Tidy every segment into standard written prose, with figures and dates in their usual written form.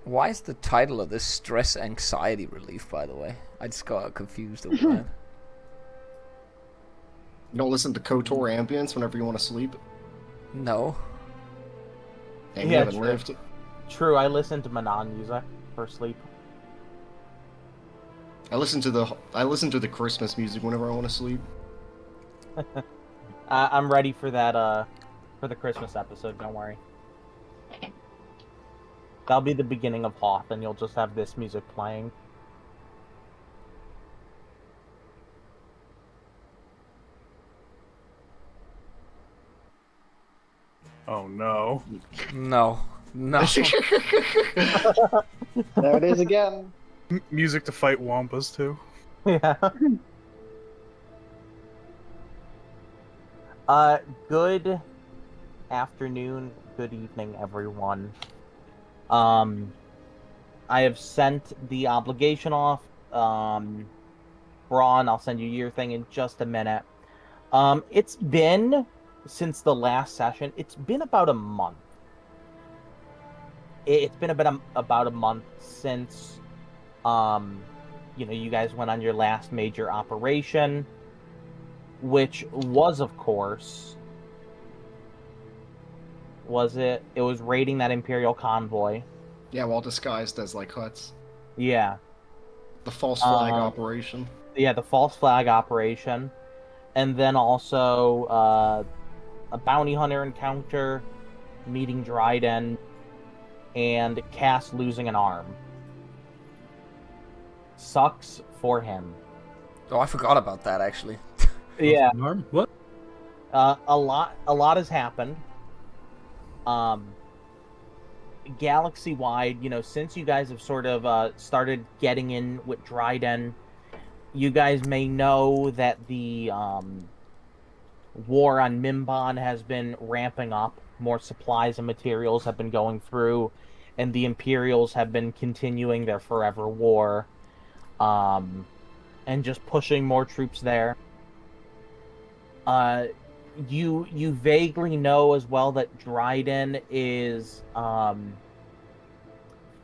Why is the title of this stress anxiety relief, by the way? I just got confused over that. You don't listen to KOTOR ambience whenever you want to sleep? No. And you haven't true. lived. True, I listen to Manon music for sleep. I listen to the Christmas music whenever I want to sleep. I'm ready for that, for the Christmas episode, don't worry. That'll be the beginning of Hoth, and you'll just have this music playing. Oh no. No. No. There it is again. Music to fight Wampas too. Yeah. Good afternoon, good evening, everyone. I have sent the obligation off. Braun, I'll send you your thing in just a minute. It's been, since the last session, it's been about a month. It's been about a month since, you guys went on your last major operation, which was, of course, it was raiding that Imperial convoy. Yeah, well disguised as like huts. Yeah. The false flag operation. Yeah, the false flag operation. And then also a bounty hunter encounter, meeting Dryden, and Cass losing an arm. Sucks for him. Oh, I forgot about that, actually. Yeah. Arm? What? A lot has happened. Galaxy-wide, since you guys have sort of started getting in with Dryden, you guys may know that the war on Mimban has been ramping up. More supplies and materials have been going through, and the Imperials have been continuing their forever war, and just pushing more troops there. You vaguely know as well that Dryden is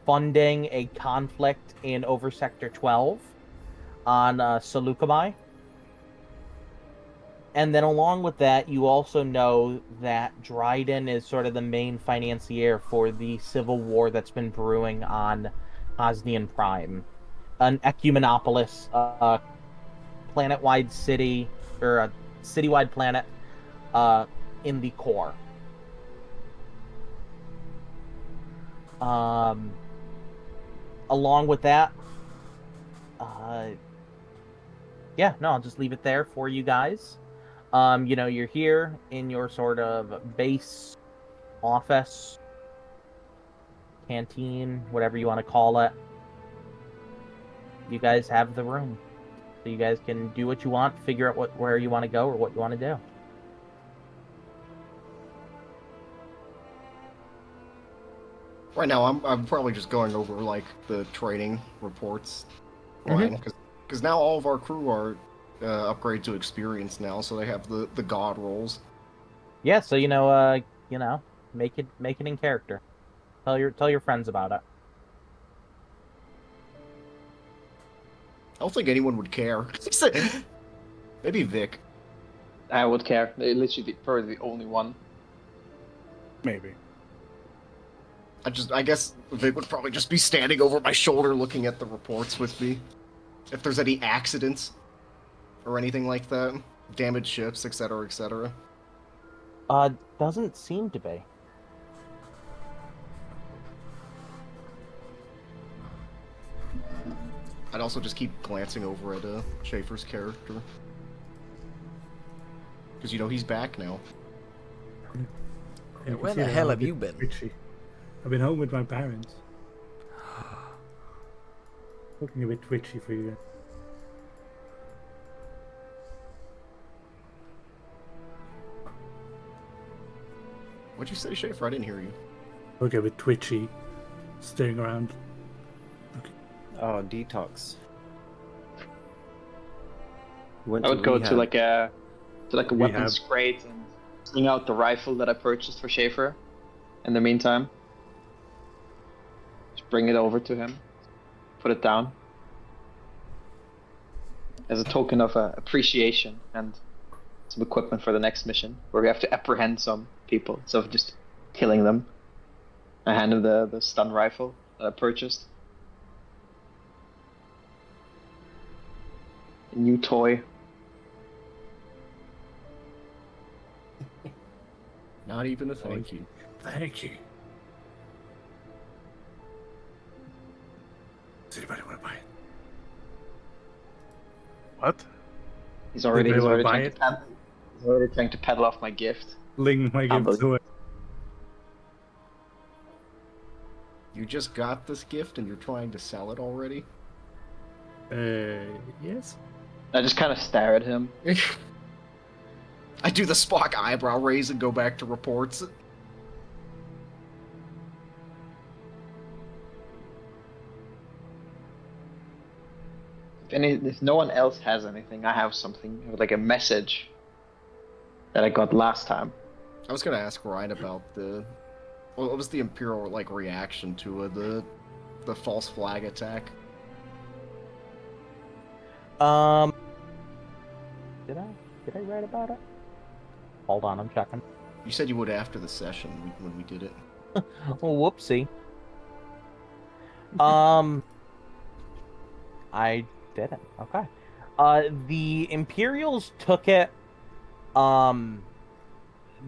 funding a conflict in over Sector 12 on Seleucami. And then along with that, you also know that Dryden is sort of the main financier for the civil war that's been brewing on Osnian Prime, an ecumenopolis, planet-wide city, or a city-wide planet in the core. Along with that, I'll just leave it there for you guys. You're here in your sort of base office, canteen, whatever you want to call it. You guys have the room. So you guys can do what you want, figure out where you want to go or what you want to do. Right now, I'm probably just going over like the training reports, because now all of our crew are upgraded to experience now, so they have the god rolls. Yeah, so make it in character. Tell your friends about it. I don't think anyone would care. Maybe Vic. I would care. They're literally probably the only one. Maybe. I guess Vic would probably just be standing over my shoulder looking at the reports with me. If there's any accidents or anything like that. Damaged ships, etc., etc. Doesn't seem to be. I'd also just keep glancing over at Schaefer's character. Because, he's back now. Yeah, Where the hell have you been? Twitchy. I've been home with my parents. Looking a bit twitchy for you. What'd you say, Schaefer? I didn't hear you. Look a bit twitchy. Staring around. Okay. Oh, detox. I would go to like a weapons Rehab. crate and bring out the rifle that I purchased for Schaefer. In the meantime, bring it over to him, put it down as a token of appreciation and some equipment for the next mission, where we have to apprehend some people instead of just killing them. I hand him the stun rifle that I purchased. A new toy. Not even a thank you. Thank you. Does anybody want to buy it? What? He's already Anybody wanna buy trying to peddle off my gift. Ling my gift to it. You just got this gift and you're trying to sell it already? Yes. I just kind of stare at him. I do the Spock eyebrow raise and go back to reports. If no one else has anything, I have something, like a message that I got last time. I was gonna ask Ryan about what was the Imperial reaction to the false flag attack? Did I write about it? Hold on, I'm checking. You said you would after the session when we did it. Well, whoopsie. I didn't. Okay. The Imperials took it.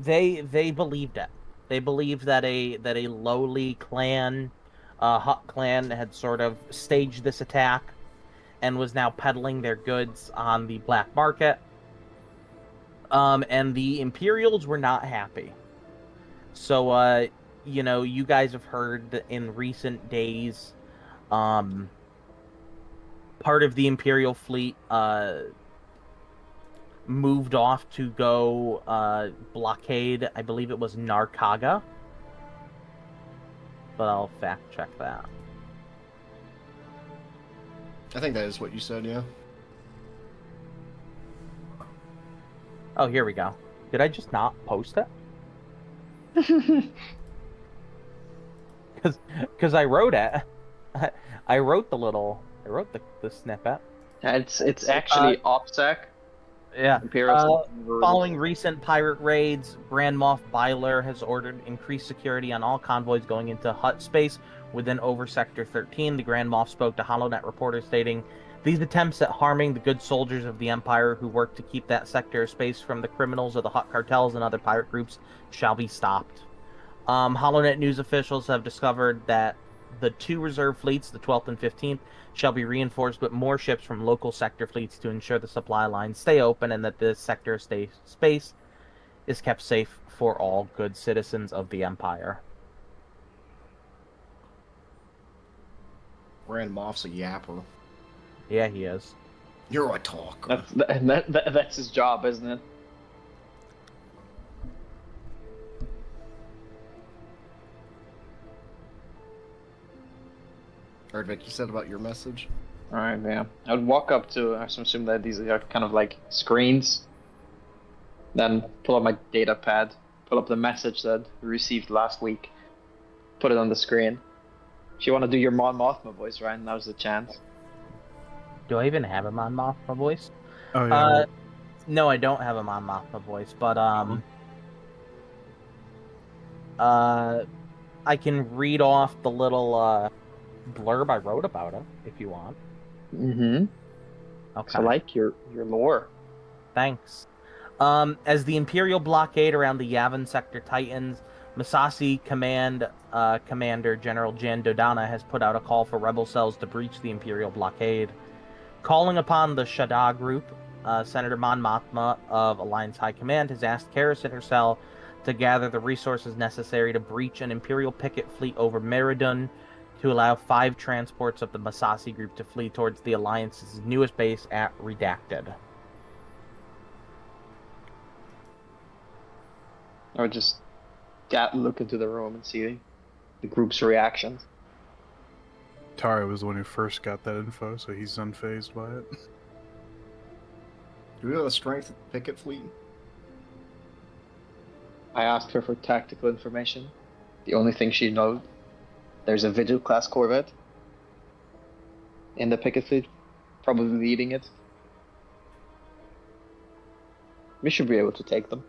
They believed it. They believed that a lowly clan, Hut clan, had sort of staged this attack, and was now peddling their goods on the black market. And the Imperials were not happy. So, you guys have heard that in recent days, part of the Imperial fleet, moved off to go, blockade, I believe it was Narkaga. But I'll fact check that. I think that is what you said, yeah. Oh, here we go. Did I just not post it? Because I wrote it. I wrote the snippet. It's actually OPSEC. Yeah. Imperial. Following recent pirate raids, Grand Moff Byler has ordered increased security on all convoys going into Hut space within over Sector 13. The Grand Moff spoke to HoloNet reporters stating, "These attempts at harming the good soldiers of the Empire who work to keep that sector of space from the criminals of the Hut cartels and other pirate groups shall be stopped." HoloNet news officials have discovered that the two reserve fleets, the 12th and 15th, shall be reinforced with more ships from local sector fleets to ensure the supply lines stay open and that this sector of space is kept safe for all good citizens of the Empire. Grand Moff's a yapper. Yeah, he is. You're a talker. That's his job, isn't it? Erdvik, you said about your message? Alright, yeah. I would walk up to, I assume that these are kind of like screens. Then pull up my data pad, pull up the message that we received last week, put it on the screen. If you want to do your Mon Mothma voice, Ryan, now's the chance. Do I even have a Mon Mothma voice? Oh yeah. No, I don't have a Mon Mothma voice, but I can read off the little blurb I wrote about it if you want. Mm-hmm. Okay. I like your lore. Thanks. As the Imperial blockade around the Yavin sector tightens, Massassi Commander General Jan Dodana has put out a call for rebel cells to breach the Imperial blockade. Calling upon the Shada group, Senator Mon Mothma of Alliance High Command has asked Kairris and her cell to gather the resources necessary to breach an Imperial picket fleet over Meridun to allow 5 transports of the Massassi group to flee towards the Alliance's newest base at Redacted. Or just look into the room and see the group's reactions. Tarre was the one who first got that info, so he's unfazed by it. Do we have the strength of the picket fleet? I asked her for tactical information. The only thing she knows. There's a Vigil class corvette in the picket fleet, probably leading it. We should be able to take them.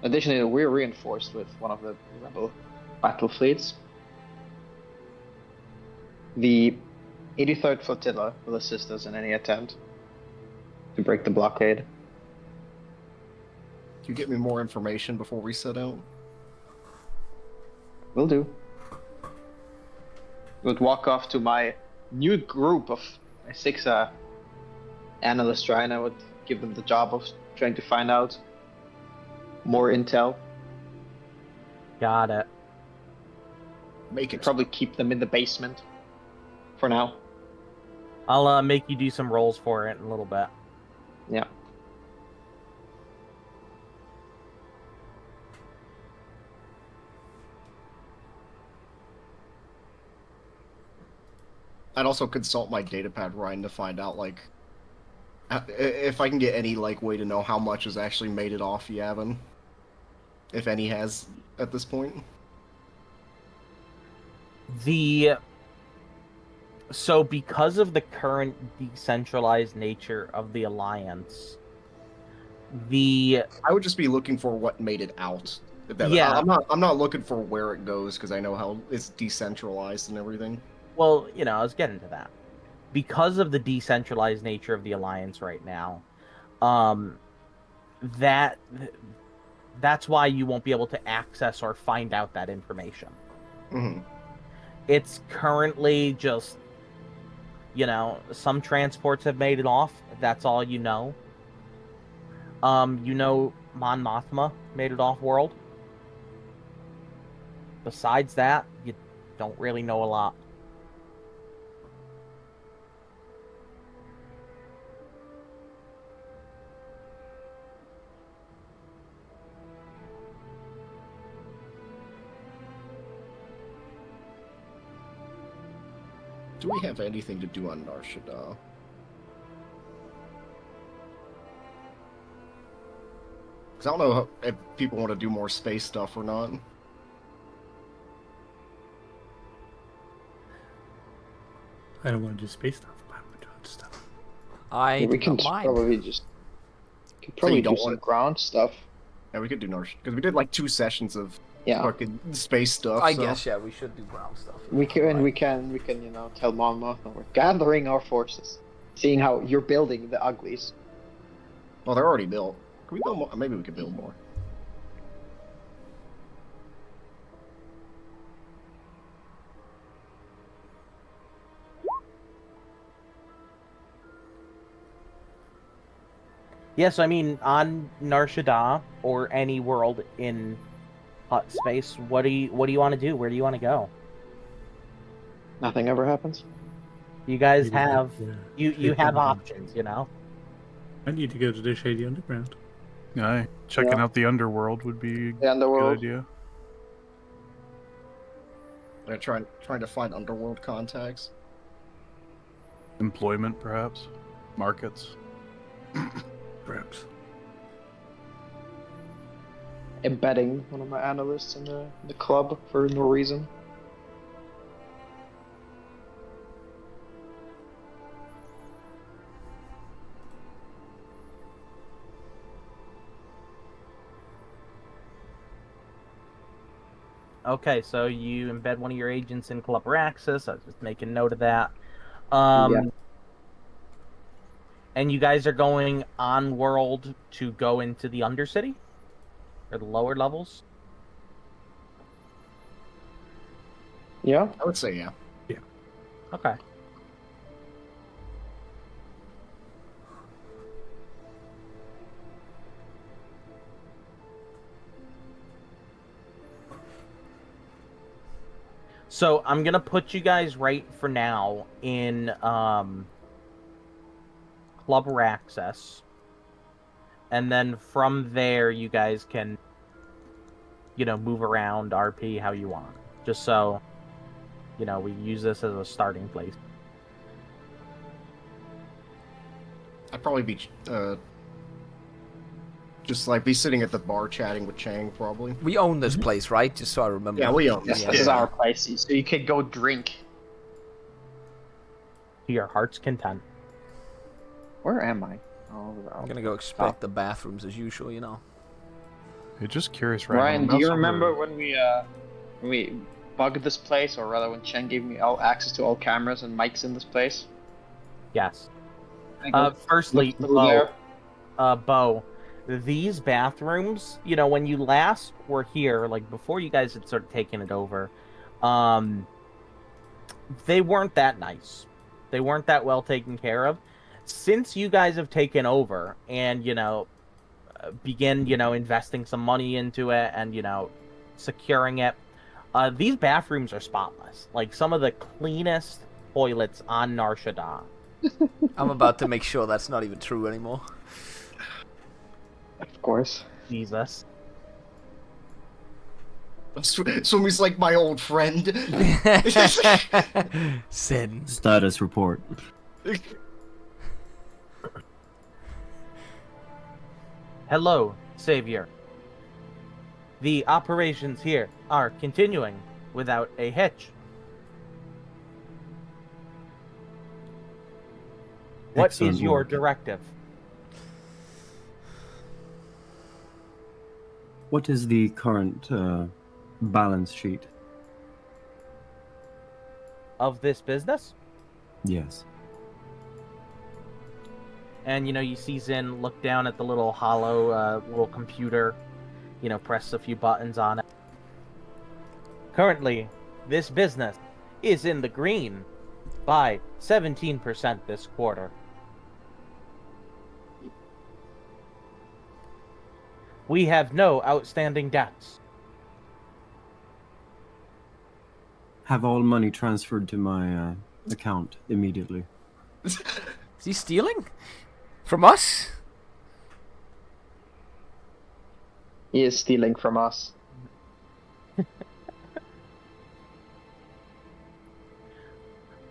Additionally, we're reinforced with one of the rebel battle fleets. The 83rd Flotilla will assist us in any attempt to break the blockade. Can you get me more information before we set out? Will do. Would walk off to my new group of 6 analysts trying. I would give them the job of trying to find out more intel. Got it. Make it. Probably keep them in the basement for now. I'll make you do some rolls for it in a little bit. Yeah. I'd also consult my datapad, Ryan, to find out, like, if I can get any, like, way to know how much has actually made it off Yavin. If any has, at this point. So because of the current decentralized nature of the Alliance, I would just be looking for what made it out. Yeah. I'm not looking for where it goes, because I know how it's decentralized and everything. Well, I was getting to that. Because of the decentralized nature of the Alliance right now, that's why you won't be able to access or find out that information. Mm-hmm. It's currently just, some transports have made it off. That's all you know. Mon Mothma made it off world. Besides that, you don't really know a lot. Do we have anything to do on Nar Shaddaa? Because I don't know if people want to do more space stuff or not. I don't want to do space stuff, but I want to do other stuff. We can probably do don't some want- ground stuff. Yeah, we could do Nar because we did like 2 sessions of Yeah. fucking space stuff. I so. guess, yeah, we should do ground stuff. We can tell Mon Mothma we're gathering our forces, seeing how you're building the uglies. Well, they're already built. Can we build more? Maybe we could build more. Yes, I mean, on Nar Shaddaa or any world in hut space, what do you want to do? Where do you want to go? Nothing ever happens. You guys Maybe have that's, you have Underground. options, I need to go to the Shady Underground. Aye. Checking Yeah. out the Underworld would be a The good Underworld. idea. They're trying to find underworld contacts. Employment, perhaps. Markets. Perhaps. Embedding one of my analysts in the club for no reason. Okay, so you embed one of your agents in Club Raxus. I was just making note of that. Yeah. And you guys are going on world to go into the Undercity? Or the lower levels? Yeah. I would say yeah. Okay. So I'm gonna put you guys right for now in Club Raxus, and then from there you guys can, move around RP how you want. Just so, we use this as a starting place. I'd probably be Just like be sitting at the bar chatting with Chang, probably. We own this place, right? Just so I remember. Yeah, we own Yes, this. this is our place, so you can go drink. To your heart's content. Where am I? Oh, I'm gonna go expect the bathrooms as usual, you know. You're just curious, right? Ryan, do you remember when we bugged this place, or rather when Chen gave me all access to all cameras and mics in this place? Yes. I go Firstly, look through there. Bo, these bathrooms, you know, when you last were here, like before you guys had sort of taken it over, they weren't that nice. They weren't that well taken care of. Since you guys have taken over and, you know, begin, you know, investing some money into it and, you know, securing it, these bathrooms are spotless. Like some of the cleanest toilets on Nar Shaddaa. I'm about to make sure that's not even true anymore. Of course. Jesus. Sumi's like my old friend. Sin. Status report. Hello, Savior. The operations here are continuing without a hitch. What Excellent is your work. directive? What is the current balance sheet? Of this business? Yes. And, you know, you see Zin look down at the little hollow little computer, you know, press a few buttons on it. Currently, this business is in the green by 17% this quarter. We have no outstanding debts. Have all money transferred to my account immediately. Is he stealing? From us? He is stealing from us.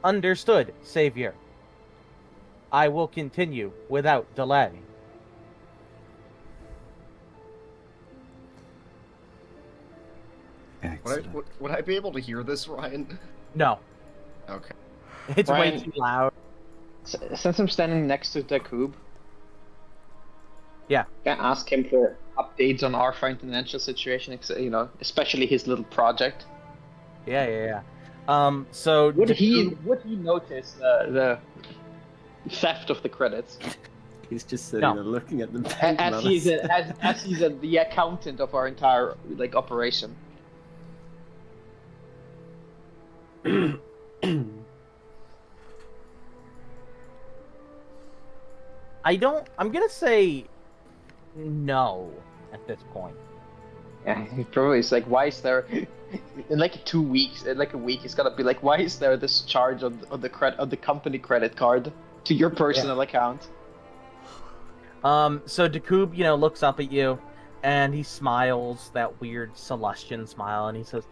Understood, Savior. I will continue without delay. Excellent. Would I be able to hear this, Ryan? No, Okay. it's way Ryan- too loud. Since I'm standing next to Dakub, Yeah. can I ask him for updates on our financial situation? You know, especially his little project. Yeah. So Would he Dakub- notice the theft of the credits He's just sitting No. there looking at the bank as balance. he's the accountant of our entire like operation? I'm gonna say no at this point. Yeah, he probably is like, why is there in like 2 weeks, in like a week, he's gonna be like, why is there this charge on the company credit card to your personal account? So Dakub, you know, looks up at you, and he smiles that weird Celestian smile, and he says,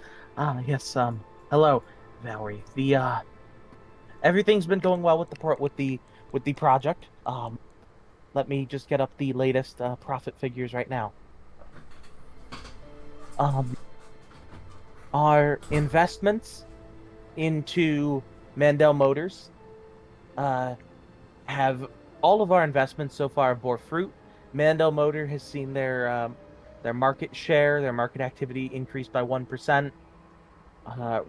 yes, hello, Vaalri. Everything's been going well with the project. Let me just get up the latest profit figures right now. Our investments into Mandel Motors have all of our investments so far bore fruit. Mandel Motor has seen their market share, their market activity increase by 1%.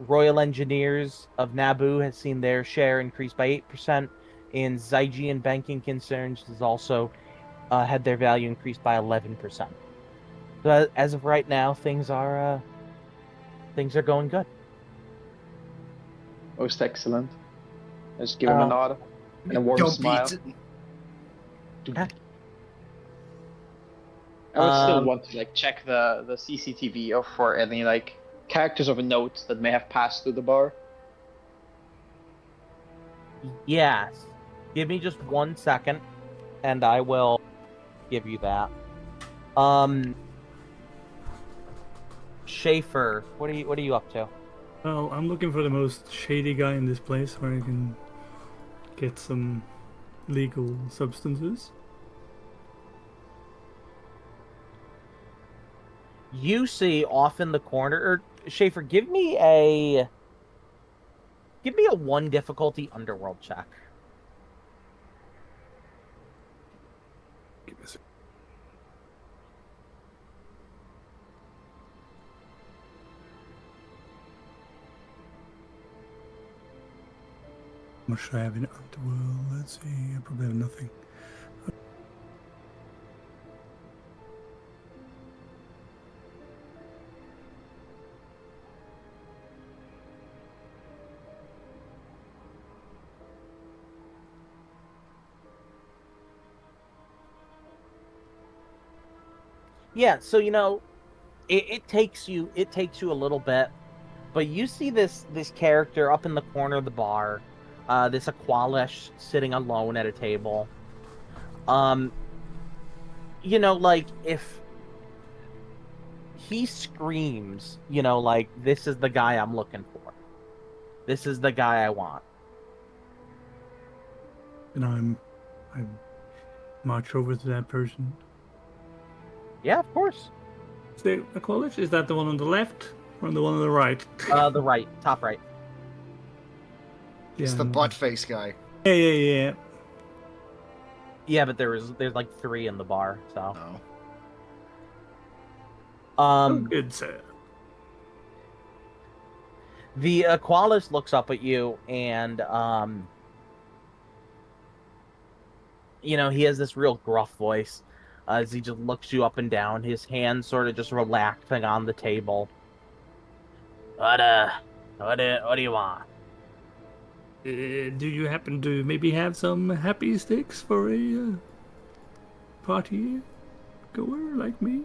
Royal Engineers of Naboo has seen their share increase by 8%. And Zygian Banking Concerns has also had their value increased by 11%. So as of right now, things are going good. Most excellent. I just give him a nod and a warm Don't smile. beat. I would still want to like check the CCTV or for any like characters of a note that may have passed through the bar. Yes. Give me just 1 second, and I will give you that. Schaefer, what are you up to? Well, I'm looking for the most shady guy in this place where I can get some legal substances. you see off in the corner, or Schaefer, give me a 1 difficulty Underworld check. Give us What should I have in Underworld? Let's see. I probably have nothing. Yeah, so it takes you a little bit, but you see this character up in the corner of the bar, this Aqualish sitting alone at a table. Like if he screams, like this is the guy I'm looking for. This is the guy I want. And I march over to that person. Yeah, of course. The college, is that the one on the left or the one on the right? The right, top right. It's the butt face guy. Yeah. Yeah, but there's like 3 in the bar, so. Oh. Good, sir. The Aqualis looks up at you, and he has this real gruff voice as he just looks you up and down, his hands sort of just relaxing on the table. What do you want? Do you happen to maybe have some happy sticks for a party goer like me?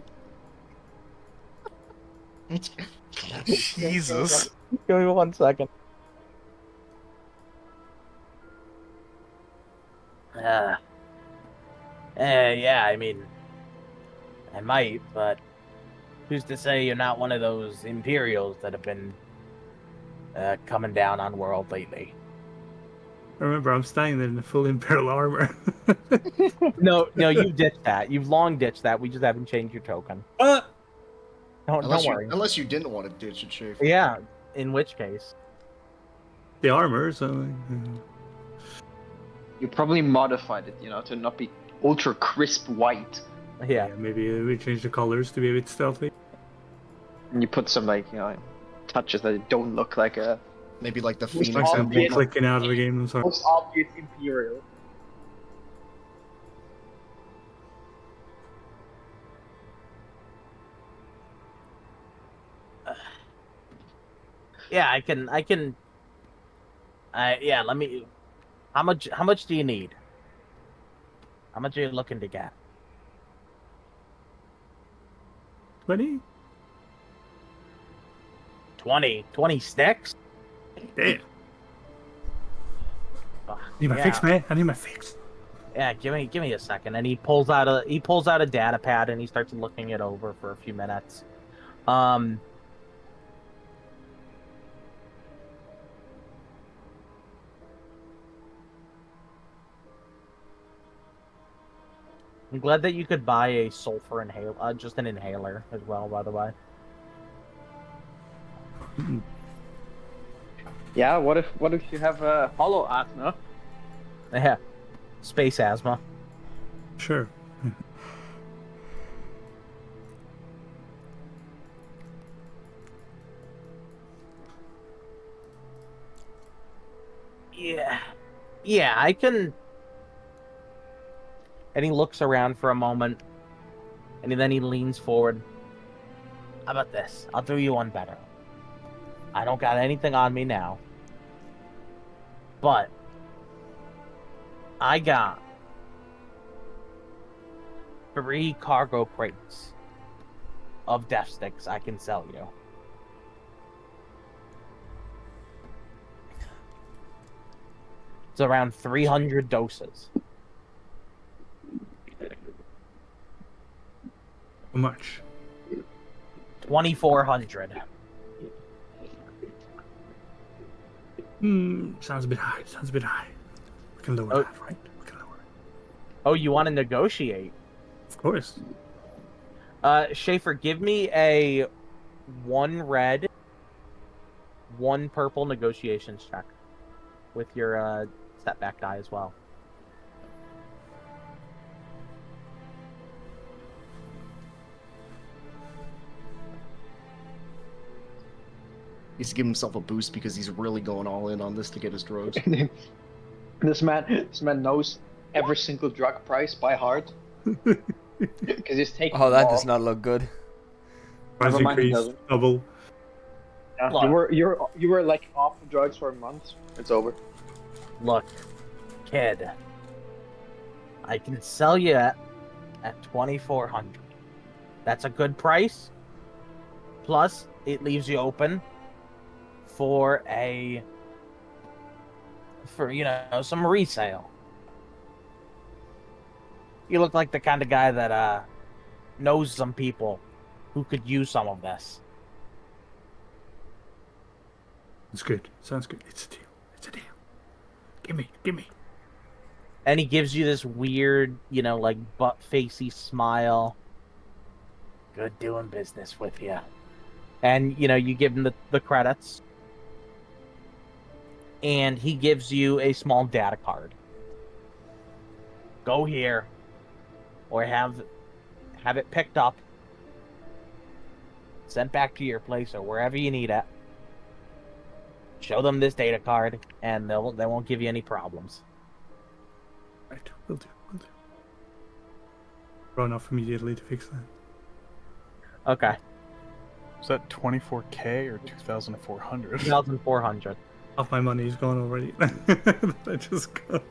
Jesus. Give me 1 second. Yeah, I mean, I might, but who's to say you're not one of those Imperials that have been coming down on world lately? Remember, I'm standing there in the full Imperial armor. No, you've ditched that. You've long ditched that. We just haven't changed your token. Don't worry. Unless you didn't want to ditch it, Schaefer. Yeah, in which case. The armor, so... You probably modified it, to not be ultra crisp white. Yeah. Maybe we change the colors to be a bit stealthy. And you put some touches that don't look like a. Maybe like the Like Phoenix some emblem. clicking out of the game, I'm sorry. Most obvious Imperial. Yeah, I can. Yeah, let me. How much do you need? How much are you looking to get? 20? 20 sticks? Damn. Ugh, Need my fix, man. I need my fix. Yeah, give me a second. And he pulls out a data pad and he starts looking it over for a few minutes. I'm glad that you could buy a sulfur inhaler, just an inhaler as well, by the way. Yeah, what if you have a hollow asthma? Yeah, space asthma. Sure. Yeah, I can. And he looks around for a moment, and then he leans forward. How about this? I'll do you one better. I don't got anything on me now, but I got 3 cargo crates of death sticks I can sell you. It's around 300 doses. How much? 2,400. Sounds a bit high. We can lower that, right? We can lower it. Oh, you want to negotiate? Of course. Schaefer, give me a 1 red, 1 purple negotiations check with your setback die as well. He's to give himself a boost because he's really going all in on this to get his drugs. This man knows every single drug price by heart. Because he's taking. Oh, that does not look good. Price Never mind, it increase, doesn't. double. Yeah, Look. you were like off the drugs for a month. It's over. Look, kid, I can sell you at 2,400. That's a good price. Plus, it leaves you open for some resale. You look like the kind of guy that knows some people who could use some of this. It's good. Sounds good. It's a deal. It's a deal. Gimme. And he gives you this weird, like butt-facey smile. Good doing business with you. And, you give him the credits. And he gives you a small data card. Go here. Or have it picked up. Sent back to your place or wherever you need it. Show them this data card, and they won't give you any problems. Right, will do. Run off immediately to fix that. Okay. Is that 24K or 2,400? 2,400. Half my money is gone already. I just got.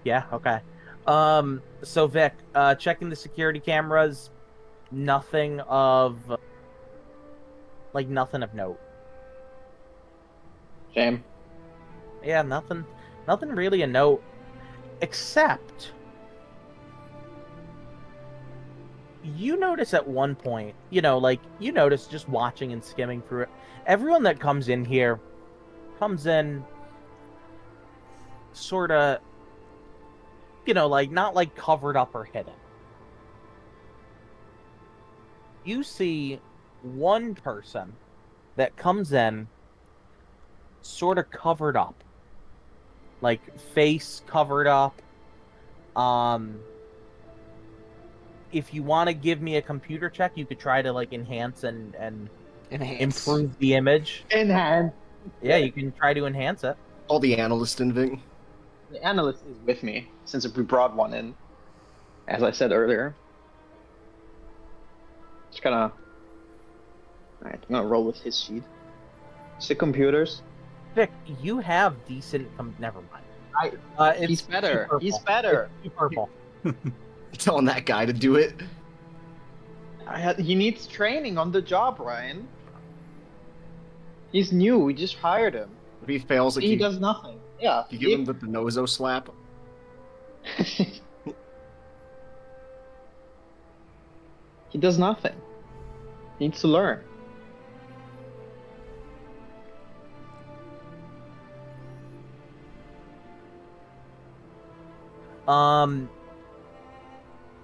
Yeah, okay. So Vic, checking the security cameras, nothing of note. Shame. Yeah, nothing really a note, except you notice at one point, you notice just watching and skimming through it, everyone that comes in here comes in sort of, not like covered up or hidden. You see one person that comes in sort of covered up, like face covered up. If you want to give me a computer check, you could try to enhance and improve the image. Enhance. Yeah, you can try to enhance it. Call the analyst in, Vic. The analyst is with me since we brought one in, as I said earlier. Just Alright, I'm gonna roll with his sheet. Sick computers. Vic, you have decent. Never mind. He's better. Too He's better. It's too purple. Telling that guy to do it. He needs training on the job, Ryan. He's new. We just hired him. If he fails, He does nothing. Yeah. you give him the nozo slap. He does nothing. He needs to learn.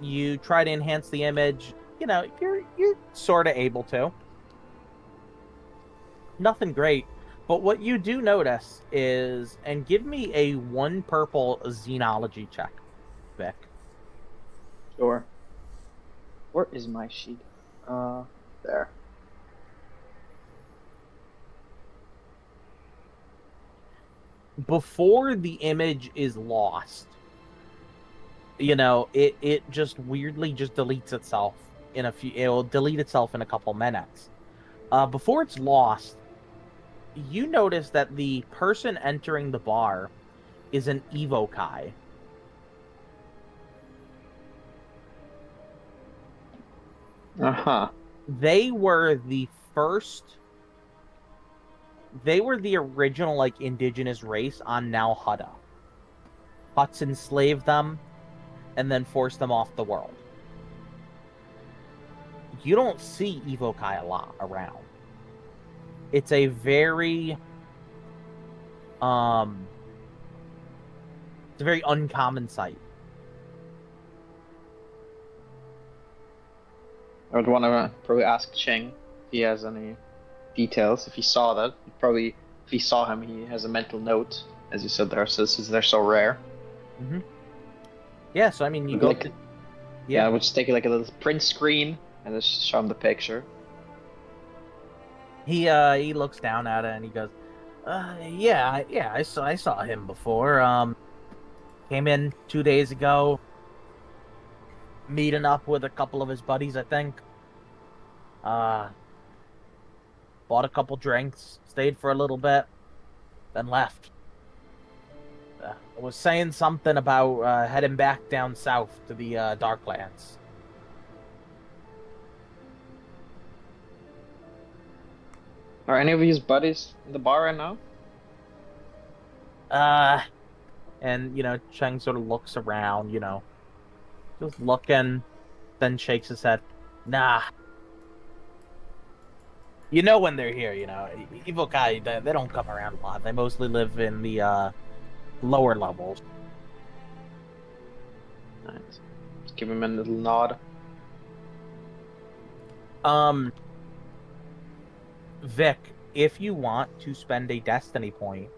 You try to enhance the image. You're sort of able to. Nothing great, but what you do notice is, and give me a 1 purple xenology check, Vic. Sure. Where is my sheet? There. Before the image is lost, it just weirdly just deletes itself it'll delete itself in a couple minutes. Before it's lost, you notice that the person entering the bar is an evokai. Uh-huh. They were the original indigenous race on Now Hutta. Huts enslaved them and then forced them off the world. You don't see evokai a lot around. It's a very It's a very uncommon sight. I would want to probably ask Cheng if he has any details. If he saw that, probably if he saw him, he has a mental note, as you said there, since they're so rare. Mm-hmm. Yeah, so I mean, you Would go. like- Yeah, I would just take like a little print screen and just show him the picture. He looks down at it and he goes, yeah, I saw him before. Came in 2 days ago, meeting up with a couple of his buddies, I think. Bought a couple drinks, stayed for a little bit, then left. Was saying something about heading back down south to the darklands. Are any of his buddies in the bar right now? And Cheng sort of looks around, just looking, then shakes his head. Nah. You know when they're here, evil guy, they don't come around a lot. They mostly live in the lower levels. Nice. Just give him a little nod. Vic, if you want to spend a destiny point,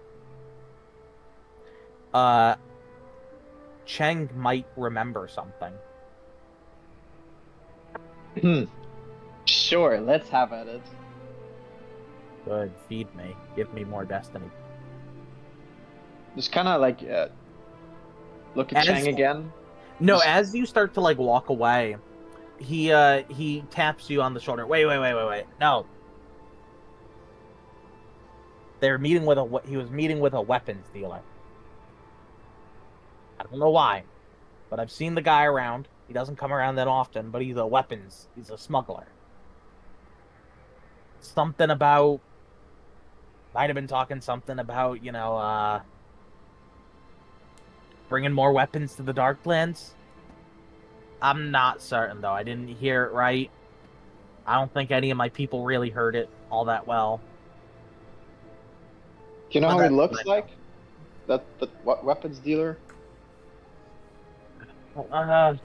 Cheng might remember something. Sure, let's have at it. Good, feed me. Give me more destiny. Just kind of like look at Cheng again. No, Just- as you start to like walk away, he taps you on the shoulder. Wait. No. He was meeting with a weapons dealer. I don't know why, but I've seen the guy around. He doesn't come around that often, but he's a smuggler. Something about, might have been talking something about, bringing more weapons to the darklands. I'm not certain, though. I didn't hear it right. I don't think any of my people really heard it all that well. Do you know Well, how he that- looks like? That weapons dealer? Let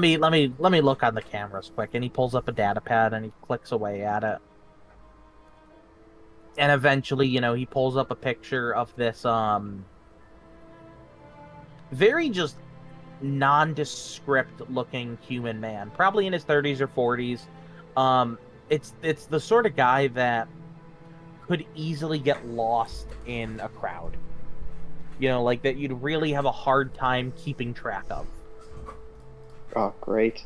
me look on the cameras quick. And he pulls up a data pad and he clicks away at it. And eventually, he pulls up a picture of this very just nondescript looking human man, probably in his 30s or 40s. It's the sort of guy that could easily get lost in a crowd. Like that you'd really have a hard time keeping track of. Oh, great.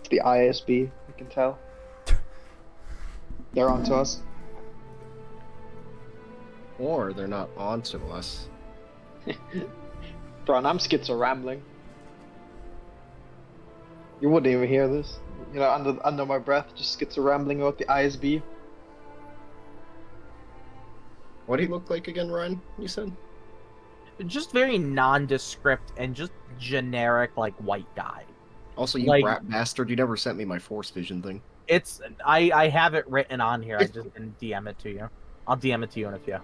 It's the ISB, you can tell. They're onto us. Or they're not onto us. Braun, I'm schizo-rambling. You wouldn't even hear this. Under my breath, just schizo-rambling about the ISB. What'd he look like again, Ryan? You said? Just very nondescript and just generic, like, white guy. Also, you Like- brat bastard, you never sent me my force vision thing. I have it written on here. I just didn't DM it to you. I'll DM it to you in a few.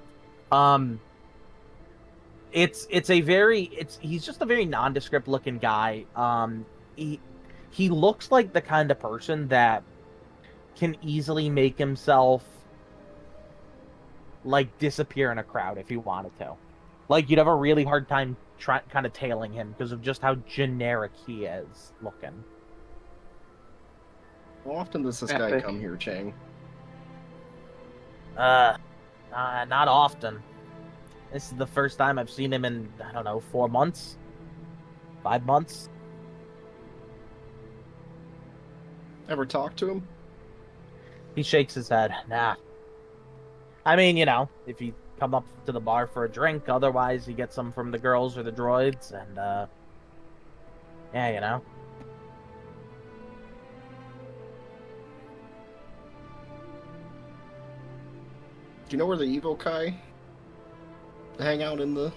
He's just a very nondescript looking guy. He looks like the kind of person that can easily make himself like disappear in a crowd if he wanted to. Like you'd have a really hard time kind of tailing him because of just how generic he is looking. How often does this guy Epic. come here, Chang? Not often. This is the first time I've seen him in, I don't know, 4 months? 5 months? Ever talk to him? He shakes his head. Nah. I mean, if you come up to the bar for a drink, otherwise you get some from the girls or the droids, and, yeah, Do you know where the evil Kai hang out in the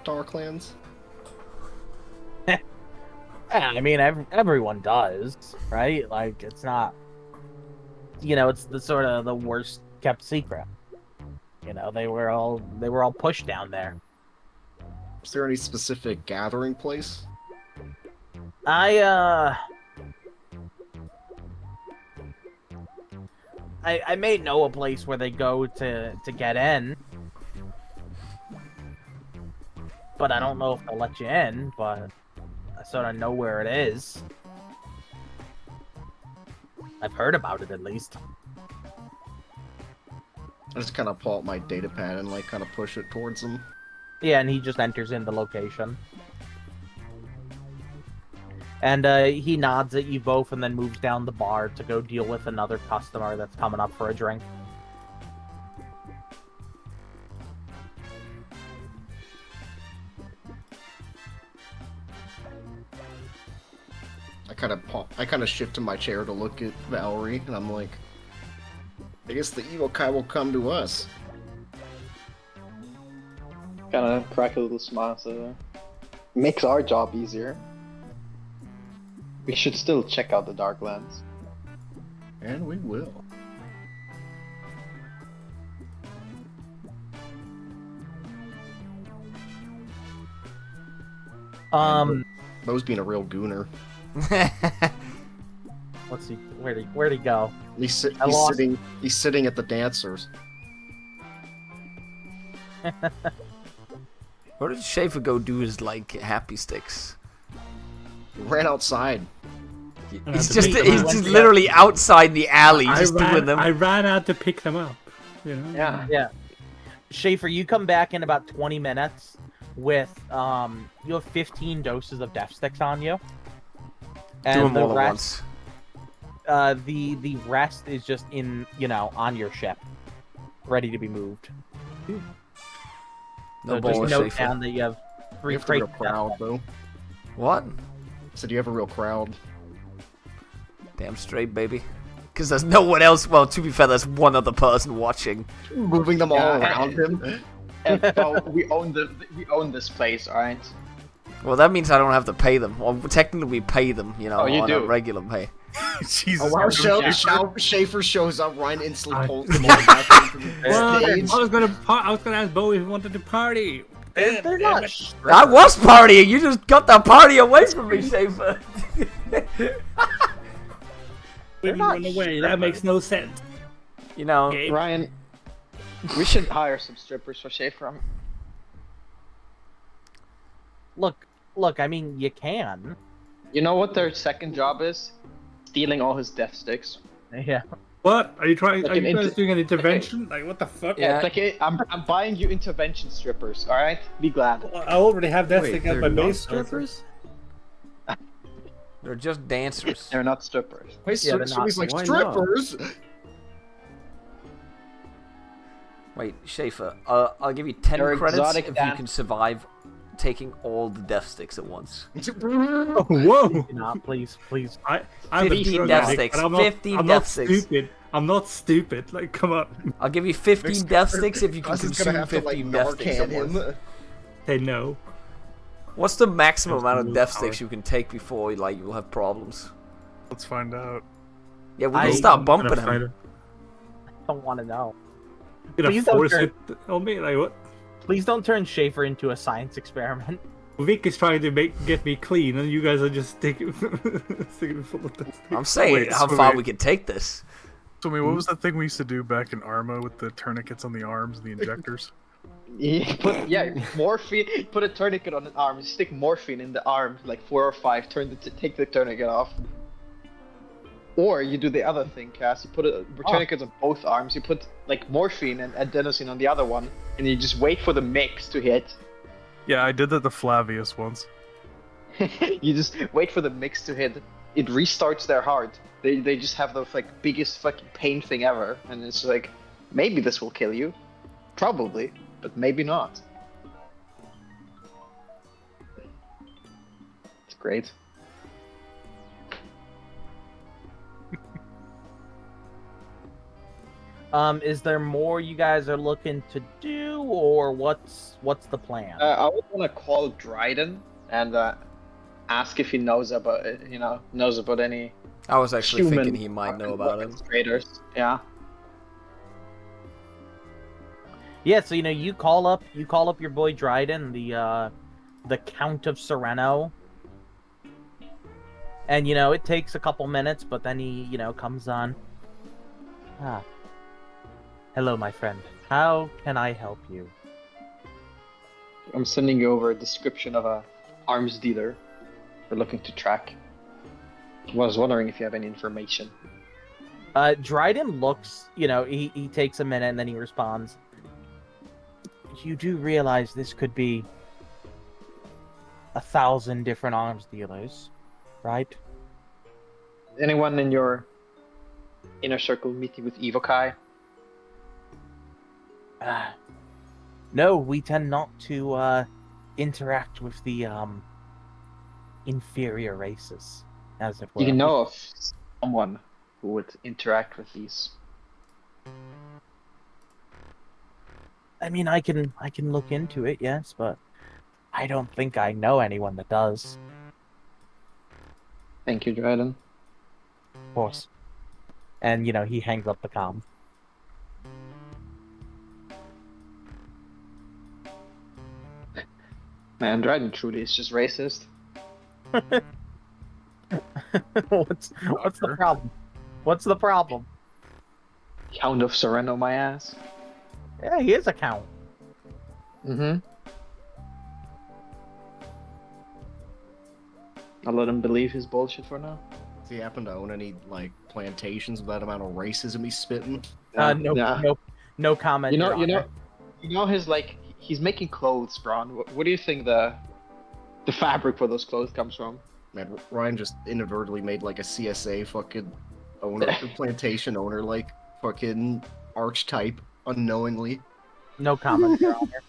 Darklands? Yeah, I mean, everyone does, right? Like, it's not, it's the sort of the worst kept secret. You know, they were all pushed down there. Is there any specific gathering place? I may know a place where they go to get in, but I don't know if they'll let you in. But I sort of know where it is. I've heard about it at least. I just kind of pull out my data pad and like kind of push it towards them. Yeah, and he just enters in the location. And he nods at you both and then moves down the bar to go deal with another customer that's coming up for a drink. I kind of shift in my chair to look at Vaalri, and I'm like, I guess the evil Kai will come to us. Kind of crack a little smile, so makes our job easier. We should still check out the darklands. And we will. Mo's being a real gooner. Let's see, where'd he go? He's lost- sitting at the dancers. Where did Schaefer go do his, like, happy sticks? He ran outside. He's just literally outside the alley, just doing them. I ran out to pick them up. You know? Yeah. Schaefer, you come back in about 20 minutes with you have 15 doses of death sticks on you. And Do them all the at rest, once. the rest is just in, on your ship, ready to be moved. No So balls, just note Schaefer. down that you have You 3 have a real crates. crowd, though. What? Said you have a real crowd. Damn straight, baby. Because there's no one else. Well, to be fair, there's one other person watching. Moving them all around him. And so we own this place, alright? Well, that means I don't have to pay them. Well, technically, we pay them, Oh, you on a do. regular pay. Jesus. Oh wow! Christ. Schaefer shows up. Ryan instantly I- pulls them all back into the Well, stage. I was gonna ask Bo if he wanted to party. They're not. I was partying. You just got that party away from me, Schaefer. When you run away, that makes no sense. Okay. Ryan, we should hire some strippers for Schaefer. Look. I mean, you can. You know what their second job is? Stealing all his death sticks. Yeah. What are you trying? Like Are you an guys inter- doing an intervention? Like what the fuck? Yeah. It's like I'm buying you intervention strippers. All right, be glad. I already have that Wait, stick at they're my not base. strippers? They're just dancers. They're not strippers. Wait, Yeah, so, they're so not. he's like, Why not? strippers? Wait, Schaefer, I'll give you 10 They're credits exotic if you dan- can survive taking all the death sticks at once. Oh, whoa! Do not, please. I'm 15 a death drug sticks, addict, but 15 I'm death not sticks. stupid. I'm not stupid. Like, come on. I'll give you 15 death sticks if you can Us is consume gonna have to, 15 like, death sticks at Narcan once. him. Say no. What's the maximum That's amount of blue death power. sticks you can take before you'll have problems? Let's find out. Yeah, we I- can start I'm bumping gonna fight him. her. I don't want to know. Gonna Please don't force turn- it on me? Like what? Please don't turn Schaefer into a science experiment. Vic is trying to get me clean, and you guys are just sticking me full of that. I'm saying Wait, how so far wait. we can take this. So, what was that thing we used to do back in Arma with the tourniquets on the arms and the injectors? Morphine. Put a tourniquet on an arm. Stick morphine in the arm, like 4 or 5. Take the tourniquet off. Or you do the other thing, Cass. You put a tourniquet on both arms. You put like morphine and adenosine on the other one, and you just wait for the mix to hit. Yeah, I did that to Flavius once. You just wait for the mix to hit. It restarts their heart. They just have the like biggest fucking pain thing ever, and it's like, maybe this will kill you, probably, but maybe not. It's great. Is there more you guys are looking to do, or what's the plan? I would want to call Dryden and ask if he knows about any I was actually human thinking he might know about it. orchestrators. Yeah. Yeah, so you call up your boy Dryden, the Count of Sereno. And it takes a couple minutes, but then he, comes on. Ah. Hello, my friend. How can I help you? I'm sending you over a description of a arms dealer we're looking to track. I was wondering if you have any information. Dryden looks, he takes a minute and then he responds. You do realize this could be 1,000 different arms dealers, right? Anyone in your inner circle meeting with Evokai? No, we tend not to interact with the inferior races, as it were. Do you know of someone who would interact with these? I mean, I can look into it, yes, but I don't think I know anyone that does. Thank you, Dryden. Of course. And he hangs up the comm. Man, Dryden truly is just racist. What's the problem? What's the problem? Count of Sereno, my ass. Yeah, he is a count. Mm-hmm. I'll let him believe his bullshit for now. Does he happen to own any plantations with that amount of racism he's spitting? No comment. You know his he's making clothes, Braun. What do you think the fabric for those clothes comes from? Man, Ryan just inadvertently made a CSA fucking owner, plantation owner, fucking archetype unknowingly. No comment, Your Honor.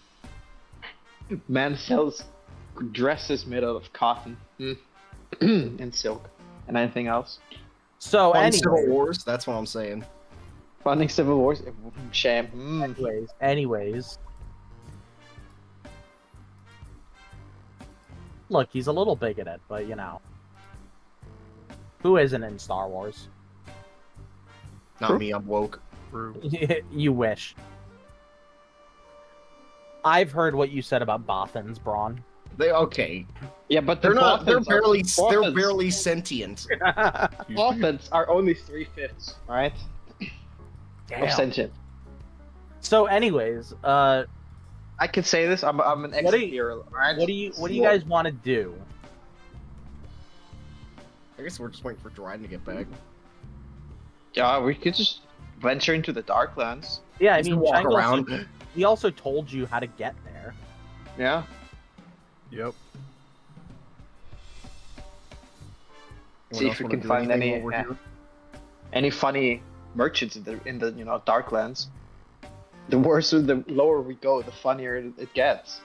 Man sells dresses made out of cotton and silk and anything else. So Funding Civil Wars, that's what I'm saying. Funding Civil Wars? Shame. Anyways. Look, he's a little bigoted, but who isn't in Star Wars? Not me, I'm woke. You wish. I've heard what you said about Bothans, Braun. Okay. Yeah, but they're not. They're barely Bothans sentient. Bothans are only 3/5, right? Of sentient. So, anyways, I can say this. I'm an ex-hero, right? What do you guys want to do? I guess we're just waiting for Dryden to get back. Yeah, we could just venture into the darklands. Yeah, I Just mean, walk Chang around. he also told you how to get there. Yeah. Yep. See if we can find any funny merchants in the darklands. The worse, the lower we go, the funnier it gets.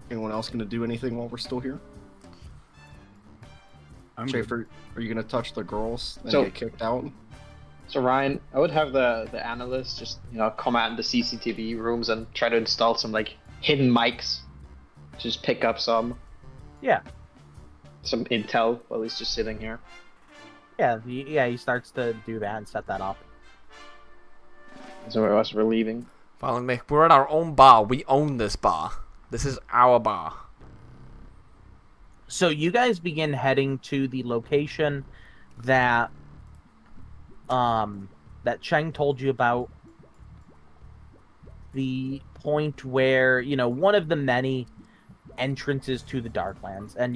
Anyone else gonna do anything while we're still here? Schaefer, are you gonna touch the girls and get kicked out? So Ryan, I would have the analysts just command the CCTV rooms and try to install some hidden mics. Just pick up some intel while he's just sitting here. Yeah, he starts to do that and set that up. So we're leaving. Follow me. We're at our own bar. We own this bar. This is our bar. So you guys begin heading to the location that that Cheng told you about. The point where, one of the many entrances to the Darklands. And,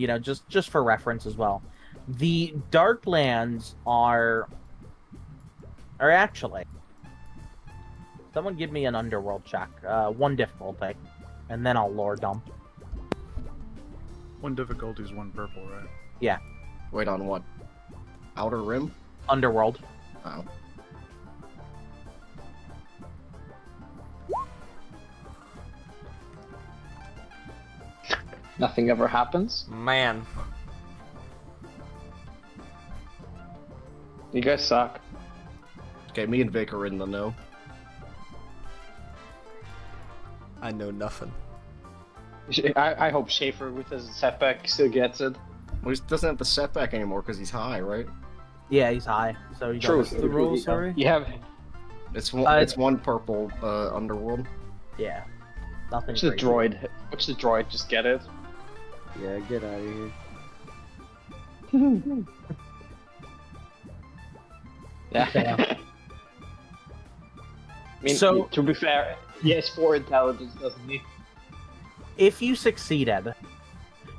just for reference as well. The Darklands are actually... Someone give me an Underworld check. One difficulty. And then I'll lore dump. One difficulty is one purple, right? Yeah. Wait, on what? Outer Rim? Underworld. Oh. Nothing ever happens. Man. You guys suck. Okay, me and Vic are in the know. I know nothing. I hope Schaefer with his setback still gets it. Well, he doesn't have the setback anymore because he's high, right? Yeah, he's high. So he True. does. What's the rule, sorry? You have It's one purple Underworld. Yeah. Nothing. watch the crazy. droid. Watch the droid just get it. Yeah, get out of here. Yeah. Yeah. I mean, So- to be fair, he has 4 intelligence, doesn't he? If you succeeded,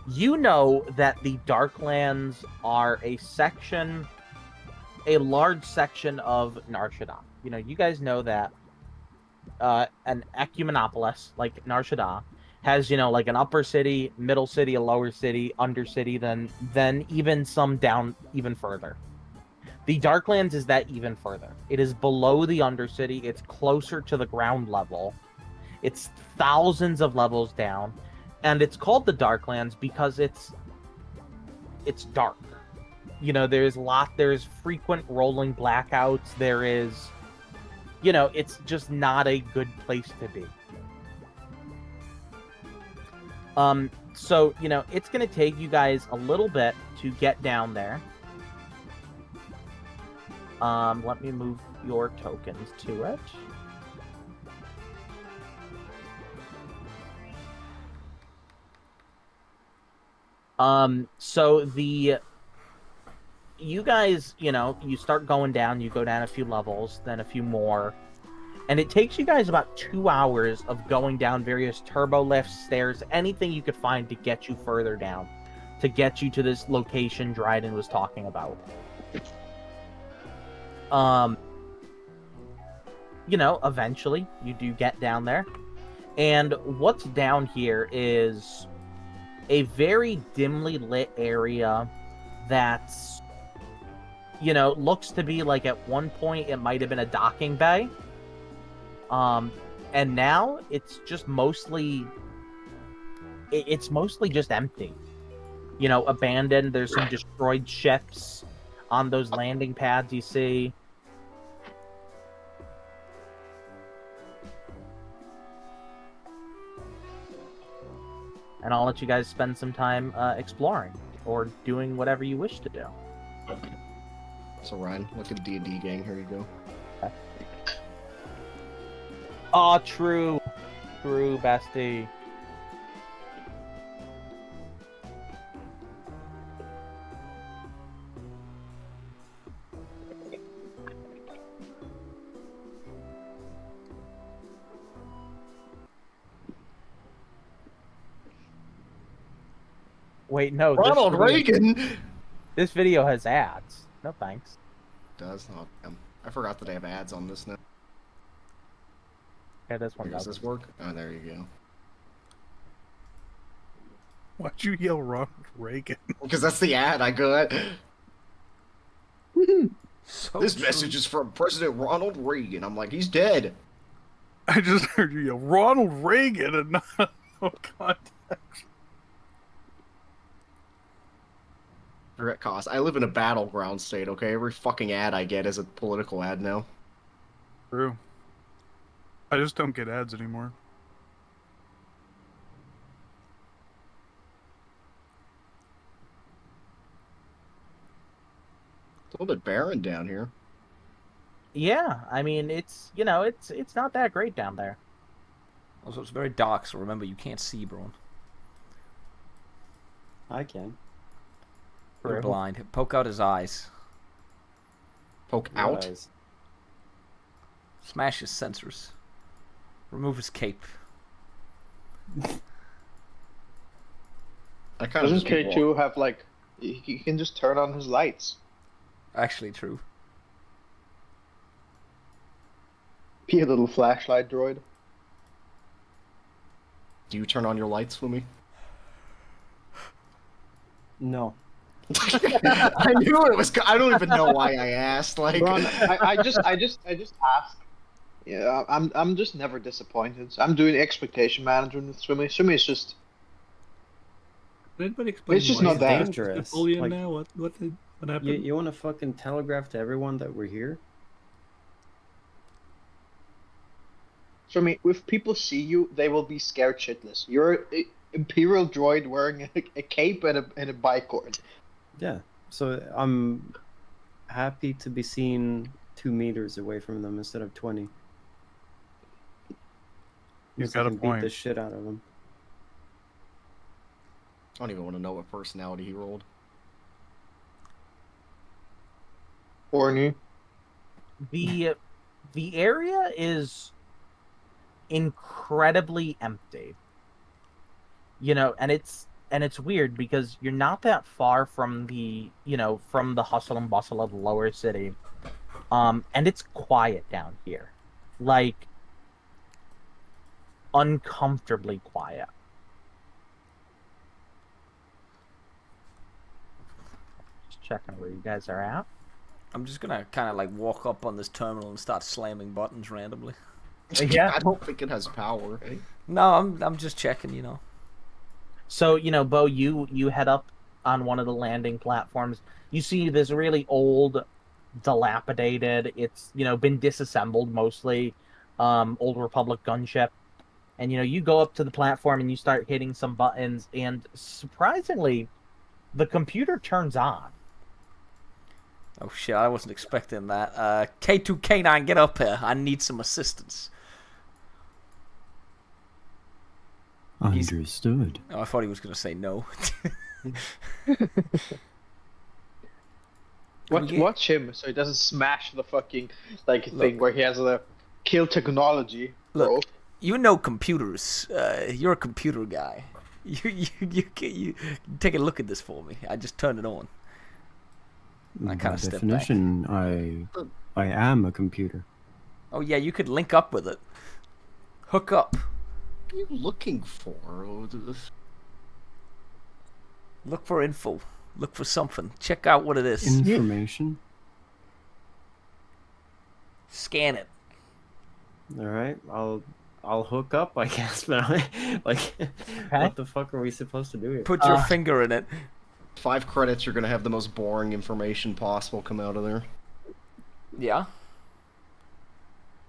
you know that the Darklands are a large section of Nar Shaddaa. You know, you guys know that an ecumenopolis like Nar Shaddaa has, you know, like an upper city, middle city, a lower city, undercity, then even some down even further. The Darklands is that even further. It is below the undercity. It's closer to the ground level. It's thousands of levels down, and it's called the Darklands because it's dark. You know, there's frequent rolling blackouts. There is, you know, it's just not a good place to be. So, you know, it's going to take you guys a little bit to get down there. Let me move your tokens to it. So you guys, you know, you start going down, you go down a few levels, then a few more, and it takes you guys about 2 hours of going down various turbo lifts, stairs, anything you could find to get you further down, to get you to this location Dryden was talking about. You know, eventually you do get down there, and what's down here is a very dimly lit area that's, you know, looks to be like at one point it might have been a docking bay. And now it's just mostly just empty. You know, abandoned. There's some destroyed ships on those landing pads you see. And I'll let you guys spend some time exploring or doing whatever you wish to do. So Ryan, look at D&D gang. Here you go. Oh, true, bestie. Wait, no. Ronald Reagan This video has ads. No thanks. does. Oh, damn. I forgot that they have ads on this now. Yeah, this one Does does. this work? Oh, there you go. Why'd you yell Ronald Reagan? Because that's the ad I got. So This true. message is from President Ronald Reagan. I'm like, he's dead. I just heard you yell Ronald Reagan and not no context. Direct cost. I live in a battleground state, okay? Every fucking ad I get is a political ad now. True. I just don't get ads anymore. It's a little bit barren down here. Yeah, I mean, it's, you know, it's not that great down there. Also, it's very dark, so remember, you can't see, Braun. I can. You're True. blind. Poke out his eyes. Poke out? Realize. Smash his sensors. Remove his cape. I kind of Doesn't just K2 have like he can just turn on his lights? Actually, true. Be a little flashlight droid. Do you turn on your lights for me? No. I knew it was. I don't even know why I asked. Like, Braun, I just asked. Yeah, I'm just never disappointed. I'm doing expectation management with Swimmy. Swimmy is just Did anybody explain It's just why not he's that dangerous. Napoleon Like- now? What happened? You want to fucking telegraph to everyone that we're here? Swimmy. If people see you, they will be scared shitless. Imperial droid wearing a cape and a bicord. Yeah. So I'm happy to be seen 2 meters away from them instead of 20. You've So I got a can point. beat the shit out of them. I don't even want to know what personality he rolled. Orny. The area is incredibly empty. You know, and it's weird because you're not that far from the hustle and bustle of the lower city. And it's quiet down here. Like uncomfortably quiet. Just checking where you guys are at. I'm just gonna kind of like walk up on this terminal and start slamming buttons randomly. Yeah. I don't think it has power. Eh? No, I'm just checking, you know. So, Bo, you head up on one of the landing platforms. You see this really old, dilapidated, it's, been disassembled mostly, Old Republic gunship. And, you go up to the platform and you start hitting some buttons, and surprisingly, the computer turns on. Oh shit, I wasn't expecting that. K2 K9, get up here. I need some assistance. Understood. Oh, I thought he was gonna say no. Watch him so he doesn't smash the fucking thing Look. where he has the kill technology, bro. Look, you know computers. You're a computer guy. You take a look at this for me. I just turned it on. I By kind of stepped back. definition, I am a computer. Oh yeah, you could link up with it. Hook up. What are you looking for? Look for info. Look for something. Check out what it is. Information. Scan it. All right, I'll hook up, I guess. But what the fuck are we supposed to do here? Put your finger in it. 5 credits, you're gonna have the most boring information possible come out of there. Yeah.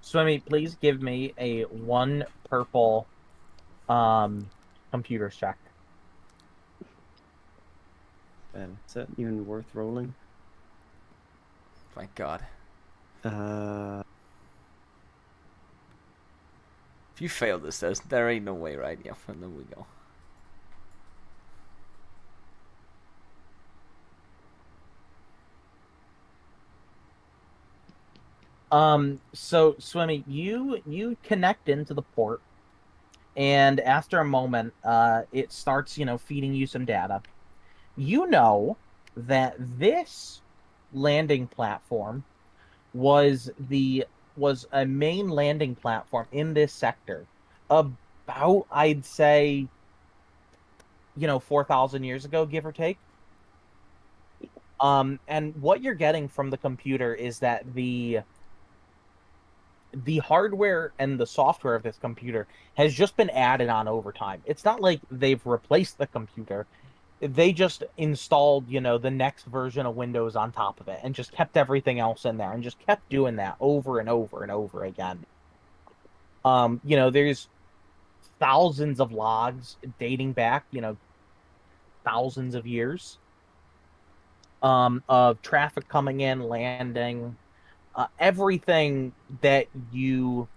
Swimmy, please give me a 1 purple computer check. Man, is that even worth rolling? Thank God. If you fail this, there ain't no way, right? Yeah, and there we go. So Swimmy, you connect into the port, and after a moment, it starts, feeding you some data. You know that this landing platform was a main landing platform in this sector about, I'd say, 4,000 years ago, give or take. And what you're getting from the computer is that the hardware and the software of this computer has just been added on over time. It's not like they've replaced the computer. They just installed, the next version of Windows on top of it and just kept everything else in there and just kept doing that over and over and over again. There's thousands of logs dating back, thousands of years of traffic coming in, landing, everything that you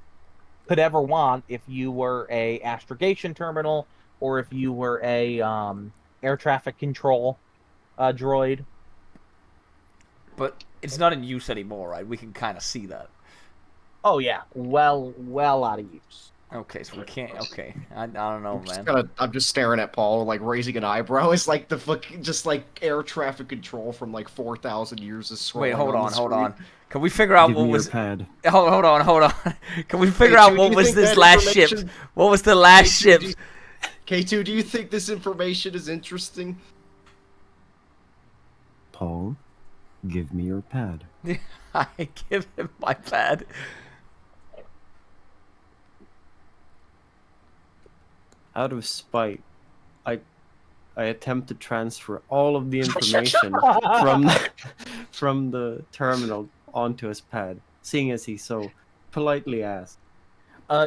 could ever want if you were a astrogation terminal or if you were a air traffic control droid. But it's not in use anymore, right? We can kind of see that. Oh yeah, well out of use. Okay, so we can't. Okay, I don't know, man. I'm just staring at Paul, like raising an eyebrow. It's like the fucking just like air traffic control from like 4,000 years of Wait, scrolling hold the on. screen. Can we figure out Give what me your was? pad. Hold on. Can we figure K2, out do what you was think this that last ship? information- What was the last ship? K2, do you think this information is interesting? Paul, give me your pad. I give him my pad. Out of spite, I attempt to transfer all of the information from the terminal onto his pad, seeing as he so politely asked.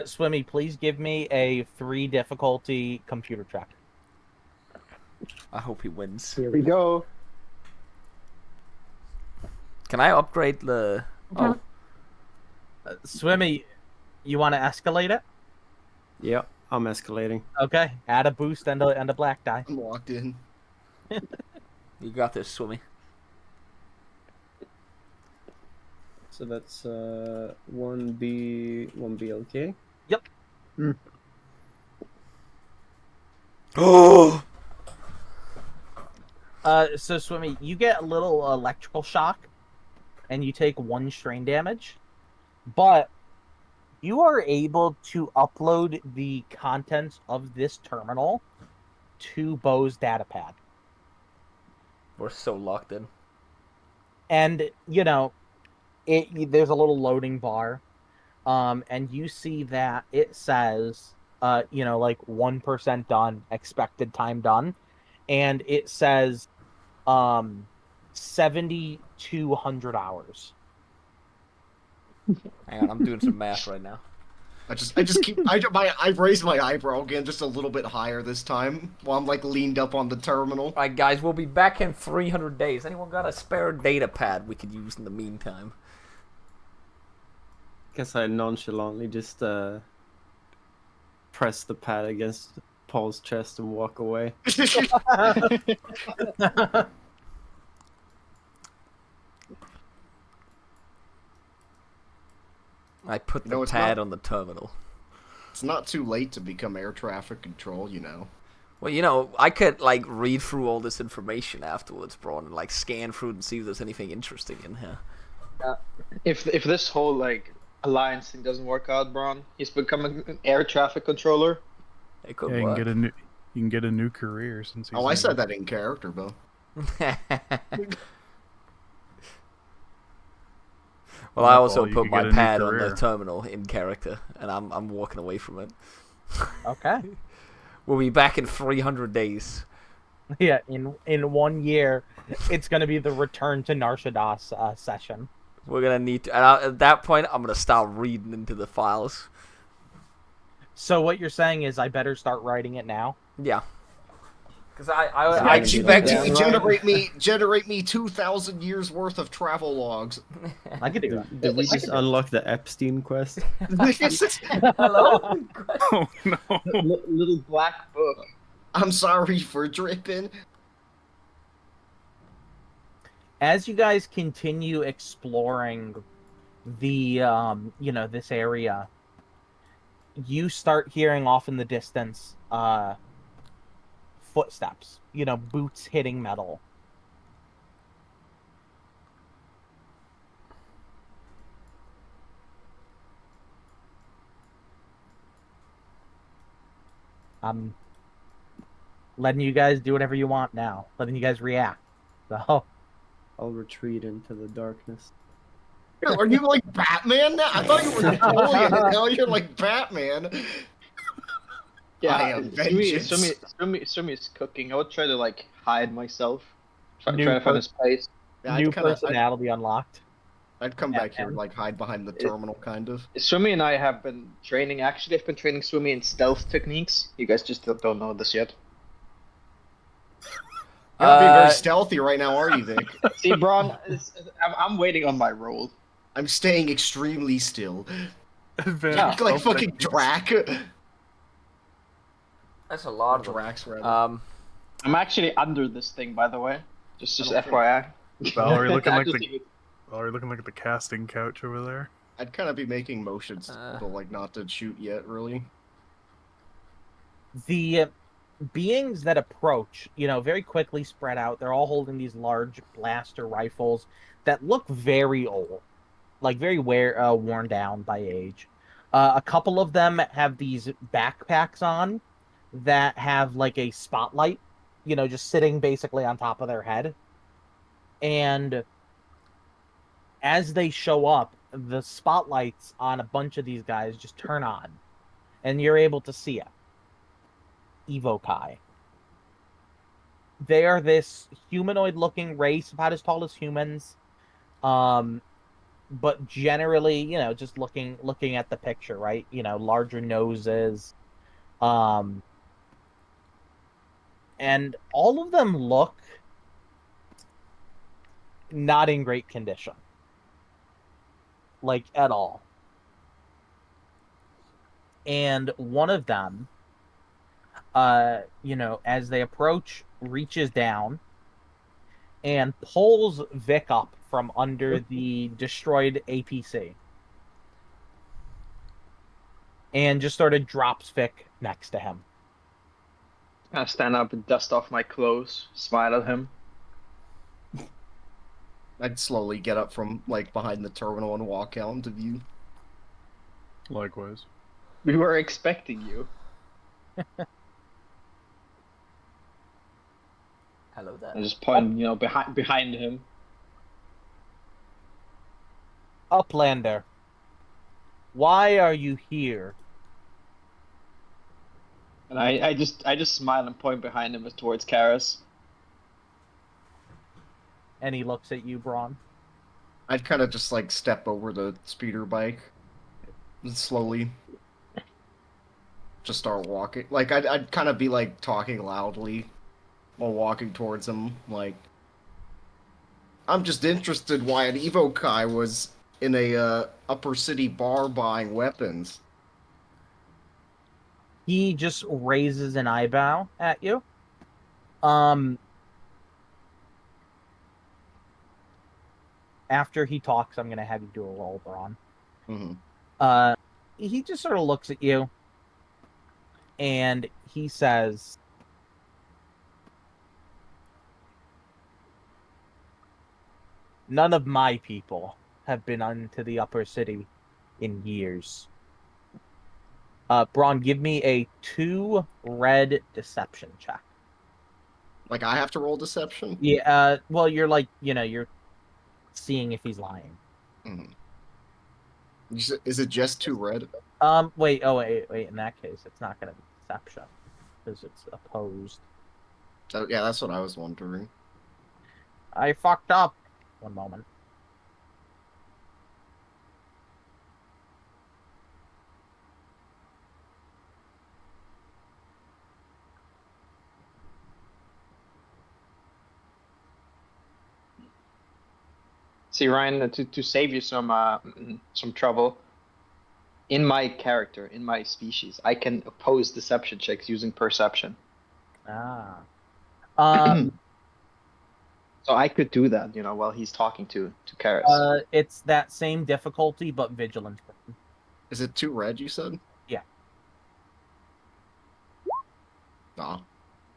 Swimmy, please give me a 3 difficulty computer check. I hope he wins. Here we go. Can I upgrade the? Oh, Swimmy, you want to escalate it? Yep, I'm escalating. Okay, add a boost and a black die. I'm locked in. you got this, Swimmy. So that's 1B, okay? Yep. Oh. So Swimmy, you get a little electrical shock, and you take 1 strain damage, but you are able to upload the contents of this terminal to Bo's datapad. We're so locked in. And, you know, there's a little loading bar, and you see that it says, you know, like 1% done, expected time done, and it says 7,200 hours. Hang on, I'm doing some math right now. I raised my eyebrow again just a little bit higher this time while I'm like leaned up on the terminal. All right, guys, we'll be back in 300 days. Anyone got a spare data pad we could use in the meantime? Guess I nonchalantly just press the pad against Paul's chest and walk away. I put the it's pad not- on the terminal. It's not too late to become air traffic control, you know. Well, you know, I could, like, read through all this information afterwards, Braun, and, like, scan through it and see if there's anything interesting in here. If this whole like alliance thing doesn't work out, Braun, he's becoming an air traffic controller. It could Yeah, you work. can get a new career since he's. Oh, I in said it. that in character, Bo. Well, I also Paul, you put could my get a new pad on the career. terminal in character, and I'm walking away from it. Okay. We'll be back in 300 days. Yeah, in 1 year, it's going to be the return to Narshadas session. We're gonna need to, and at that point, I'm gonna start reading into the files. So what you're saying is I better start writing it now? Yeah. Because I I expect you Yeah, to right. generate me 2,000 years worth of travel logs. I could do that. Did we just unlock the Epstein quest? Hello? Oh no! Little black book. I'm sorry for dripping. As you guys continue exploring the, you know, this area, you start hearing off in the distance, footsteps, you know, boots hitting metal. I'm letting you guys do whatever you want now, letting you guys react. So, I'll retreat into the darkness. Are you like Batman now? I thought you were Napoleon, and now you're like Batman. I Yeah, am vengeance. Sumi is cooking. I would try to like hide myself. Try New to find a person. space. Yeah, new I'd personality unlocked. I'd come back here, and- like hide behind the terminal, kind of. Swimmy and I have been training. Actually, I've been training Swimmy in stealth techniques. You guys just don't know this yet. You're not being very stealthy right now, are you, Vic? See, Braun, I'm waiting on my roll. I'm staying extremely still. Advantage Like of fucking techniques. Drac. That's a lot of them. Drax, rather. I'm actually under this thing, by the way. Just I don't FYI. Valerie looking I like just the think Valerie looking like the casting couch over there. I'd kind of be making motions, but like not to shoot yet, really. The beings that approach, you know, very quickly spread out. They're all holding these large blaster rifles that look very old, like very worn down by age. A couple of them have these backpacks on that have like a spotlight, you know, just sitting basically on top of their head. And as they show up, the spotlights on a bunch of these guys just turn on, and you're able to see it. Evokai. They are this humanoid-looking race, about as tall as humans, but generally, you know, just looking at the picture, right? You know, larger noses, and all of them look not in great condition. Like, at all. And one of them, as they approach, reaches down and pulls Vic up from under the destroyed APC. And just sort of drops Vic next to him. I stand up and dust off my clothes, smile at him. I'd slowly get up from, like, behind the terminal and walk out into view. Likewise. We were expecting you. Hello there. I just point, behind him. Uplander, why are you here? And I just smile and point behind him towards Kairris. And he looks at you, Braun. I'd kind of just, like, step over the speeder bike and slowly just start walking. Like, I'd kind of be, like, talking loudly while walking towards him. Like, I'm just interested why an Evokai was in a upper city bar buying weapons. He just raises an eyebrow at you. After he talks, I'm going to have you do a roll, Braun. Mm-hmm. He just sort of looks at you, and he says, none of my people have been into the upper city in years. Braun, give me a 2 red deception check. Like, I have to roll deception? Yeah, well, you're like, you're seeing if he's lying. Mm-hmm. Is it just 2 red? Wait, in that case, it's not going to be deception, because it's opposed. Oh, yeah, that's what I was wondering. I fucked up. One moment. See, Ryan, to save you some trouble, in my character, in my species, I can oppose deception checks using perception. Ah. So I could do that, while he's talking to Kairris. It's that same difficulty, but vigilance. Is it 2 red, you said? Yeah. Ah.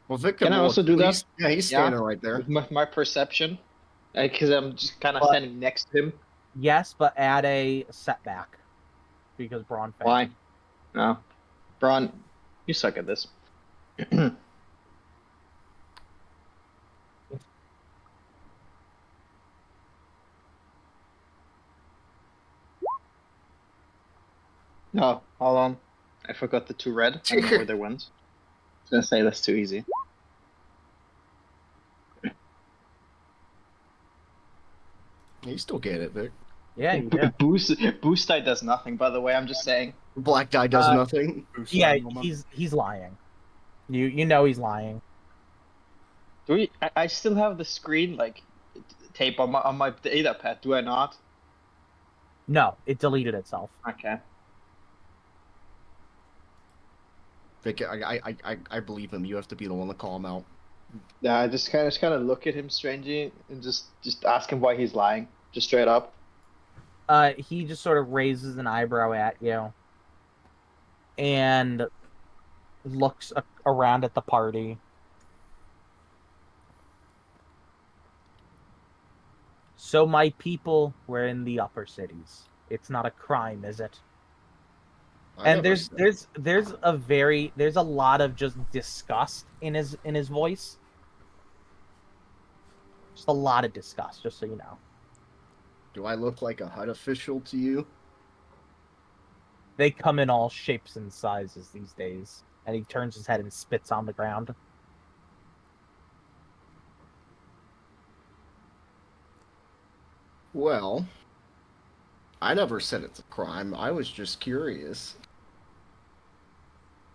Well, Vic Can I also do that? Yeah, he's standing right there. With my perception, because I'm just kind of standing next to him. Yes, but add a setback, because Braun failed. Why? No. Braun, you suck at this. No, hold on. I forgot the 2 red. I don't know where they went. I was gonna say that's too easy. You still get it, Vic. Yeah, you do. Boost die does nothing, by the way. I'm just saying. Black die does nothing. Yeah, he's lying. You know he's lying. Do we? I still have the screen tape on my data pad. Do I not? No, it deleted itself. Okay. Vic, I believe him. You have to be the one to call him out. Yeah, I just kind of look at him strangely and just ask him why he's lying, just straight up. He just sort of raises an eyebrow at you and looks around at the party. So my people were in the upper cities. It's not a crime, is it? And there's a lot of just disgust in his voice. Just a lot of disgust, just so you know. Do I look like a HUD official to you? They come in all shapes and sizes these days. And he turns his head and spits on the ground. Well, I never said it's a crime. I was just curious.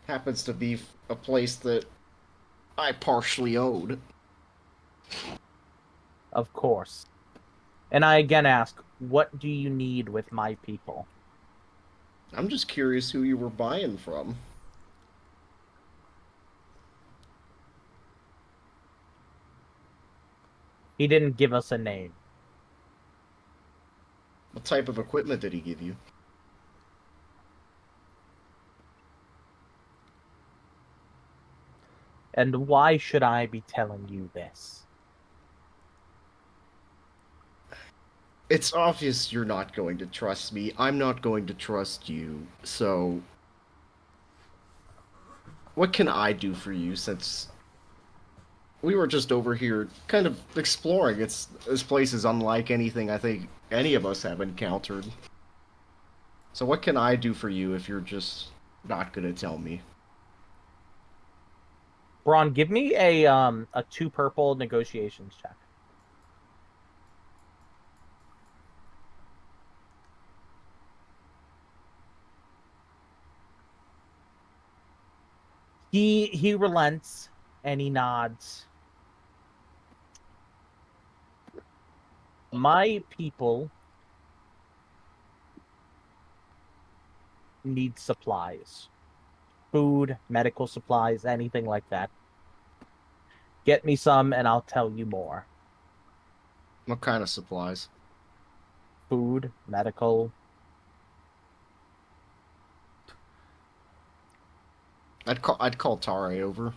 Happens to be a place that I partially owed. Of course. And I again ask, what do you need with my people? I'm just curious who you were buying from. He didn't give us a name. What type of equipment did he give you? And why should I be telling you this? It's obvious you're not going to trust me. I'm not going to trust you. So, what can I do for you since we were just over here kind of exploring? This place is unlike anything I think any of us have encountered. So what can I do for you if you're just not gonna tell me? Braun, give me a 2 purple negotiations check. He relents and he nods. My people need supplies. Food, medical supplies, anything like that. Get me some and I'll tell you more. What kind of supplies? Food, medical. I'd call Tarre over.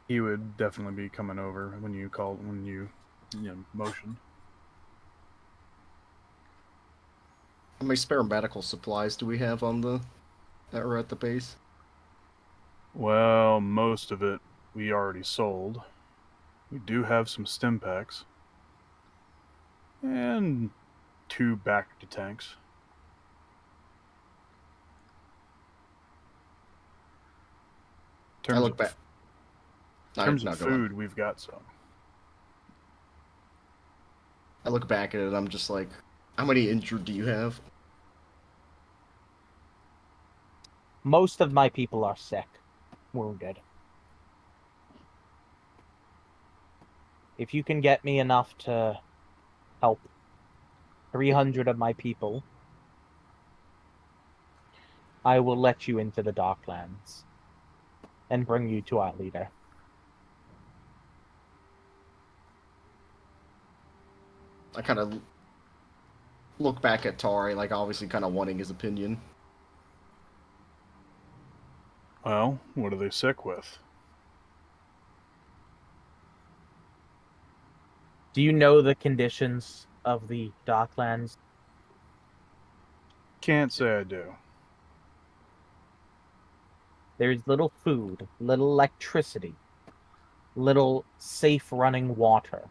He would definitely be coming over when you motioned. How many spare medical supplies do we have on that are at the base? Well, most of it we already sold. We do have some stim packs. And 2 back to tanks. I look back. In terms of food, we've got some. I look back at it, I'm just like, how many injured do you have? Most of my people are sick, wounded. If you can get me enough to help 300 of my people, I will let you into the darklands and bring you to our leader. I kind of look back at Tarre, like obviously kind of wanting his opinion. Well, what are they sick with? Do you know the conditions of the darklands? Can't say I do. There's little food, little electricity, little safe running water.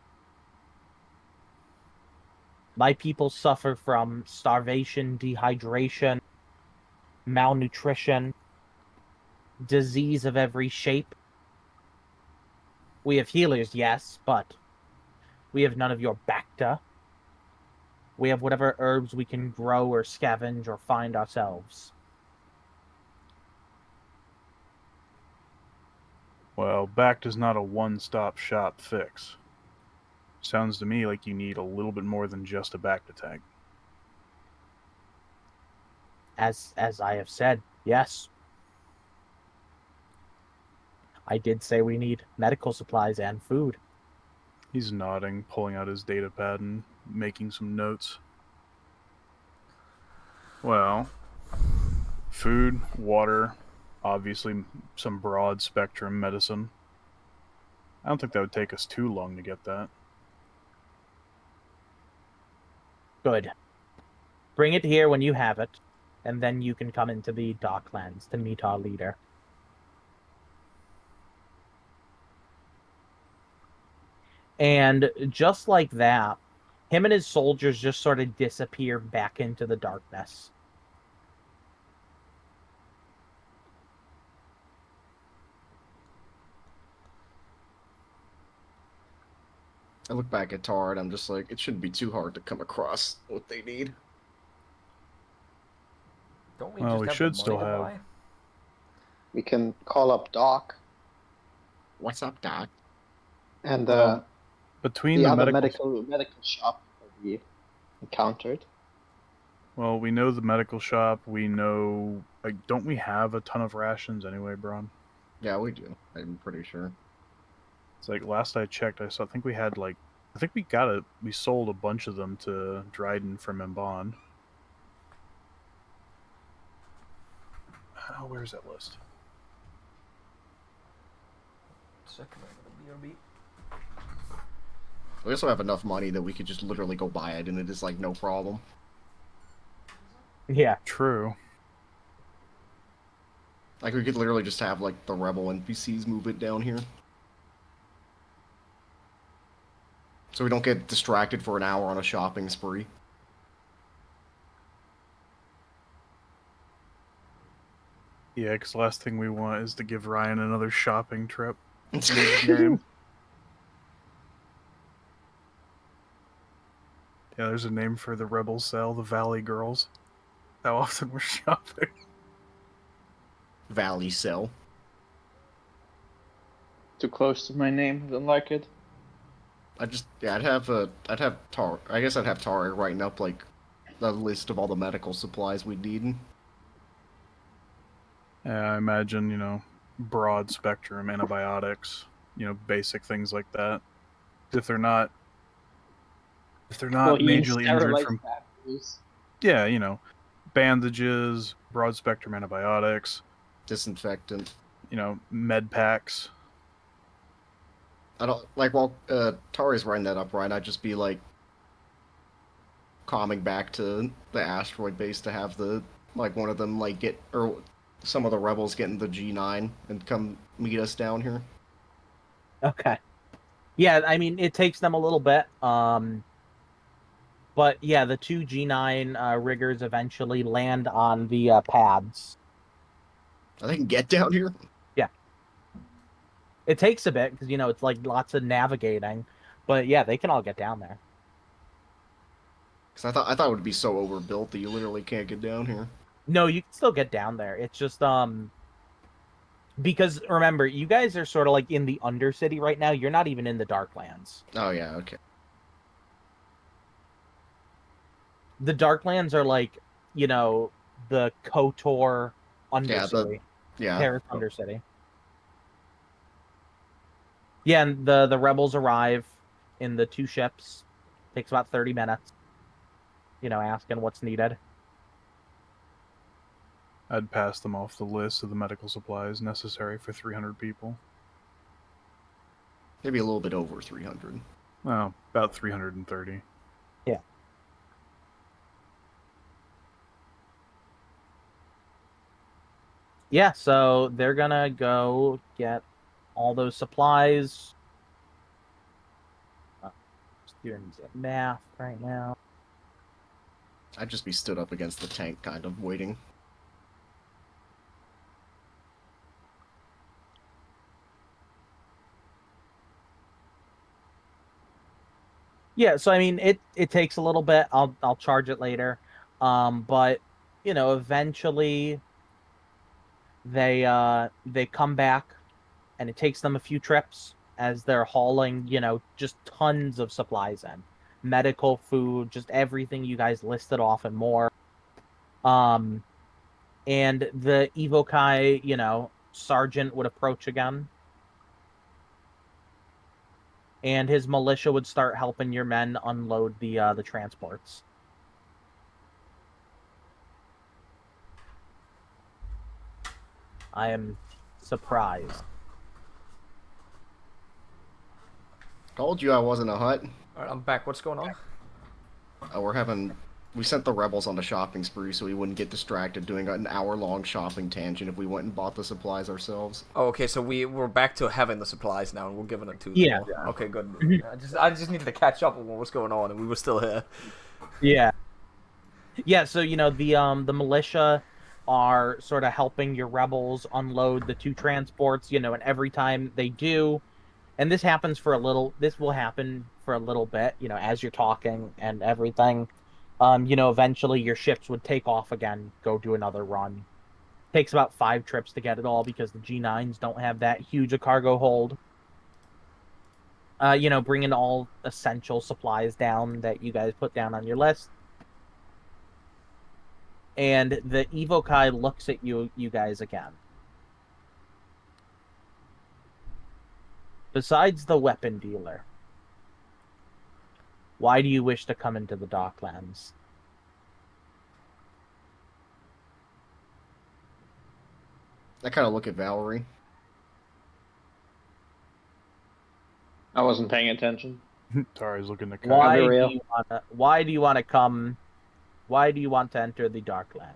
My people suffer from starvation, dehydration, malnutrition, disease of every shape. We have healers, yes, but we have none of your Bacta. We have whatever herbs we can grow or scavenge or find ourselves. Well, Bact is not a one-stop shop fix. Sounds to me like you need a little bit more than just a back to tank. As I have said, yes. I did say we need medical supplies and food. He's nodding, pulling out his data pad and making some notes. Well, food, water, obviously some broad spectrum medicine. I don't think that would take us too long to get that. Good. Bring it here when you have it, and then you can come into the Darklands to meet our leader. And just like that, him and his soldiers just sort of disappear back into the darkness. I look back at Tarre and I'm just like, it shouldn't be too hard to come across what they need. Don't we Well, just we have should the money still to have- buy? We can call up Doc What's up, Doc? and Between the the other medical... medical shop that we encountered. Well, we know the medical shop. We know... Like, don't we have a ton of rations anyway, Braun? Yeah, we do. I'm pretty sure. It's like, last I checked, I think we had, like... I think we sold a bunch of them to Dryden from Mban. Oh, where's that list? Second over the BRB. We also have enough money that we could just literally go buy it, and it is like no problem. Yeah. True. Like we could literally just have like the rebel NPCs move it down here. So we don't get distracted for an hour on a shopping spree. Yeah, because the last thing we want is to give Ryan another shopping trip. Game. Yeah, there's a name for the rebel cell, the Valley Girls. How often we're shopping. Valley Cell. Too close to my name, didn't like it. I'd have Tarre. I guess I'd have Tarre writing up like a list of all the medical supplies we'd need. Yeah, I imagine, you know, broad spectrum antibiotics, you know, basic things like that. If they're not majorly injured from, yeah, you know, bandages, broad spectrum antibiotics, Disinfectant. you know, med packs. I don't like while Tarre's writing that up, right? I'd just be like calming back to the asteroid base to have the like one of them like get or some of the rebels get in the G9 and come meet us down here. Okay. Yeah, I mean, it takes them a little bit. But yeah, the two G9 riggers eventually land on the pads. They can get down here. Yeah. It takes a bit because, you know, it's like lots of navigating. But yeah, they can all get down there. Because I thought it would be so overbuilt that you literally can't get down here. No, you can still get down there. It's just because remember, you guys are sort of like in the Undercity right now. You're not even in the Darklands. Oh yeah, okay. The Darklands are like, you know, the KOTOR Undercity. Yeah. Paris Undercity. Yeah, and the rebels arrive in the two ships. Takes about 30 minutes. You know, asking what's needed. I'd pass them off the list of the medical supplies necessary for 300 people. Maybe a little bit over 300. Well, about 330. Yeah. Yeah, so they're gonna go get all those supplies. Just doing math right now. I'd just be stood up against the tank, kind of waiting. Yeah, so I mean, it takes a little bit. I'll charge it later, but you know, eventually they come back, and it takes them a few trips as they're hauling, you know, just tons of supplies in, medical, food, just everything you guys listed off and more. And the Evokai, you know, sergeant would approach again. And his militia would start helping your men unload the transports. I am surprised. Told you I wasn't a hut. Alright, I'm back. What's going on? We sent the rebels on a shopping spree so we wouldn't get distracted doing an hour-long shopping tangent if we went and bought the supplies ourselves. Oh, okay, so we're back to having the supplies now, and we're giving it to them. Yeah. Okay, good. I just needed to catch up on what was going on, and we were still here. Yeah. Yeah, so, you know, the militia are sort of helping your rebels unload the two transports, you know, and every time they do, and this will happen for a little bit, you know, as you're talking and everything, Eventually your ships would take off again, go do another run. Takes about 5 trips to get it all because the G9s don't have that huge a cargo hold. Bringing all essential supplies down that you guys put down on your list. And the Evokai looks at you guys again. Besides the weapon dealer, why do you wish to come into the darklands? I kind of look at Vaalri. I wasn't paying attention. Tarre's looking at Why Be do real. you wanna? Why do you want to come? Why do you want to enter the darklands?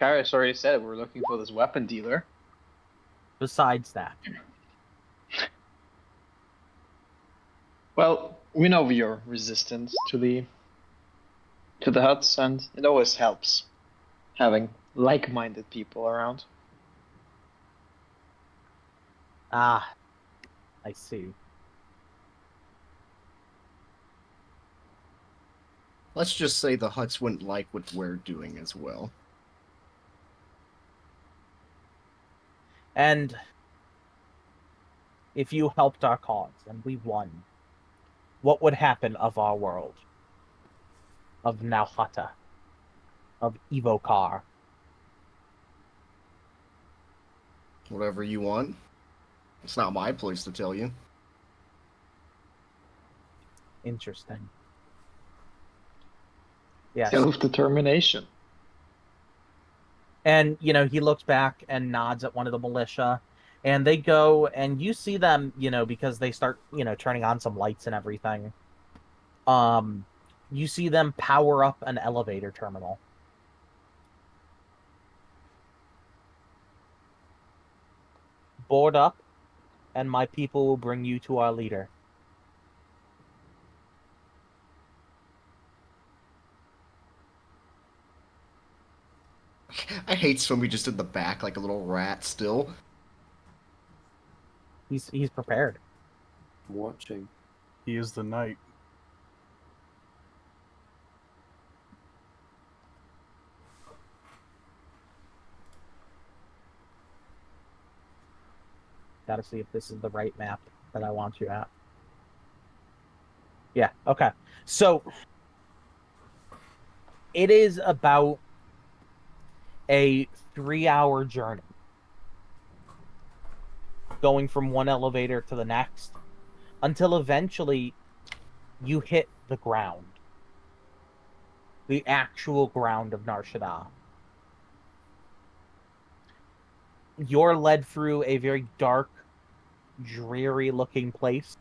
Kairris already said we're looking for this weapon dealer. Besides that, Well, we know your resistance to the huts, and it always helps having like-minded people around. I see. Let's just say the huts wouldn't like what we're doing as well. And if you helped our cause and we won, what would happen of our world? Of Nauhata? Of Evokar? Whatever you want. It's not my place to tell you. Interesting. Yes. Self-determination. And, he looks back and nods at one of the militia. And they go, and you see them, because they start, turning on some lights and everything. You see them power up an elevator terminal. Board up, and my people will bring you to our leader. I hate Swimmy just in the back like a little rat still. He's prepared. I'm watching. He is the knight. Gotta see if this is the right map that I want you at. Yeah, okay. So, it is about a 3-hour journey. Going from one elevator to the next. Until eventually, you hit the ground. The actual ground of Nar Shaddaa. You're led through a very dark, dreary-looking place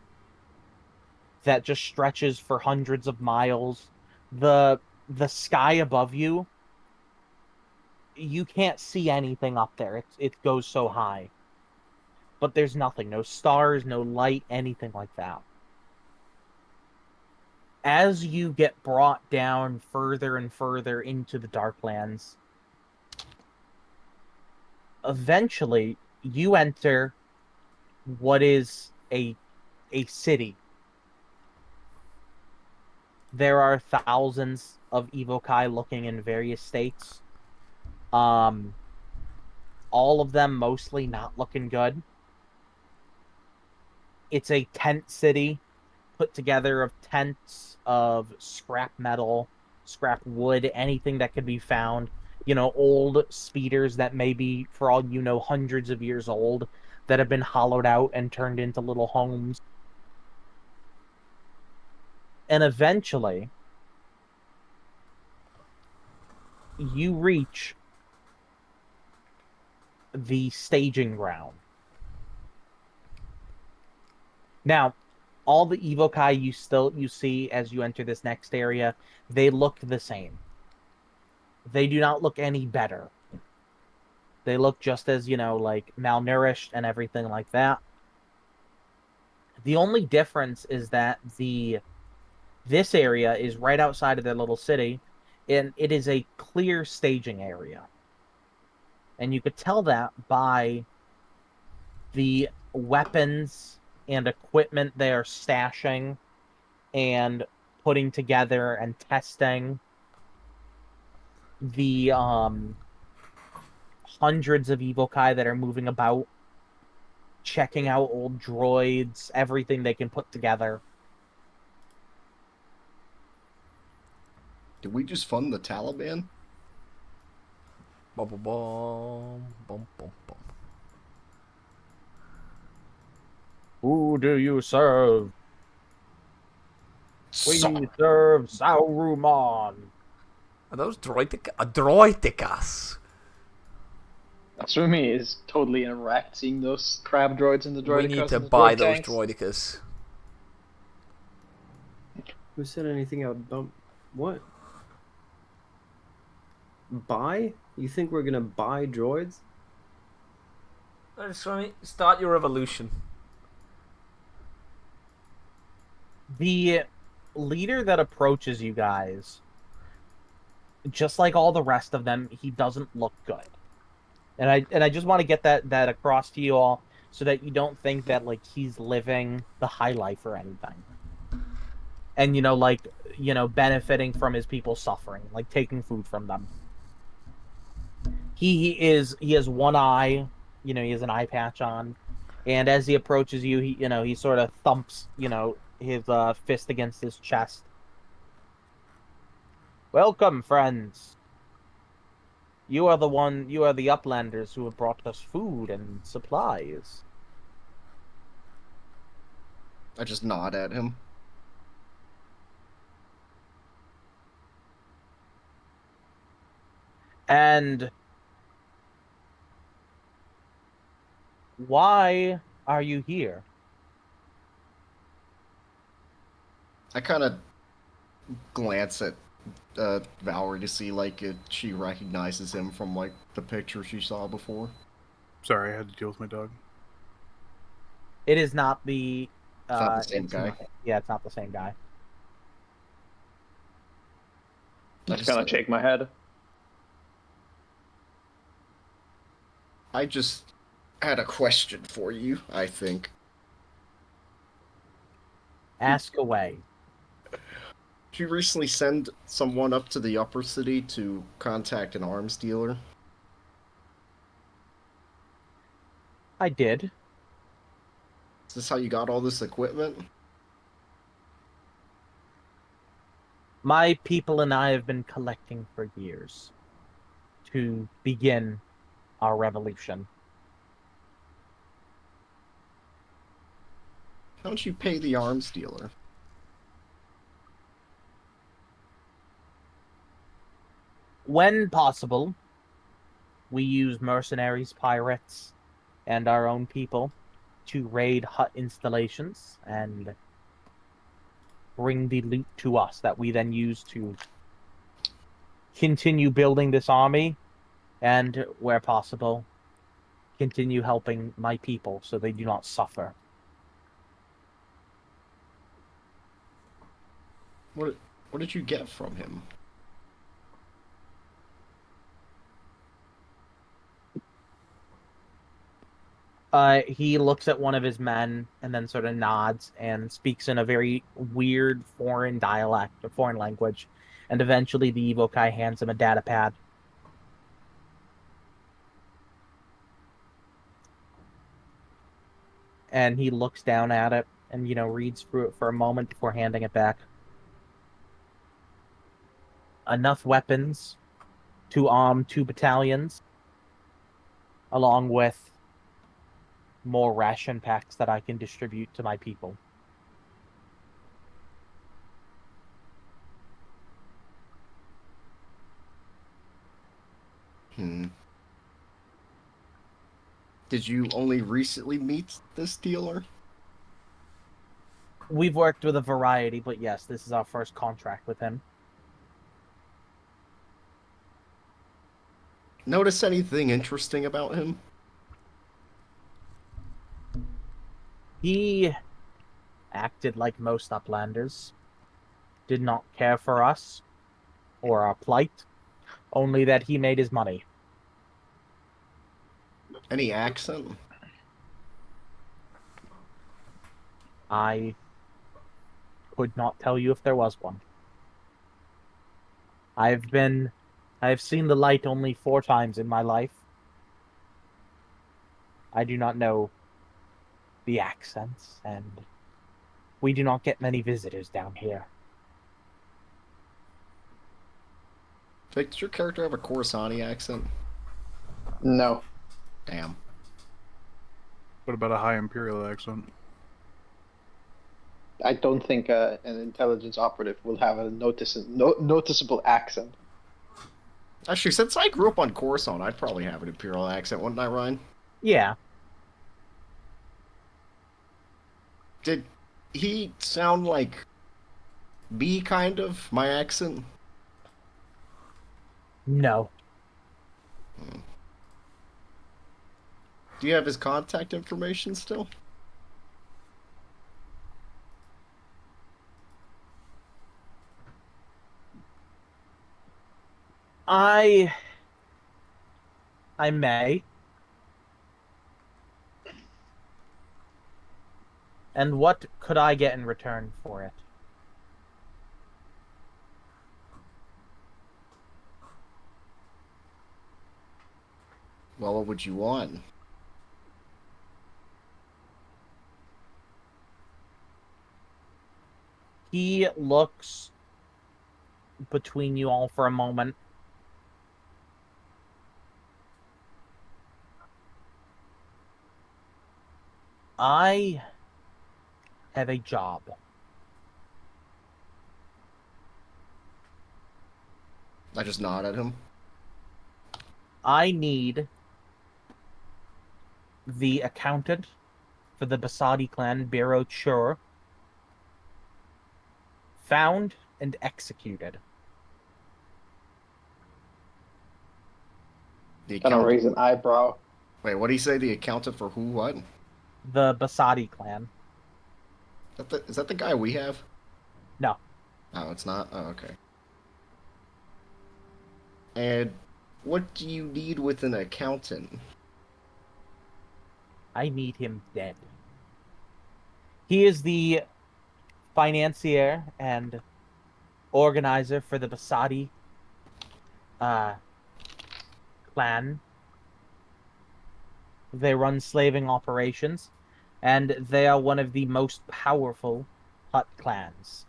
that just stretches for hundreds of miles. The sky above you, you can't see anything up there. It goes so high. But there's nothing. No stars, no light, anything like that. As you get brought down further and further into the darklands, eventually you enter what is a city. There are thousands of Evokai looking in various states. All of them mostly not looking good. It's a tent city put together of tents, of scrap metal, scrap wood, anything that could be found. Old speeders that may be, for all you know, hundreds of years old, that have been hollowed out and turned into little homes. And eventually, you reach the staging ground. Now, all the Evokai you see as you enter this next area, they look the same. They do not look any better. They look just as, malnourished and everything like that. The only difference is that this area is right outside of their little city, and it is a clear staging area. And you could tell that by the weapons and equipment they are stashing and putting together and testing. The hundreds of evokai that are moving about, checking out old droids, everything they can put together. Did we just fund the Taliban? Bum, bum, bum, bum, bum, bum. Who do you serve? We serve Sauruman. Are those droidicas? Asumi is totally erect seeing those crab droids in the droidicas. We need to and the buy droid those tanks. droidicas. Who said anything about what? Buy? You think we're gonna buy droids? Start your revolution. The leader that approaches you guys, just like all the rest of them, he doesn't look good. And I just want to get that across to you all so that you don't think that like he's living the high life or anything. And benefiting from his people suffering, like taking food from them. He has one eye, he has an eye patch on, and as he approaches you, he sort of thumps, his fist against his chest. Welcome, friends. You are the uplanders who have brought us food and supplies. I just nod at him. And why are you here? I kind of glance at Vaalri to see like if she recognizes him from like the picture she saw before. Sorry, I had to deal with my dog. It is not the. It's not the same guy. Yeah, it's not the same guy. I'm just gonna shake my head. I just had a question for you, I think. Ask away. Did you recently send someone up to the upper city to contact an arms dealer? I did. Is this how you got all this equipment? My people and I have been collecting for years to begin our revolution. How don't you pay the arms dealer? When possible, we use mercenaries, pirates, and our own people to raid hut installations and bring the loot to us that we then use to continue building this army and, where possible, continue helping my people so they do not suffer. What did you get from him? He looks at one of his men and then sort of nods and speaks in a very weird foreign dialect or foreign language. And eventually the Evokai hands him a data pad. And he looks down at it and, reads through it for a moment before handing it back. Enough weapons to arm 2 battalions, along with more ration packs that I can distribute to my people. Did you only recently meet this dealer? We've worked with a variety, but yes, this is our first contract with him. Notice anything interesting about him? He acted like most uplanders. Did not care for us or our plight, only that he made his money. Any accent? I could not tell you if there was one. I have seen the light only 4 times in my life. I do not know the accents, and we do not get many visitors down here. Vic, does your character have a Coruscanti accent? No. Damn. What about a high Imperial accent? I don't think an intelligence operative will have a noticeable accent. Actually, since I grew up on Coruscant, I'd probably have an Imperial accent, wouldn't I, Ryan? Yeah. Did he sound like me, kind of? My accent? No. Do you have his contact information still? I may. And what could I get in return for it? Well, what would you want? He looks between you all for a moment. I have a job. I just nod at him. I need the accountant for the Basadi clan, Biro Chur, found and executed. The I don't accountant... raise an eyebrow. Wait, what did he say? The accountant for who? What? The Basadi clan. Is that the guy we have? No. Oh, it's not? Oh, okay. And what do you need with an accountant? I need him dead. He is the financier and organizer for the Basadi clan. They run slaving operations, and they are one of the most powerful Hutt clans.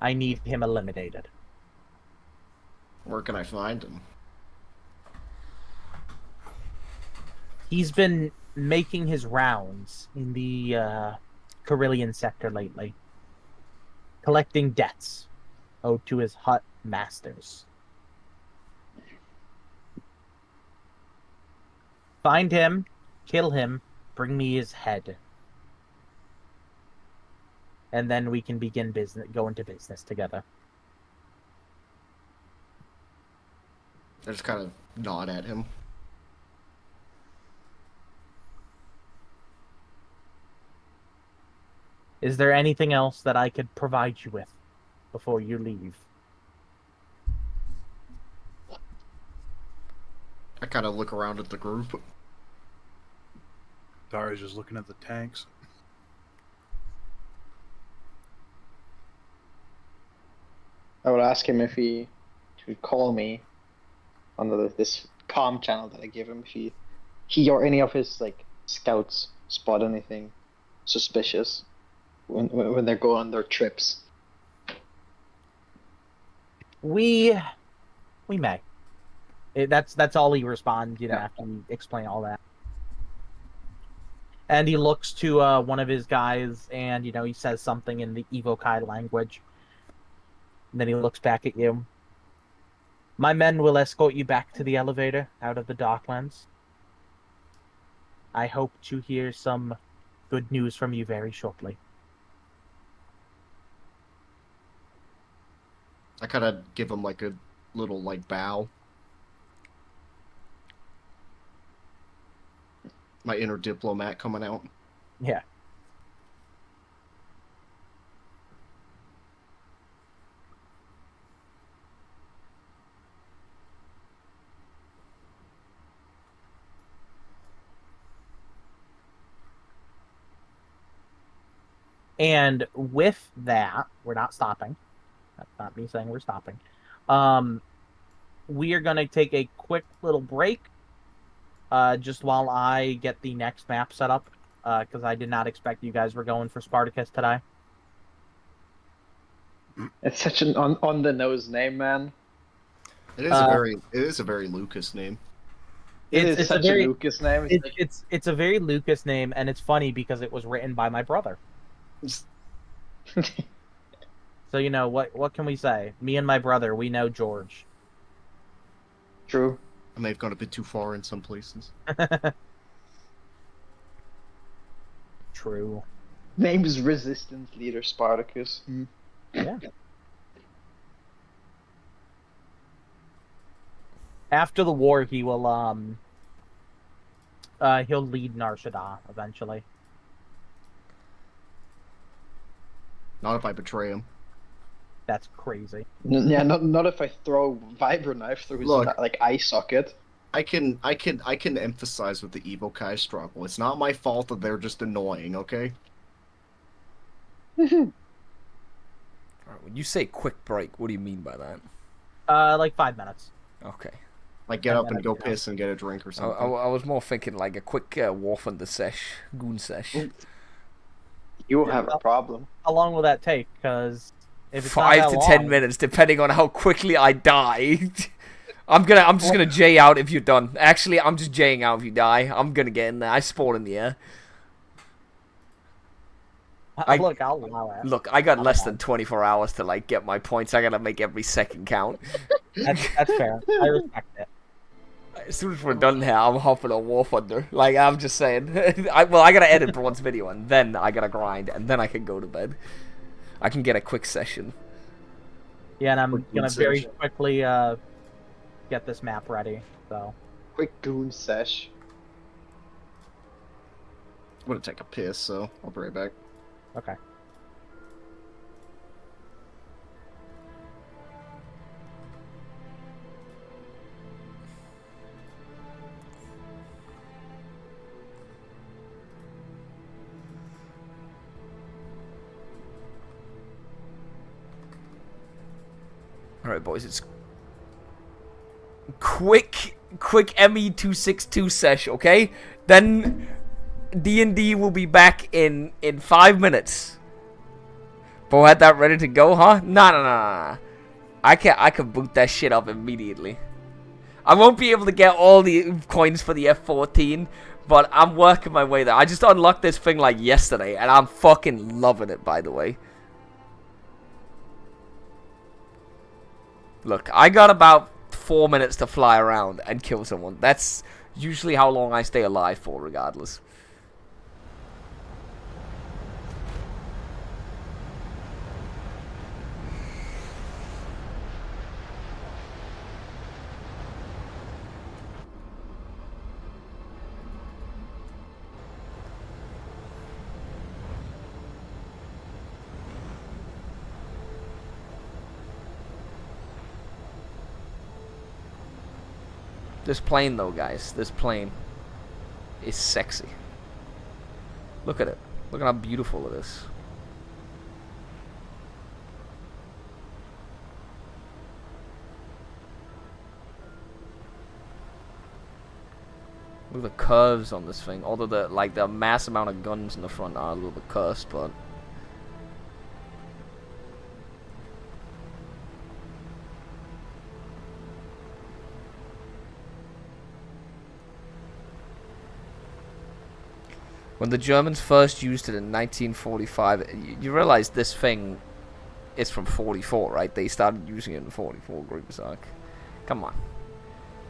I need him eliminated. Where can I find him? He's been making his rounds in the Carillion sector lately, collecting debts owed to his Hutt masters. Find him, kill him, bring me his head. And then we can begin go into business together. I just kind of nod at him. Is there anything else that I could provide you with before you leave? I kind of look around at the group. Tarre's just looking at the tanks. I would ask him if he should call me on this comm channel that I give him. If he or any of his scouts spot anything suspicious when they're going on their trips. We may. That's all he responds, after you explain all that. And he looks to one of his guys, and he says something in the Evokai language. And then he looks back at you. My men will escort you back to the elevator out of the darklands. I hope to hear some good news from you very shortly. I kind of give him a little bow. My inner diplomat coming out. Yeah. And with that, we're not stopping. That's not me saying we're stopping. We are going to take a quick little break just while I get the next map set up, because I did not expect you guys were going for Spartacus today. It's such an on the nose name, man. It is a very Lucas name. It's such a Lucas name. It's a very Lucas name, and it's funny because it was written by my brother. So you know what can we say? Me and my brother, we know George. True. I may have gone a bit too far in some places. True. Name is Resistance Leader Spartacus. Yeah. After the war, he will he'll lead Narshada eventually. Not if I betray him. That's crazy. Yeah, not if I throw vibro knife through his like eye socket. I can emphasize with the Evokai struggle. It's not my fault that they're just annoying, okay? Alright, when you say quick break, what do you mean by that? Like 5 minutes. Okay. Like get up and go piss and get a drink or something. I was more thinking like a quick War Thunder sesh, goon sesh. You will have a problem. How long will that take? Because if it's 5 to 10 minutes, depending on how quickly I die. I'm just gonna J out if you're done. Actually, I'm just Jing out if you die. I'm gonna get in there. I spawn in the air. Look, I'll allow it. Look, I got less than 24 hours to like get my points. I gotta make every second count. That's fair. I respect it. As soon as we're done here, I'm hopping on War Thunder. Like, I'm just saying. I gotta edit Braun's video, and then I gotta grind, and then I can go to bed. I can get a quick session. Yeah, and I'm gonna very quickly get this map ready, so. Quick goon sesh. I'm gonna take a piss, so I'll be right back. Okay. Alright, boys, it's quick ME262 sesh, okay? Then D&D will be back in 5 minutes. Bo had that ready to go, huh? Nah. I can boot that shit up immediately. I won't be able to get all the coins for the F-14, but I'm working my way there. I just unlocked this thing like yesterday, and I'm fucking loving it, by the way. Look, I got about 4 minutes to fly around and kill someone. That's usually how long I stay alive for, regardless. This plane, though, guys, this plane is sexy. Look at it. Look at how beautiful it is. Look at the curves on this thing. Although the mass amount of guns in the front are a little bit cursed, but when the Germans first used it in 1945, you realize this thing is from 44, right? They started using it in 44, Grubersark. Come on.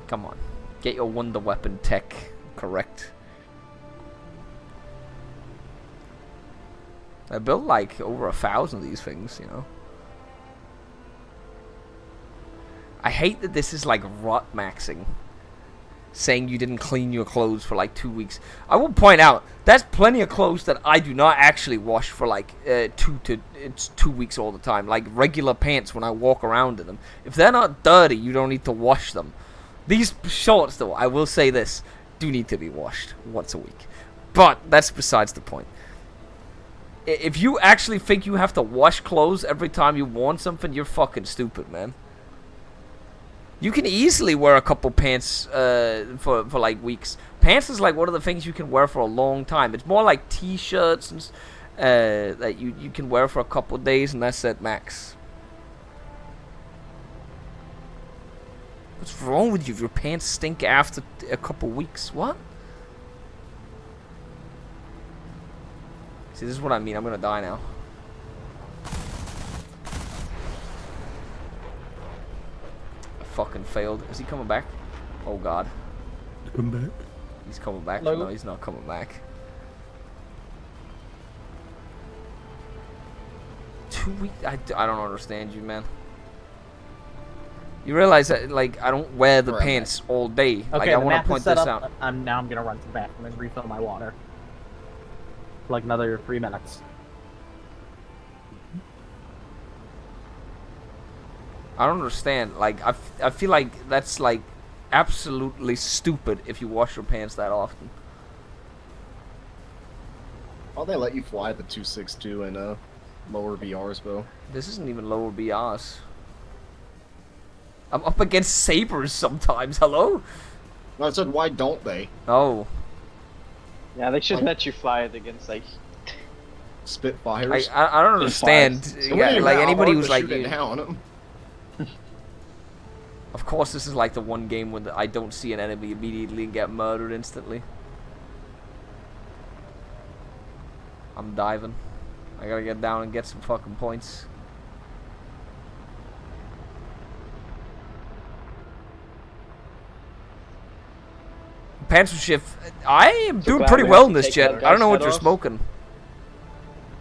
Come on. Get your wonder weapon tech correct. I built like over 1,000 of these things, you know. I hate that this is like rot maxing. Saying you didn't clean your clothes for like 2 weeks. I will point out, that's plenty of clothes that I do not actually wash for like 2 weeks all the time. Like regular pants when I walk around in them. If they're not dirty, you don't need to wash them. These shorts, though, I will say this, do need to be washed once a week. But that's besides the point. If you actually think you have to wash clothes every time you want something, you're fucking stupid, man. You can easily wear a couple pants for like weeks. Pants is like one of the things you can wear for a long time. It's more like t-shirts and that you can wear for a couple days, and that's it, max. What's wrong with you? Your pants stink after a couple weeks. What? See, this is what I mean. I'm gonna die now. I fucking failed. Is he coming back? Oh god. Come back. He's coming back. Hello? No, he's not coming back. 2 weeks? I don't understand you, man. You realize that, like, I don't wear the pants all day. Okay, Like, I the want map to is point set this up. out. Now I'm gonna run to the bathroom and refill my water. For like another 3 minutes. I don't understand. Like, I feel like that's, like, absolutely stupid if you wash your pants that often. Why'd they let you fly the 262 in lower BRs, Bo? This isn't even lower BRs. I'm up against sabers sometimes. Hello? No, I said, why don't they? Oh. Yeah, they should let you fly it against like. Spitfires? I don't understand. Yeah, like anybody who's like you. Of course, this is like the one game when I don't see an enemy immediately and get murdered instantly. I'm diving. I gotta get down and get some fucking points. Pencil shift. I am doing glad pretty we well have in to this take jet. that I don't know guy's what head you're off. smoking.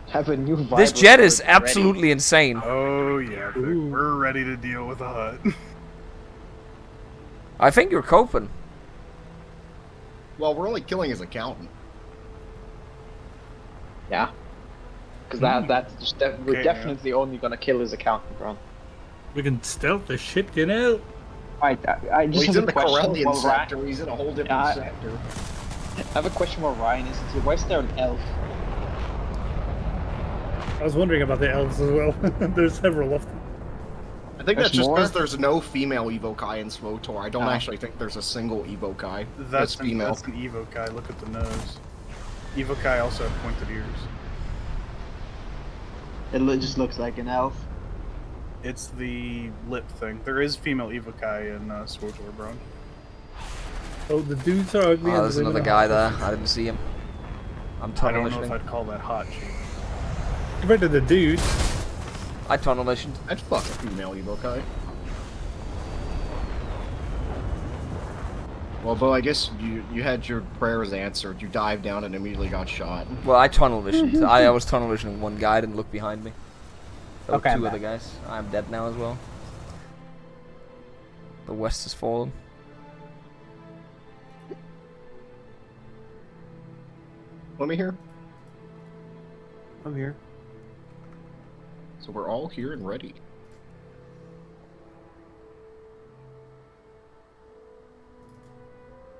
Have a new. This Viper jet is sword ready. absolutely insane. Oh yeah, Vic, we're ready to deal with a hut. I think you're coping. Well, we're only killing his accountant. Yeah. Because we're Okay, definitely only gonna kill his accountant, Braun. We can stealth the ship, you know. Right, I Well, just he's have in a the question. Corellian While Ryan, sector. He's in a whole different Yeah, sector. I have a question while Ryan isn't here. Why is there an elf? I was wondering about the elves as well. There's several of them. I think There's that's just more? because there's no female Evokai in SWOTOR. I don't Oh. actually think there's a single Evokai That's that's an, female. that's an Evokai. Look at the nose. Evokai also have pointed ears. It just looks like an elf. It's the lip thing. There is female Evokai in SWOTOR, Braun. Oh, the dudes are ugly. Oh, and there's the women another are guy hot. there. I didn't see him. I'm I tunnel don't know if visioning. I'd call that hot, Chief. Compared to the dudes. I tunnel visioned. I'd fuck a female Evokai. Well, Bo, I guess you had your prayers answered. You dived down and immediately got shot. Well, I tunnel visioned. I was tunnel visioning one guy. I didn't look behind me. There were Okay, I'm two other back. guys. I'm dead now as well. The west has fallen. Let me hear. I'm here. So we're all here and ready.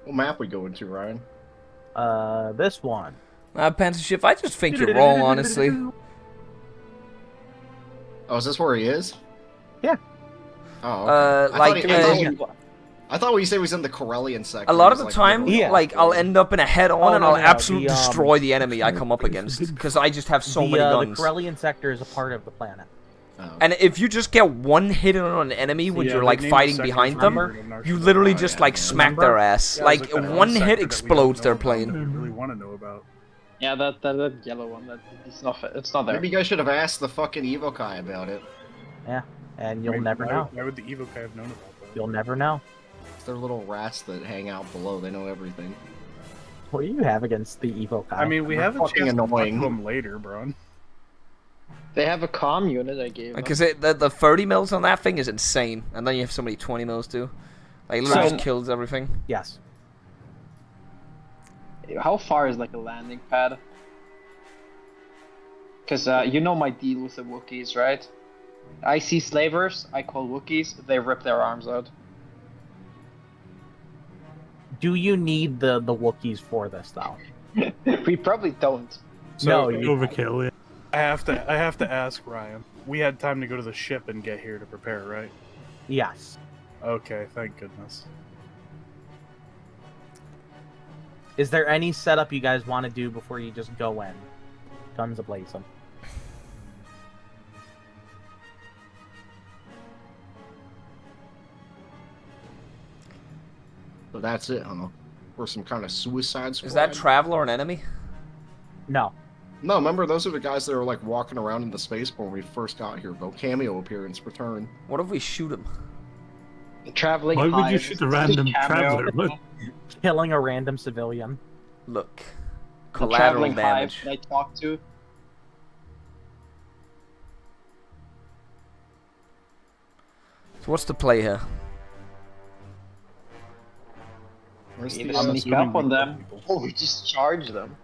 What map we going to, Ryan? This one. Pencil shift. I just think you're wrong, honestly. Oh, is this where he is? Yeah. Oh, okay. I thought what you said was in the Corellian sector. A lot of It the was, time, Yeah. like, I'll end up in a head-on Oh, and no, I'll no, no, absolutely the, destroy the enemy I come up against. Because I just have so many The guns. Corellian sector is a part of the planet. Oh. And if you just get one hit on an enemy when Yeah, you're, they like, named fighting the behind sectors them, weird, I'm not you sure literally about just, it. like, smack their ass. Yeah, I was Like, that one hit sector that we don't explodes know their about plane. that we really want to know about. Yeah, that yellow one. It's not there. Maybe you guys should have asked the fucking Evokai about it. Yeah, and you'll I mean, never why know. Why would the Evokai have known about that? You'll never know. They're little rats that hang out below. They know everything. What do you have against the Evokai? I mean, we They're have a fucking chance to talk to annoying. them later, Braun. They have a comm unit I gave them. Because the 30 mils on that thing is insane. And then you have so many 20 mils too. Like, it literally So- just kills everything. Yes. How far is like a landing pad? Because you know my deal with the Wookiees, right? I see slavers, I call Wookiees, they rip their arms out. Do you need the Wookiees for this, though? We probably don't. So, No, you- Overkill, yeah. I have to ask Ryan. We had time to go to the ship and get here to prepare, right? Yes. Okay, thank goodness. Is there any setup you guys want to do before you just go in? Guns ablazing. So that's it, huh? Or some kind of suicide squad? Is that Traveler an enemy? No. No, remember, those are the guys that were, like, walking around in the spaceport when we first got here, though. Cameo appearance return. What if we shoot him? Traveling. Why would you hive, shoot a random cameo. traveler? What? Killing a random civilian. Look. The Collateral traveling hive damage. that I talked to. So what's the play here? Where's Either the, sneak up on them, or we just charge them.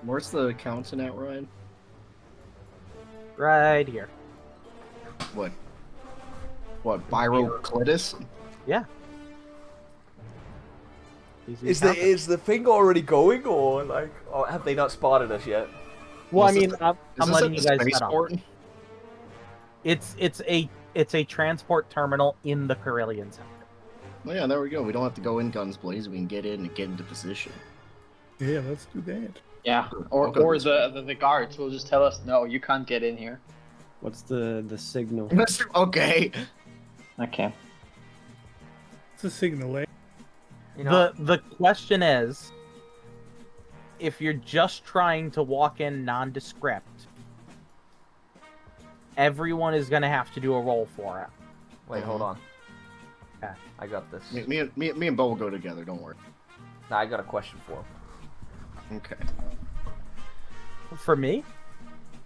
where's the accountant at, Ryan? Right here. What? What, Byroclitus? Yeah. He's Is accountant. the thing already going, or like, or have they not spotted us yet? Well, I Is this mean, I'm Is this letting at you the guys set up. spaceport? It's a transport terminal in the Carillion sector. Oh yeah, there we go. We don't have to go in guns blazing. We can get in and get into position. Yeah, let's do that. Yeah, or Okay. or the guards will just tell us, no, you can't get in here. What's the signal? Okay. Okay. It's a signal, eh? You know, The question is, if you're just trying to walk in nondescript, everyone is gonna have to do a roll for it. wait, hold on. Okay. I got this. Me and Bo will go together. Don't worry. Nah, I got a question for him. Okay. For me,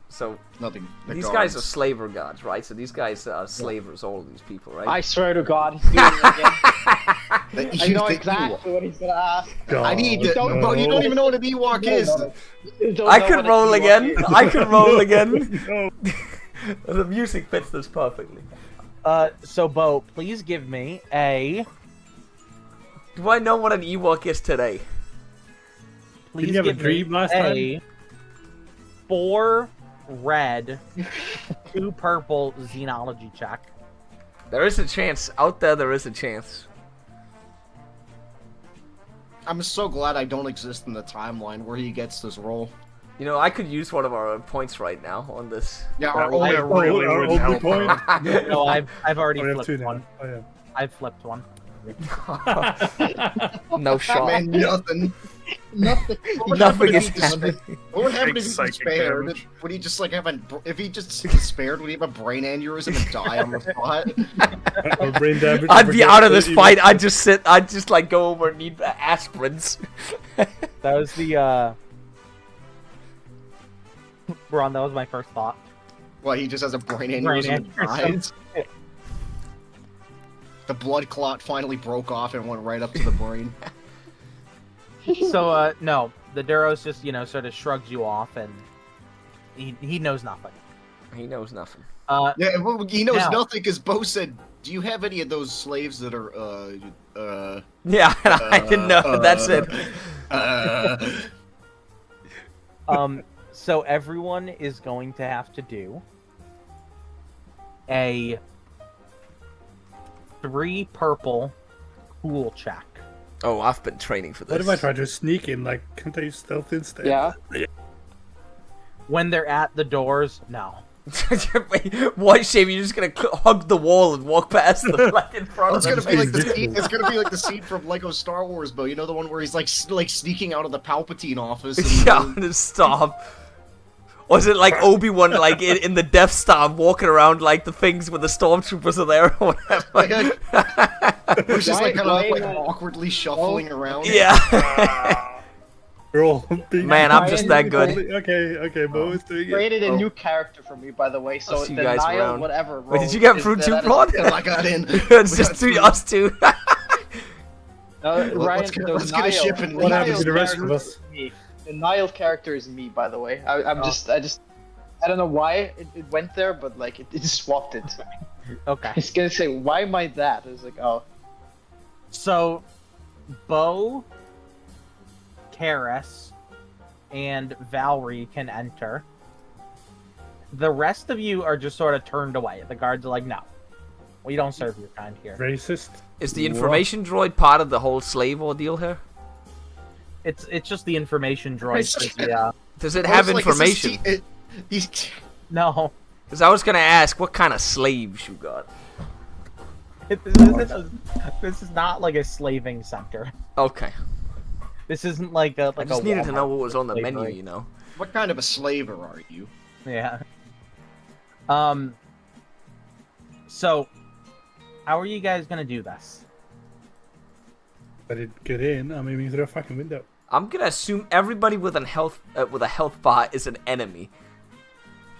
So Nothing. The these guards. guys are slaver gods, right? So these guys are slavers, all of these people, right? I swear to God, he's doing it again. That I you know think exactly what he's gonna ask. I need to, don't Bo, you know. don't even know what an Ewok is. I could roll again. I could roll again. No. The music fits this perfectly. so Bo, please give me a. Do I know what an Ewok is today? Please you have a give dream me last a 4 red, 2 purple xenology check. There is a chance. Out there is a chance. I'm so glad I don't exist in the timeline where he gets this role. You know, I could use one of our points right now on this. Yeah, That our would only really our would only help. point? Huh? No, I've already I have flipped 2 now. one. Oh, yeah. I've flipped one. No shot. man, nothing. Nothing. Nothing is happening. What would happen Big if he psychic despaired? damage. Would he just like have a? If he just despaired, would he have a brain aneurysm and die on the spot? Or brain damage. I'd be forget out of this that fight. I'd just sit. I'd just like go over and need aspirins. That was the Braun, that was my first thought. Well, he just has a brain Brain aneurysm and aneurysm. dies. The blood clot finally broke off and went right up to the brain. So, no, the Duros just, sort of shrugs you off, and he knows nothing. He knows nothing. Yeah, well, he knows Now- nothing because Bo said, "Do you have any of those slaves that are Yeah, I didn't know. That's it. So everyone is going to have to do a 3 purple cool check. Oh, I've been training for this. What if I try to sneak in? Like, can't I use stealth instead? Yeah. When they're at the doors, no. What shame? You're just gonna hug the wall and walk past the like in front It's of gonna them. be like the scene. It's gonna be like the scene from Lego Star Wars, Bo. You know the one where he's like sneaking out of the Palpatine office. And, Yeah, just stop. Or is it like Obi-Wan, like in the Death Star, walking around like the things when the stormtroopers are there or whatever? Which is like kind of like Why- awkwardly shuffling around. Yeah. We're all being... Man, I'm just that good. Okay, Bo is doing it. Created a new character for me, by the way. So I'll see you the guys Nile, around. whatever. Wait, did you role get is through that two, is- Braun? And I got in. It's just us two. Ryan, let's the get a Nile- ship and the What happened Nile to the rest of character us? is me. The Nile character is me, by the way. I don't know why it went there, but like it just swapped it. Okay. It's gonna say, why am I that? It's like, oh. So, Bo, Kairris, and Vaalri can enter. The rest of you are just sort of turned away. The guards are like, no, we don't serve your kind here. Racist. Is the information droid part of the whole slave ordeal here? It's just the information droid. Yeah. Does it have information? No. Because I was gonna ask what kind of slaves you got. This is not like a slaving center. Okay. This isn't like a. I just needed to Walmart know what was on the slavery. menu, you know. What kind of a slaver are you? Yeah. So, how are you guys gonna do this? I didn't get in. I'm aiming through a fucking window. I'm gonna assume everybody with a health bar is an enemy.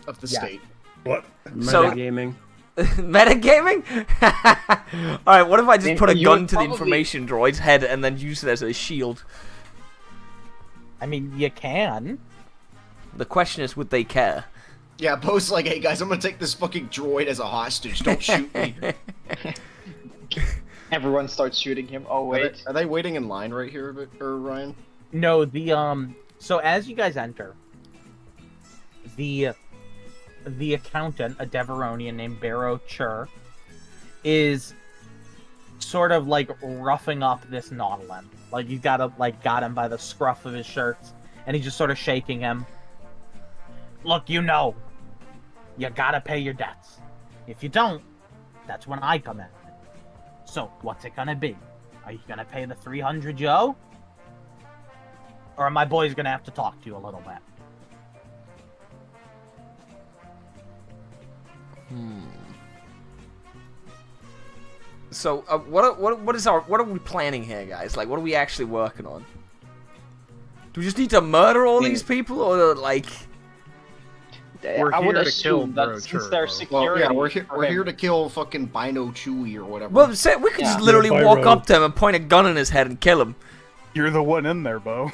Of the Yeah. state. What? So- Metagaming. Metagaming? Alright, what if I just put a You gun would to the probably- information droid's head and then use it as a shield? I mean, you can. The question is, would they care? Yeah, Bo's like, hey guys, I'm gonna take this fucking droid as a hostage. Don't shoot me. Everyone starts shooting him. Oh wait. Are they waiting in line right here, or Ryan? No, so as you guys enter, the accountant, a Deveronian named Barrow Chur, is sort of like roughing up this Nautilin. Like he's got him by the scruff of his shirts, and he's just sort of shaking him. Look, you gotta pay your debts. If you don't, that's when I come in. So, what's it gonna be? Are you gonna pay the 300 you owe? Or are my boys gonna have to talk to you a little bit? So, what are we planning here, guys? Like, what are we actually working on? Do we just need to murder all these people, or like? We're I would here to kill assume that Bro since Chur, they're though. security. Well, yeah, we're for here him- to kill fucking Bino Chewy or whatever. Well, say, we could Yeah. just literally Yeah, walk Byro. up to him and point a gun in his head and kill him. You're the one in there, Bo.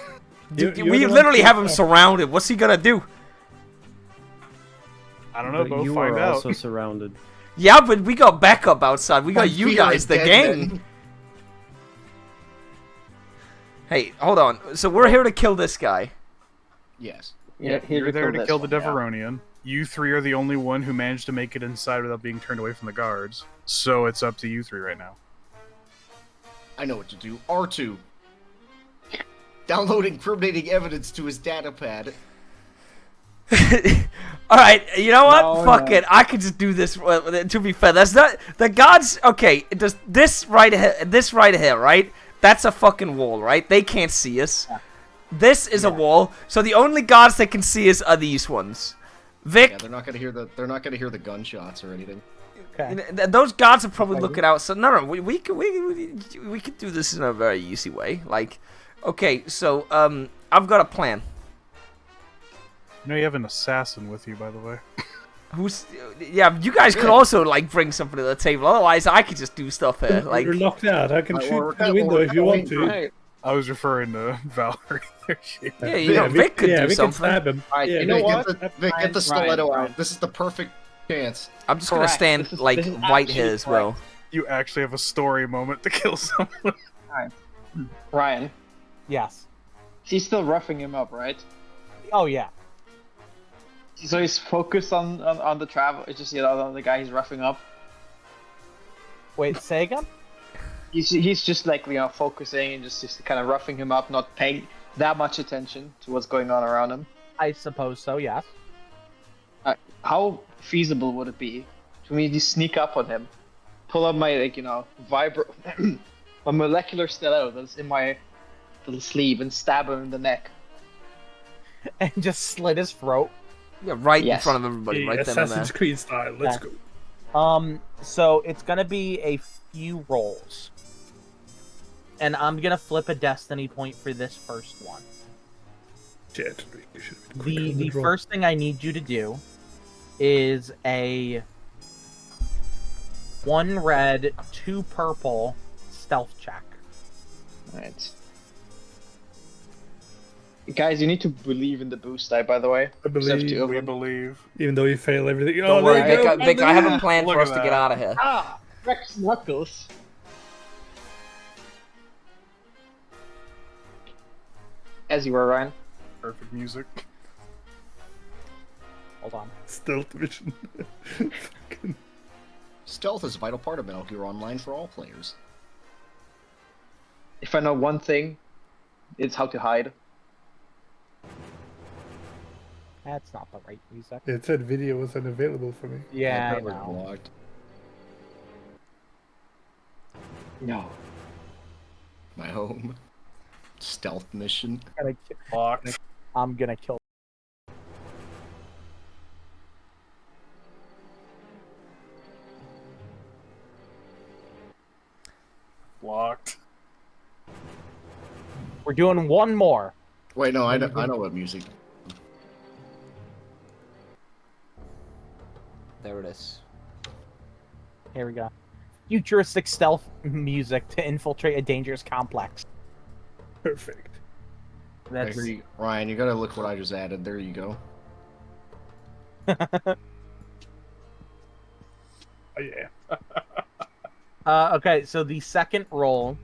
You're we the one literally who- have him surrounded. What's he gonna do? I don't know, But Bo. you Find are out. also surrounded. Yeah, but we got backup outside. We got you We are guys, the dead gang. men. Hey, hold on. So we're here to kill this guy. Yes. Yeah, You're there to this kill the one, yeah. Deveronian. You three are the only one who managed to make it inside without being turned away from the guards. So it's up to you three right now. I know what to do. R2. Download incriminating evidence to his data pad. Alright, you know what? No, Fuck no. it. I could just do this. To be fair, that's not... The gods... Okay, does this right here, right? That's a fucking wall, right? They can't see us. Yeah. This is a wall, so the only gods that can see us are these ones. Vic, Yeah, they're not gonna hear the gunshots or anything. Okay. those gods are probably looking out. So no, we could do this in a very easy way. Like, okay, so I've got a plan. You know you have an assassin with you, by the way. Yeah, you guys could also like bring something to the table. Otherwise, I could just do stuff here. Like, You're locked out. I can Well, shoot we're through the window if you want to. Right. I was referring to Vaalri. yeah, you know, Vic could do we can something. stab him. Alright, Yeah, you know Vic, what? Vic, get the Ryan, stiletto Ryan. out. This is the perfect chance. I'm just gonna Correct. stand This is like right actually here as well. You actually have a story moment to kill someone. Ryan, Yes. he's still roughing him up, right? Oh yeah. So he's focused on the travel. It's just on the guy he's roughing up. Wait, say again? He's just like focusing and just kind of roughing him up, not paying that much attention to what's going on around him. I suppose so. Yes. How feasible would it be for me to sneak up on him, pull up my my molecular stiletto that's in my little sleeve and stab him in the neck? And just slit his throat. Yeah, right in Yes. front of everybody, Yeah, right then and there. Assassin's Creed style. Let's Yeah. go. So it's gonna be a few rolls. And I'm gonna flip a destiny point for this first one. Shit. You should have been quicker The on draw. first thing I need you to do is a 1 red, 2 purple stealth check. Right. Guys, you need to believe in the boost die, by the way. I believe, We believe. even though you fail everything. Don't Oh, worry, there you Vic. go. Vic, I have a plan Look for at us to get that. out of here. Ah! Rex Knuckles! As you were, Ryan. Perfect music. Hold on. Stealth mission. Stealth is a vital part of Metal Gear Online for all players. If I know one thing, it's how to hide. That's not the right music. It said video was unavailable for me. Yeah, I That was know. blocked. No. My home. Stealth mission. I'm gonna kill. Blocked. We're doing one more. Wait, no, I know what music. There it is. Here we go. Futuristic stealth music to infiltrate a dangerous complex. Perfect. That's Ryan, you gotta look what I just added. There you go. Oh, yeah. okay. So the second roll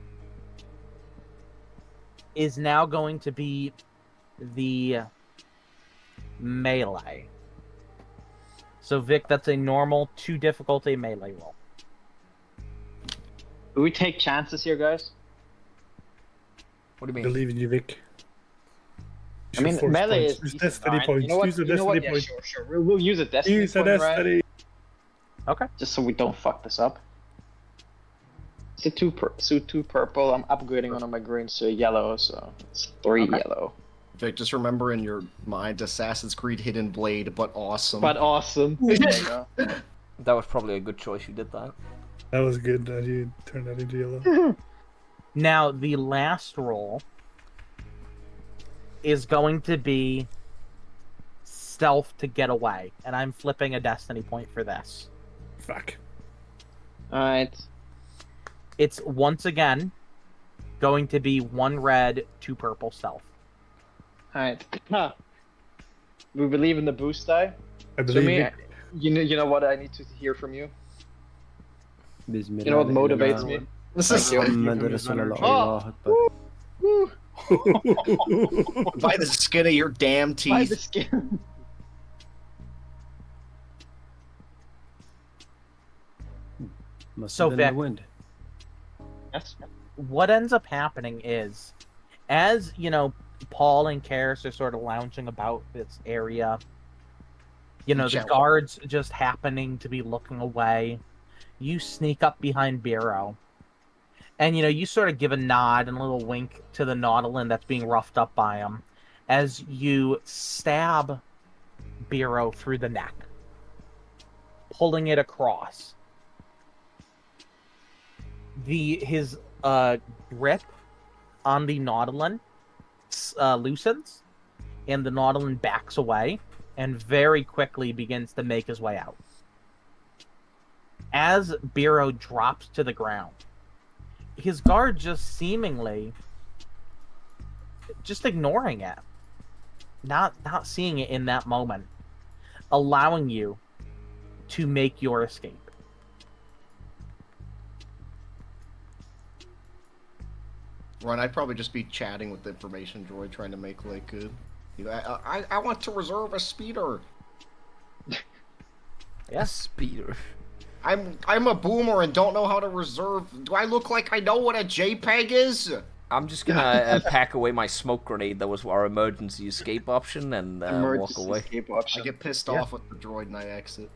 is now going to be the melee. So Vic, that's a normal 2 difficulty melee roll. Do we take chances here, guys? What do you mean? Believe in you, Vic. I mean, melee is Use decent, destiny Ryan. points. You know what? Use a You know what? destiny Yeah, point. sure. We'll use a destiny Use a point, right? destiny. Okay. Just so we don't fuck this up. So two purple. I'm upgrading one of my greens to a yellow, so it's 3 yellow. Vic, just remember in your mind, Assassin's Creed Hidden Blade, but awesome. But awesome. There you go. That was probably a good choice. You did that. That was good that you turned that into yellow. Now the last roll is going to be stealth to get away, and I'm flipping a destiny point for this. Fuck. Alright. It's once again going to be 1 red, 2 purple stealth. Alright. Huh. We believe in the boost die. I So believe me, it. you know what I need to hear from you? Bismillah. You know what motivates me? This is Muhammad Rasulullah, Oh! Allahu Akbar. Woo! by the skin of your damn By the teeth. skin. Must So have been Vic- the wind. Yes. What ends up happening is, as you know, Paul and Kairris are sort of lounging about this area. You know, the Jello. guards just happening to be looking away. You sneak up behind Bureau. And, you know, you sort of give a nod and a little wink to the Nautilin that's being roughed up by him as you stab Bureau through the neck, pulling it across. His grip on the Nautilin loosens, and the Nautilin backs away and very quickly begins to make his way out. As Bureau drops to the ground, his guard just seemingly just ignoring it, not seeing it in that moment, allowing you to make your escape. Ryan, I'd probably just be chatting with the information droid, trying to make like I want to reserve a speeder. Yes, speeder. I'm a boomer and don't know how to reserve. Do I look like I know what a JPEG is? I'm just gonna pack away my smoke grenade. That was our emergency escape option, and walk Emergency away. escape I option. get pissed off with the droid and I exit.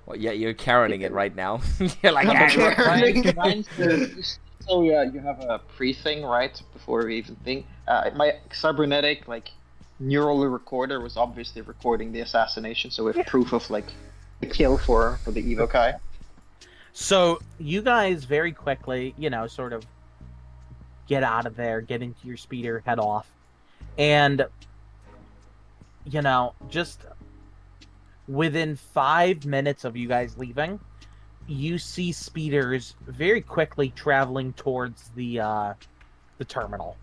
Well, yeah, you're carrying it right now. You're like, I'm "Ah." carrying- So yeah, you have a pre-thing, right? Before we even think. My cybernetic, like, neural recorder was obviously recording the assassination, so we have proof of, like, the kill for the Evokai. So you guys very quickly, you know, sort of get out of there, get into your speeder, head off. And, you know, just within 5 minutes of you guys leaving, you see speeders very quickly traveling towards the terminal.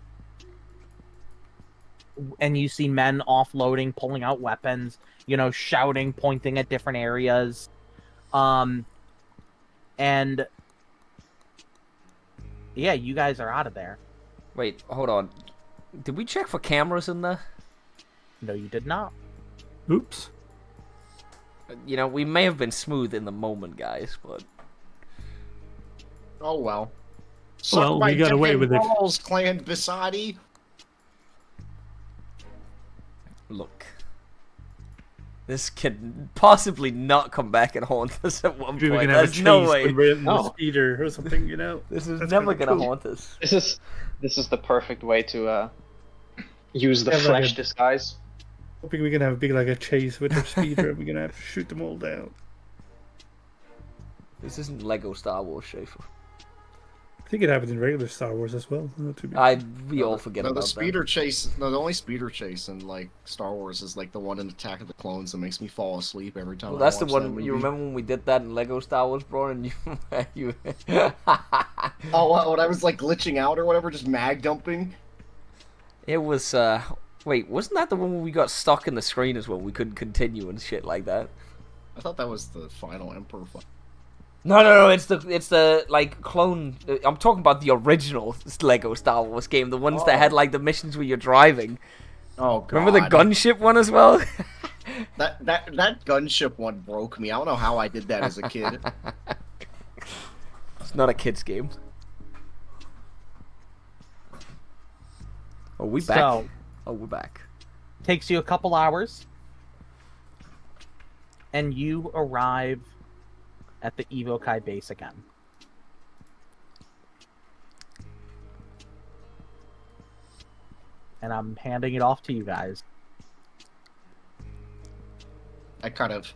And you see men offloading, pulling out weapons, you know, shouting, pointing at different areas. And yeah, you guys are out of there. Wait, hold on. Did we check for cameras in there? No, you did not. Oops. You know, we may have been smooth in the moment, guys, but Oh well. Well, we got away with it. balls, Clan Bisadi. look. This can possibly not come back and haunt us at one Maybe we point. can have a There's chase no way. when we're in the No. speeder or something, you know? This is That's never kinda gonna cool. haunt us. This is the perfect way to use the Yeah, like flesh a- disguise. Hoping we can have a big like a chase with our speeder and we're gonna have to shoot them all down. This isn't Lego Star Wars, Schaefer. I think it happens in regular Star Wars as well. Not too bad. We all forget No, about the speeder chase. No, the only speeder chase in like Star Wars is like the one in Attack of the Clones that makes me fall asleep every time. that. Well, that's I the watch one. That movie. You remember when we did that in Lego Star Wars, bro? And you. Oh, when I was like glitching out or whatever, just mag dumping. It was. Wait, wasn't that the one where we got stuck in the screen as well? We couldn't continue and shit like that. I thought that was the final Emperor fight. No. It's the like clone. I'm talking about the original Lego Star Wars game, the ones that had like the missions where you're driving. Oh god. Remember the gunship one as well? That gunship one broke me. I don't know how I did that as a kid. It's not a kid's game. Oh, we back? So, Oh, we're back. takes you a couple hours, and you arrive at the Evokai base again. And I'm handing it off to you guys. I kind of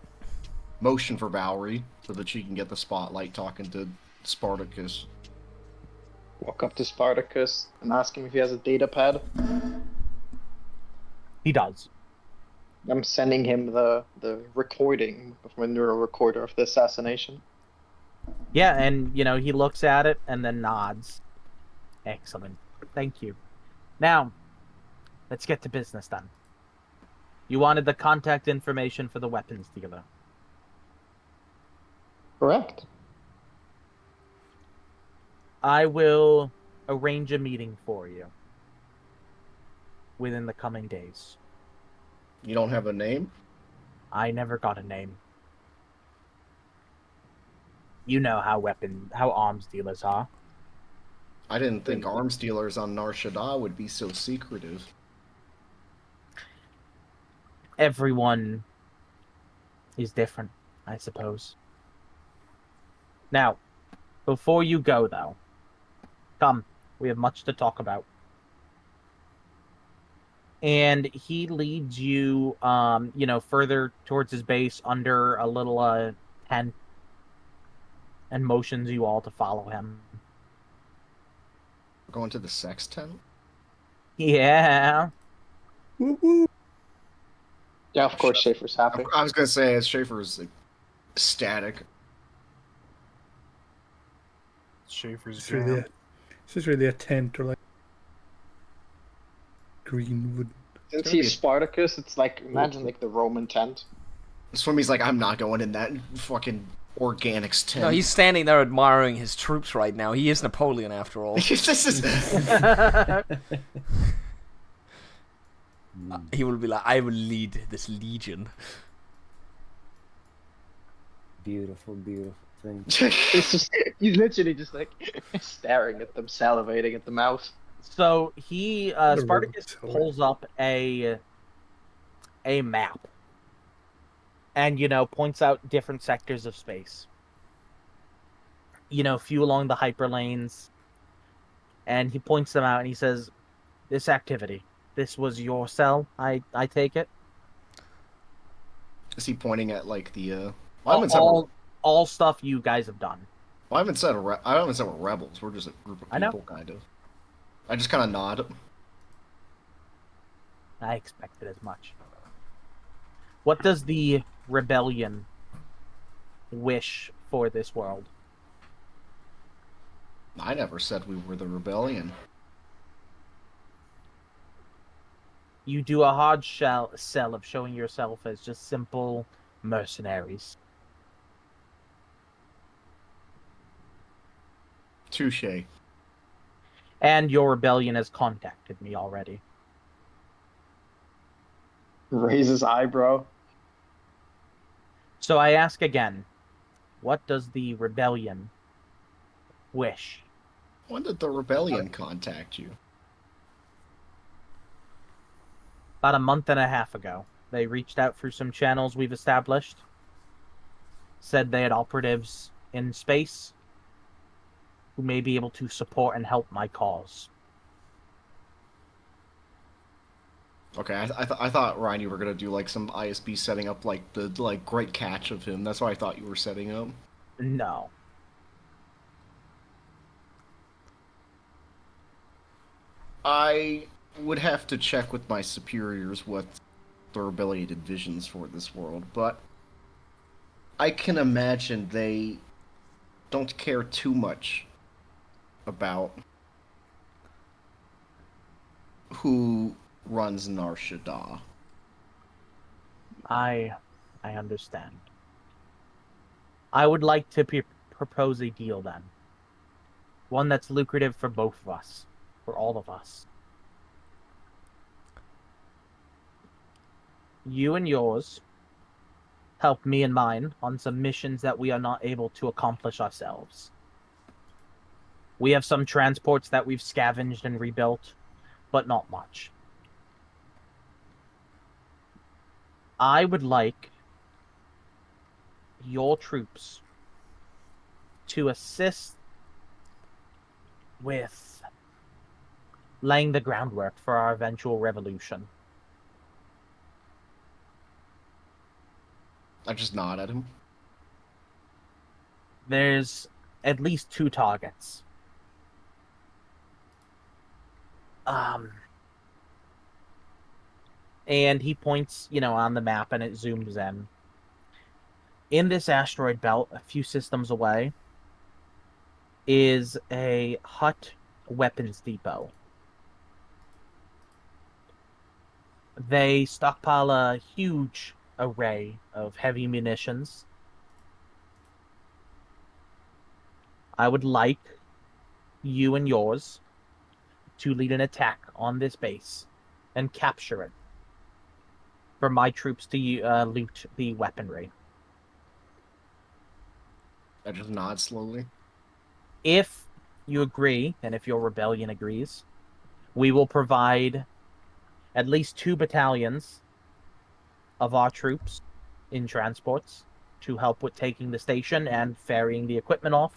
motion for Vaalri so that she can get the spotlight talking to Spartacus. Walk up to Spartacus and ask him if he has a data pad. He does. I'm sending him the recording of my neural recorder of the assassination. Yeah, and, you know, he looks at it and then nods. Excellent. Thank you. Now, let's get to business then. You wanted the contact information for the weapons dealer. Correct. I will arrange a meeting for you within the coming days. You don't have a name? I never got a name. You know how arms dealers are. I didn't think arms dealers on Nar Shaddaa would be so secretive. Everyone is different, I suppose. Now, before you go, though, come, we have much to talk about. And he leads you, further towards his base under a little tent and motions you all to follow him. Going to the sex tent? Yeah. Yeah, of course, Schaefer's happy. I was gonna say, as Schaefer is like, ecstatic. Schaefer's It's jam. just really a tent or like green wood. Since gonna be he's a- Spartacus, it's like, imagine like the Roman tent. Swimmy's like, I'm not going in that fucking organics tent. No, he's standing there admiring his troops right now. He is Napoleon after all. This is... He will be like, I will lead this legion. Beautiful, beautiful thing. It's just, he's literally just like staring at them, salivating at the mouth. So he, Spartacus Roman pulls up a map and, points out different sectors of space. A few along the hyperlanes. And he points them out and he says, this activity, this was your cell, I take it? Is he pointing at like the? Well, I haven't said All stuff you guys have done. I haven't said we're rebels. We're just a group of I know. people, kind of. I just kind of nod. I expected as much. What does the rebellion wish for this world? I never said we were the rebellion. You do a hard sell of showing yourself as just simple mercenaries. Touche. And your rebellion has contacted me already. Raise his eyebrow. So I ask again, what does the rebellion wish? When did the rebellion contact you? About a month and a half ago. They reached out through some channels we've established. Said they had operatives in space who may be able to support and help my cause. Okay, I thought, Ryan, you were gonna do like some ISB setting up, like the great catch of him. That's what I thought you were setting up. No. I would have to check with my superiors what their ability visions for this world, but I can imagine they don't care too much about who runs Nar Shaddaa. I understand. I would like to propose a deal then. One that's lucrative for both of us. For all of us. You and yours help me and mine on some missions that we are not able to accomplish ourselves. We have some transports that we've scavenged and rebuilt, but not much. I would like your troops to assist with laying the groundwork for our eventual revolution. I just nod at him. There's at least 2 targets. And he points, on the map, and it zooms in. In this asteroid belt, a few systems away, is a Hutt weapons depot. They stockpile a huge array of heavy munitions. I would like you and yours to lead an attack on this base and capture it for my troops to loot the weaponry. I just nod slowly. If you agree, and if your rebellion agrees, we will provide at least 2 battalions of our troops in transports to help with taking the station and ferrying the equipment off.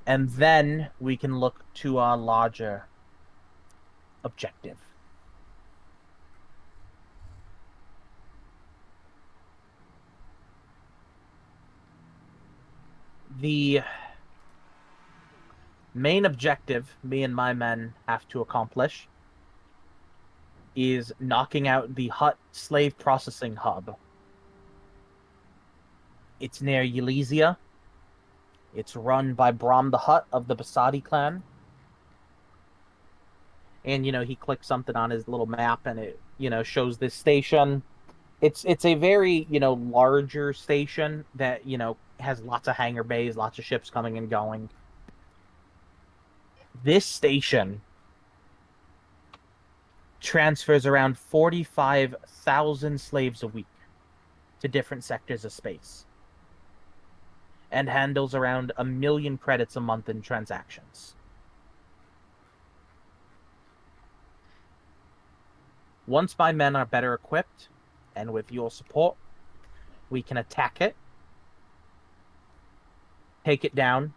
And then we can look to our larger objective. The main objective me and my men have to accomplish is knocking out the Hutt slave processing hub. It's near Ylesia. It's run by Braun the Hutt of the Basadi clan. And, he clicks something on his little map and it, shows this station. It's a very, larger station that, has lots of hangar bays, lots of ships coming and going. This station transfers around 45,000 slaves a week to different sectors of space and handles around 1 million credits a month in transactions. Once my men are better equipped, and with your support, we can attack it, take it down,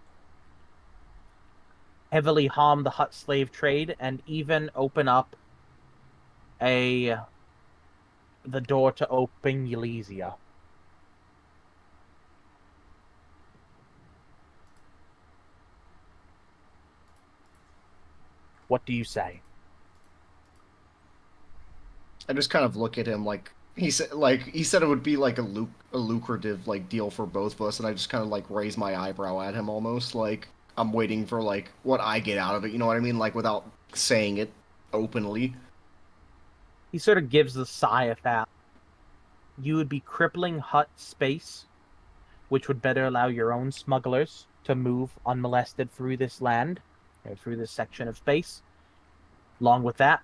heavily harm the Hutt slave trade, and even open up the door to open Ylesia. What do you say? I just kind of look at him like he said it would be like a lucrative deal for both of us, and I just kind of raise my eyebrow at him almost like I'm waiting for what I get out of it. You know what I mean? Without saying it openly. He sort of gives the sigh of that. You would be crippling Hutt space, which would better allow your own smugglers to move unmolested through this land, or through this section of space. Along with that,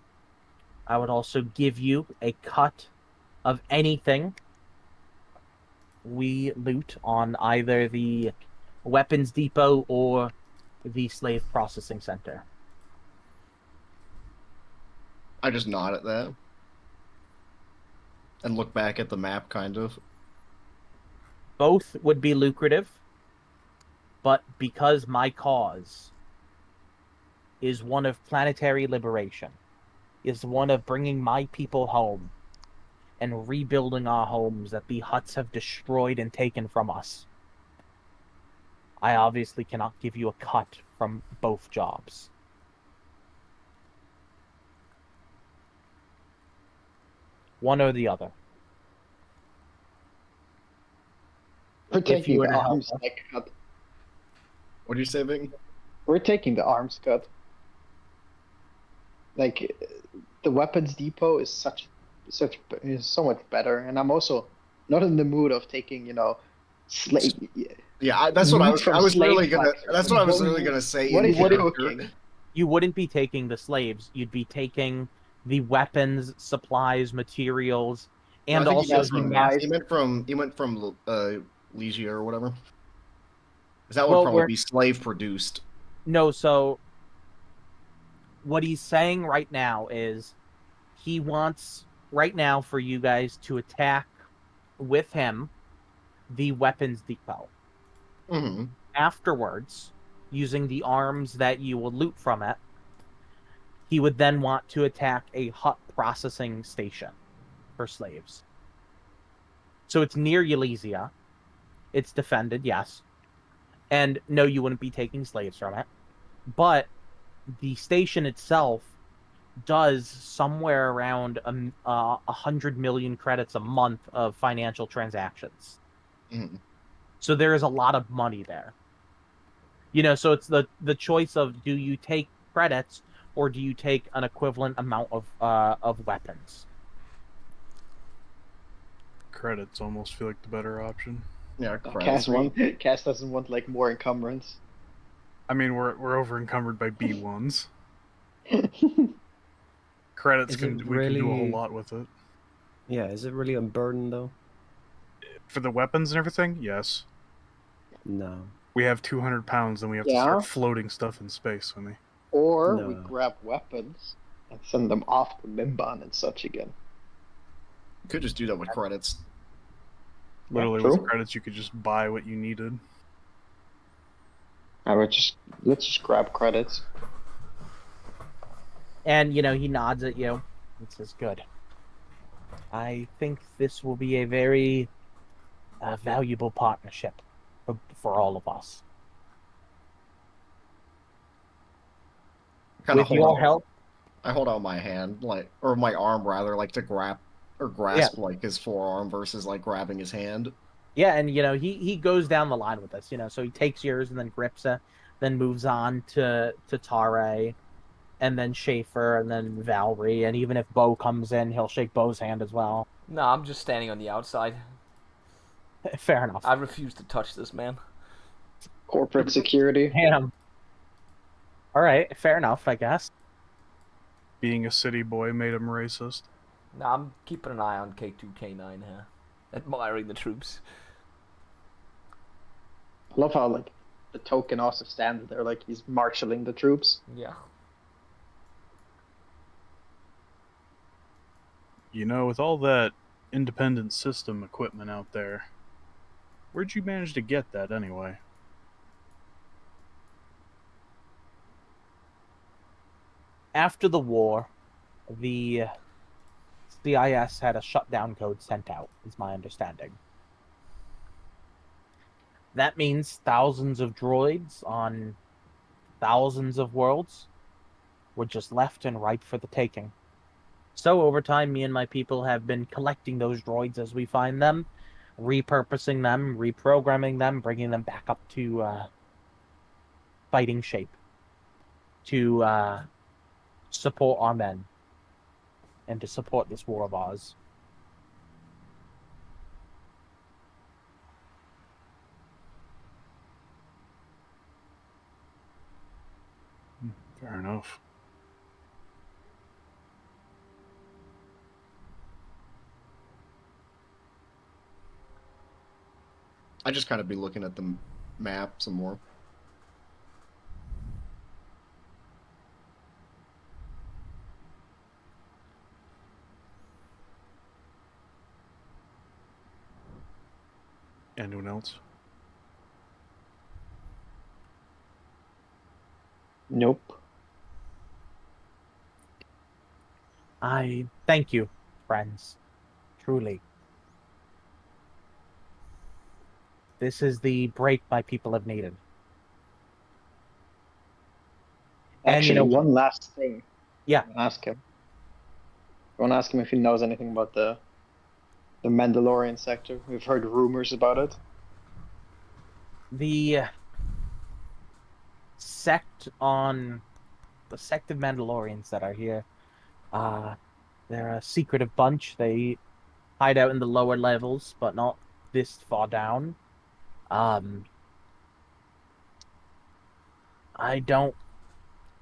I would also give you a cut of anything we loot on either the weapons depot or the slave processing center. I just nod at that. And look back at the map, kind of. Both would be lucrative, but because my cause is one of planetary liberation, is one of bringing my people home and rebuilding our homes that the Hutts have destroyed and taken from us, I obviously cannot give you a cut from both jobs. One or the other. We're If taking you were the to help arms us. cut. What are you saying? We're taking the arms cut. Like, the weapons depot is is so much better, and I'm also not in the mood of taking, slave. Yeah, that's what I was. From I was slave really gonna. collectors. That's what I was really gonna say. What in are you character. cooking? You wouldn't be taking the slaves. You'd be taking the weapons, supplies, materials, and No, I think also he meant from. He went from Legia or whatever. 'Cause that would Well, probably we're- be slave produced. No, so what he's saying right now is he wants right now for you guys to attack with him the weapons depot. Mm-hmm. Afterwards, using the arms that you will loot from it, he would then want to attack a Hutt processing station for slaves. So it's near Ylesia. It's defended, yes. And no, you wouldn't be taking slaves from it. But the station itself does somewhere around 100 million credits a month of financial transactions. Mm-hmm. So there is a lot of money there. So it's the choice of, do you take credits or do you take an equivalent amount of weapons? Credits almost feel like the better option. Yeah, Cass doesn't want like more encumbrance. I mean, we're over encumbered by B1s. Credits we can do a whole lot with it. Yeah, is it really a burden though? For the weapons and everything, yes. No. We have 200 pounds, and we have to start floating stuff in space with me. Or No. we grab weapons and send them off to Mimban and such again. You could just do that with credits. Literally, True. with credits, you could just buy what you needed. Let's just grab credits. And, he nods at you and says, good. I think this will be a very valuable partnership for all of us. With your help, I hold out my hand, or my arm rather, to grasp like his forearm versus like grabbing his hand. Yeah, and he goes down the line with us. So he takes yours and then grips it, then moves on to Tarre, and then Schaefer, and then Vaalri, and even if Bo comes in, he'll shake Bo's hand as well. No, I'm just standing on the outside. Fair enough. I refuse to touch this man. Corporate security. Damn. All right, fair enough, I guess. Being a city boy made him racist. No, I'm keeping an eye on K2, K9 here. Admiring the troops. I love how the token also stands there like he's marshalling the troops. Yeah. With all that independent system equipment out there, where'd you manage to get that anyway? After the war, the CIS had a shutdown code sent out, is my understanding. That means thousands of droids on thousands of worlds were just left and ripe for the taking. So over time, me and my people have been collecting those droids as we find them, repurposing them, reprogramming them, bringing them back up to fighting shape to support our men and to support this war of ours. Fair enough. I just kind of be looking at the map some more. Anyone else? Nope. I thank you, friends. Truly. This is the break my people have needed. And, Actually, one last thing. Yeah. Ask him. I want to ask him if he knows anything about the Mandalorian sector. We've heard rumors about it. The sect of Mandalorians that are here, they're a secretive bunch. They hide out in the lower levels, but not this far down. I don't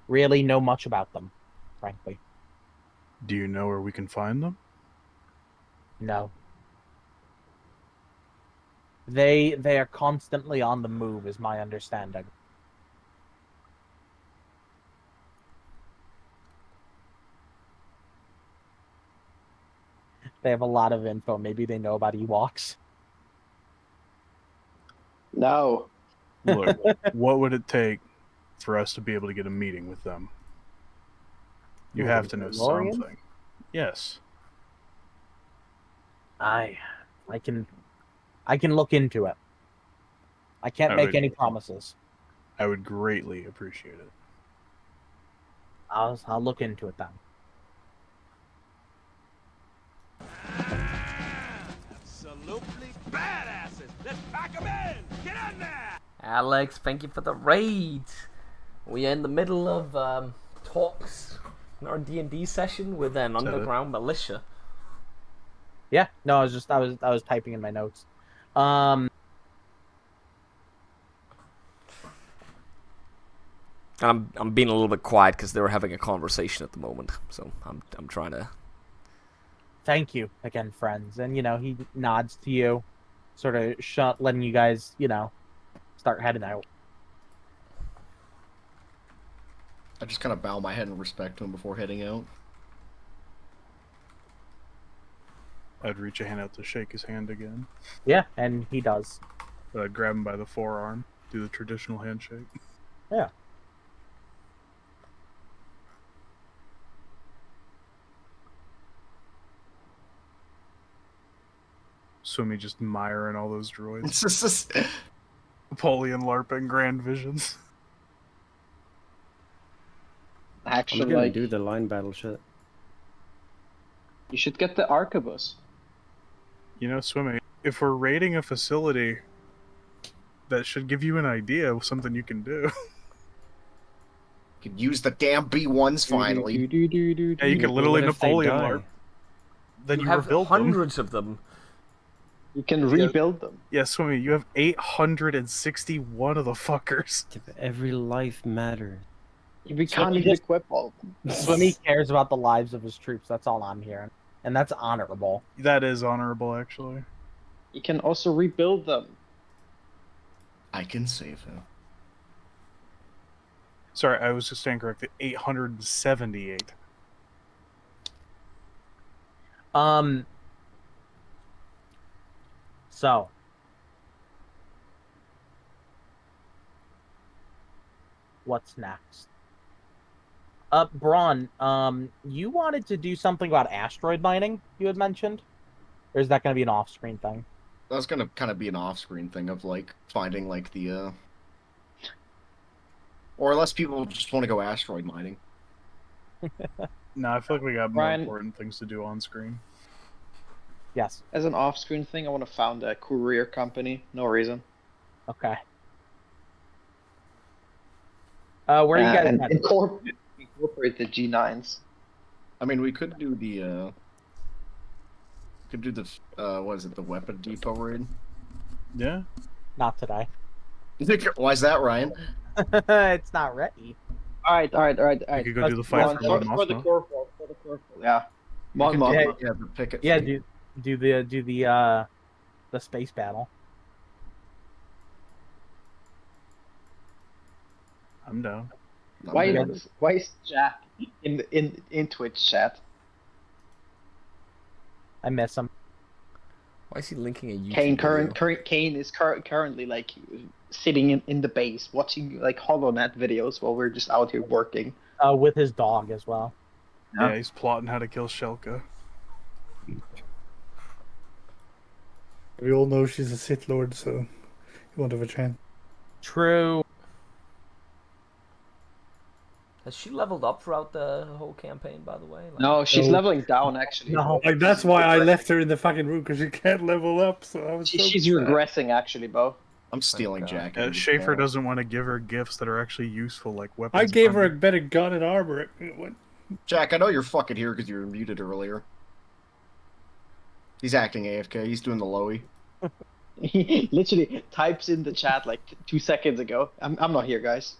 really know much about them, frankly. Do you know where we can find them? No. They are constantly on the move, is my understanding. They have a lot of info. Maybe they know about Ewoks. No. Look, what would it take for us to be able to get a meeting with them? You Who, have the to know Mandalorians? something. Yes. I can look into it. I can't I make would- any promises. I would greatly appreciate it. I'll look into it then. Absolutely badasses. Let's pack them in. Get in there. Alex, thank you for the raid. We are in the middle of talks in our D&D session with an underground militia. Yeah, no, I was typing in my notes. I'm being a little bit quiet because they were having a conversation at the moment, so I'm trying to. Thank you again, friends. And he nods to you, sort of letting you guys, start heading out. I just kind of bow my head in respect to him before heading out. I'd reach a hand out to shake his hand again. Yeah, and he does. I'd grab him by the forearm, do the traditional handshake. Yeah. Swimmy just miring all those droids. Napoleon LARPing grand visions. I'm Actually, gonna like, do the line battle shit. you should get the arquebus. You know, Swimmy, if we're raiding a facility, that should give you an idea of something you can do. Could use the damn B1s finally. Yeah, you could literally What if they Napoleon die? LARP. Then you have rebuild them. hundreds of them. You can rebuild them. Yeah, Swimmy, you have 861 of the fuckers. Every life matters. We can't even equip all of them. Swimmy cares about the lives of his troops. That's all I'm hearing, and that's honorable. That is honorable, actually. You can also rebuild them. I can save him. Sorry, I was just saying correctly. 878. So, what's next? Braun, you wanted to do something about asteroid mining, you had mentioned? Or is that going to be an off-screen thing? That's gonna kind of be an off-screen thing of like finding like the or unless people just want to go asteroid mining. No, I feel like we got more Brian- important things to do on screen. Yes. As an off-screen thing, I want to found a courier company. No reason. Okay. Where are you guys and headed? incorporate the G9s. I mean, we could do the what is it, the weapon depot raid? Yeah? Not today. Why is that, Ryan? It's not ready. Alright. You could go do the fight Mon- for For the Mothma. Corporal. Yeah. We could Mon- do the picket Yeah, fight. do the space battle. I'm down. Why is Jack in Twitch chat? I miss him. Why is he linking a YouTube video? Kane is currently like sitting in the base watching like HoloNet videos while we're just out here working. With his dog as well. Yeah, he's plotting how to kill Shelka. We all know she's a Sith Lord, so he won't have a chance. True. Has she leveled up throughout the whole campaign, by the way? Like, No, she's No. leveling down actually. No. Like that's why I left her in the fucking room because she can't level up. So I was. She's sad. regressing actually, Bo. I'm stealing Jack. Schaefer doesn't want to give her gifts that are actually useful, like weapons. I gave her a armor. better gun and armor. What? Jack, I know you're fucking here because you were muted earlier. He's acting AFK. He's doing the lowy. He literally types in the chat like 2 seconds ago. I'm not here, guys.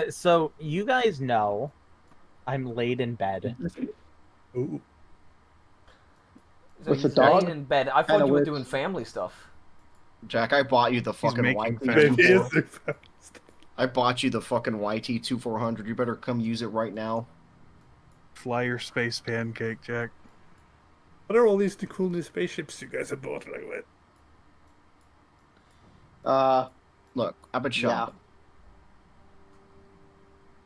So you guys know I'm laid in bed. Ooh. so With the he's laying dog? in bed. I thought Kinda you were weird. doing family stuff. Jack, I bought you the fucking making YT. family. I bought you the fucking YT 2400. You better come use it right now. Fly your space pancake, Jack. What are all these cool new spaceships you guys have bought? Like what? Look, I've been shopping.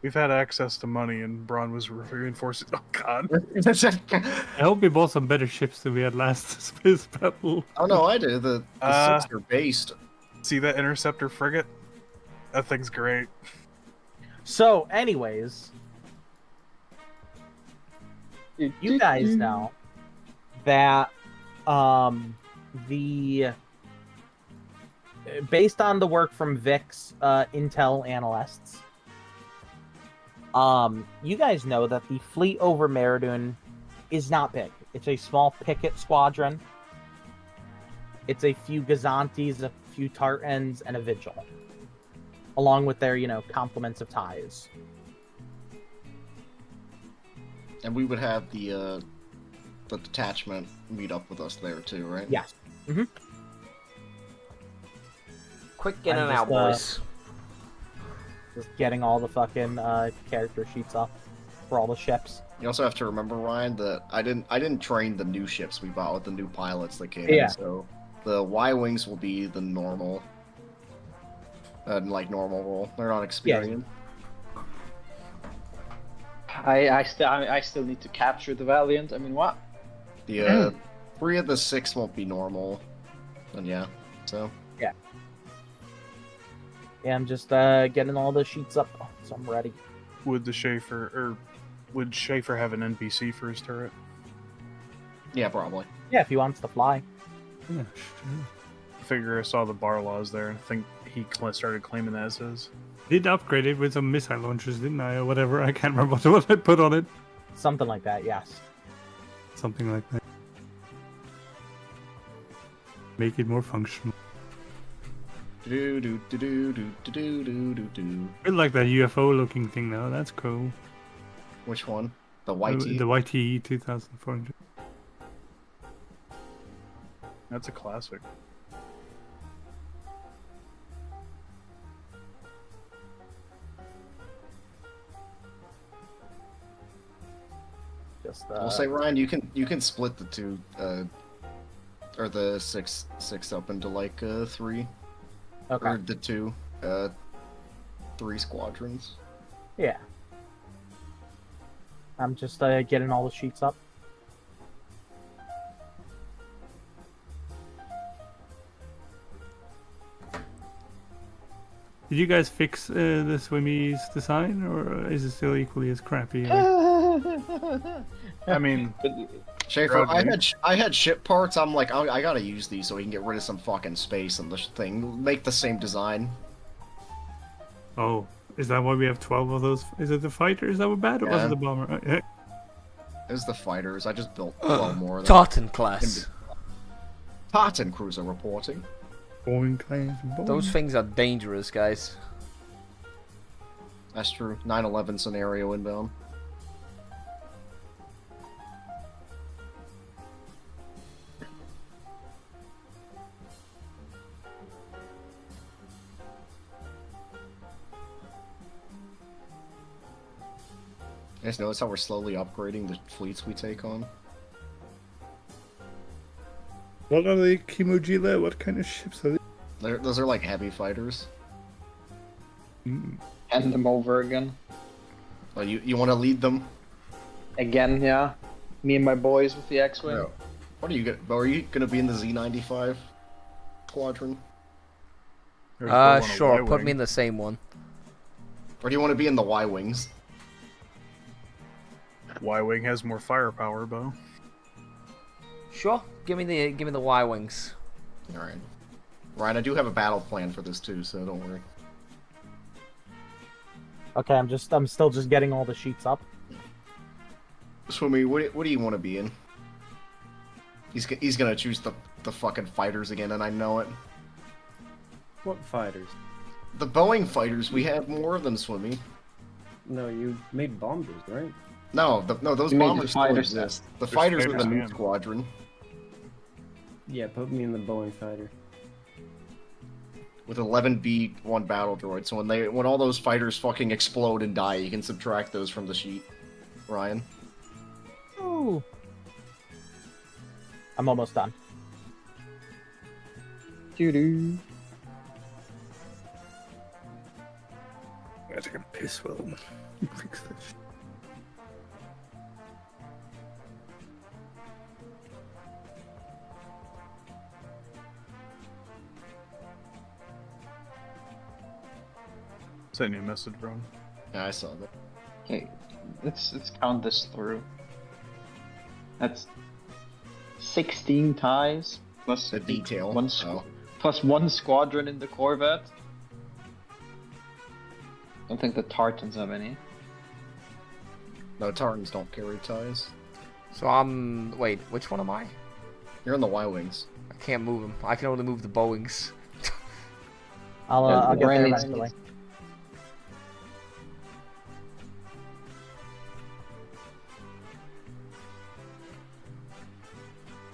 We've had access to money, and Braun was reinforcing. Oh God! I hope we bought some better ships than we had last space battle. Oh no, I did. The six are based. See that interceptor frigate? That thing's great. So, anyways, you guys know that the based on the work from VIX Intel analysts, you guys know that the fleet over Meridian is not big. It's a small picket squadron. It's a few Gazantes, a few Tartans, and a Vigil, along with their, complements of ties. And we would have the detachment meet up with us there too, right? Yes. Mm-hmm. Quick in I'm and out, just, boys. Just getting all the fucking character sheets up for all the ships. You also have to remember, Ryan, that I didn't train the new ships we bought with the new pilots that came Yeah. in. So the Y-wings will be the normal, normal roll. They're not experienced. I still need to capture the Valiant. I mean, what? The 3 of the 6 won't be normal. And yeah, so. Yeah, I'm just getting all the sheets up, so I'm ready. Would Schaefer have an NPC for his turret? Yeah, probably. Yeah, if he wants to fly. Yeah, I figure I saw the bar laws there, and I think he started claiming that as his. did upgrade it with some missile launchers, didn't I, or whatever? I can't remember what I put on it. Something like that, yes. Something like that. Make it more functional. Do do do do do do do do do. I like that UFO looking thing now. That's cool. Which one? The YT? The YTE 2400. That's a classic. Just I'll say, Ryan, you can split the 2 or the six up into like 3 okay. or the 2 3 squadrons. Yeah. I'm just getting all the sheets up. Did you guys fix the Swimmies design, or is it still equally as crappy? I mean, Schaefer, Road I had ship parts. I'm like, I gotta use these so we can get rid of some fucking space on the thing. Make the same design. Oh, is that why we have 12 of those? Is it the fighters that were bad, or was Yeah. it the bomber? Yeah. It's the fighters. I just built 12 more of them. Tartan class. Tartan cruiser reporting. Boeing claims. Those things are dangerous, guys. That's true. 9/11 scenario inbound. You guys notice how we're slowly upgrading the fleets we take on? What are the Kimujila? What kind of ships are they? Those are like heavy fighters. Hand them over again. Oh, you want to lead them? Again, yeah. Me and my boys with the X-Wing. No. What are you are you gonna be in the Z95 squadron? There's Bo on a Sure. Put Y-wing. me in the same one. Or do you want to be in the Y-wings? Y-wing has more firepower, Bo. Sure. Give me the Y wings. All right. Ryan, I do have a battle plan for this too, so don't worry. Okay, I'm still just getting all the sheets up. Swimmy, what do you want to be in? He's gonna choose the fucking fighters again, and I know it. What fighters? The Boeing fighters, we have more of them, Swimmy. No, you made bombers, right? No, those You made the bombers still fighters, exist. The There's fighters are the fighters, new yeah. squadron Yeah, put me in the Boeing fighter. with 11 B1 battle droids. So when all those fighters fucking explode and die, you can subtract those from the sheet. Ryan. Ooh. I'm almost done. Doo-doo. I gotta take a piss while I fix that shit. Send you a message, Braun. Yeah, I saw that. Okay, let's count this through. That's 16 ties plus The detail. One Oh. plus one squadron in the Corvette. Don't think the Tartans have any. No, Tartans don't carry ties. So wait, which one am I? You're in the Y-wings. I can't move them. I can only move the Boeings. I'll get there Braun eventually.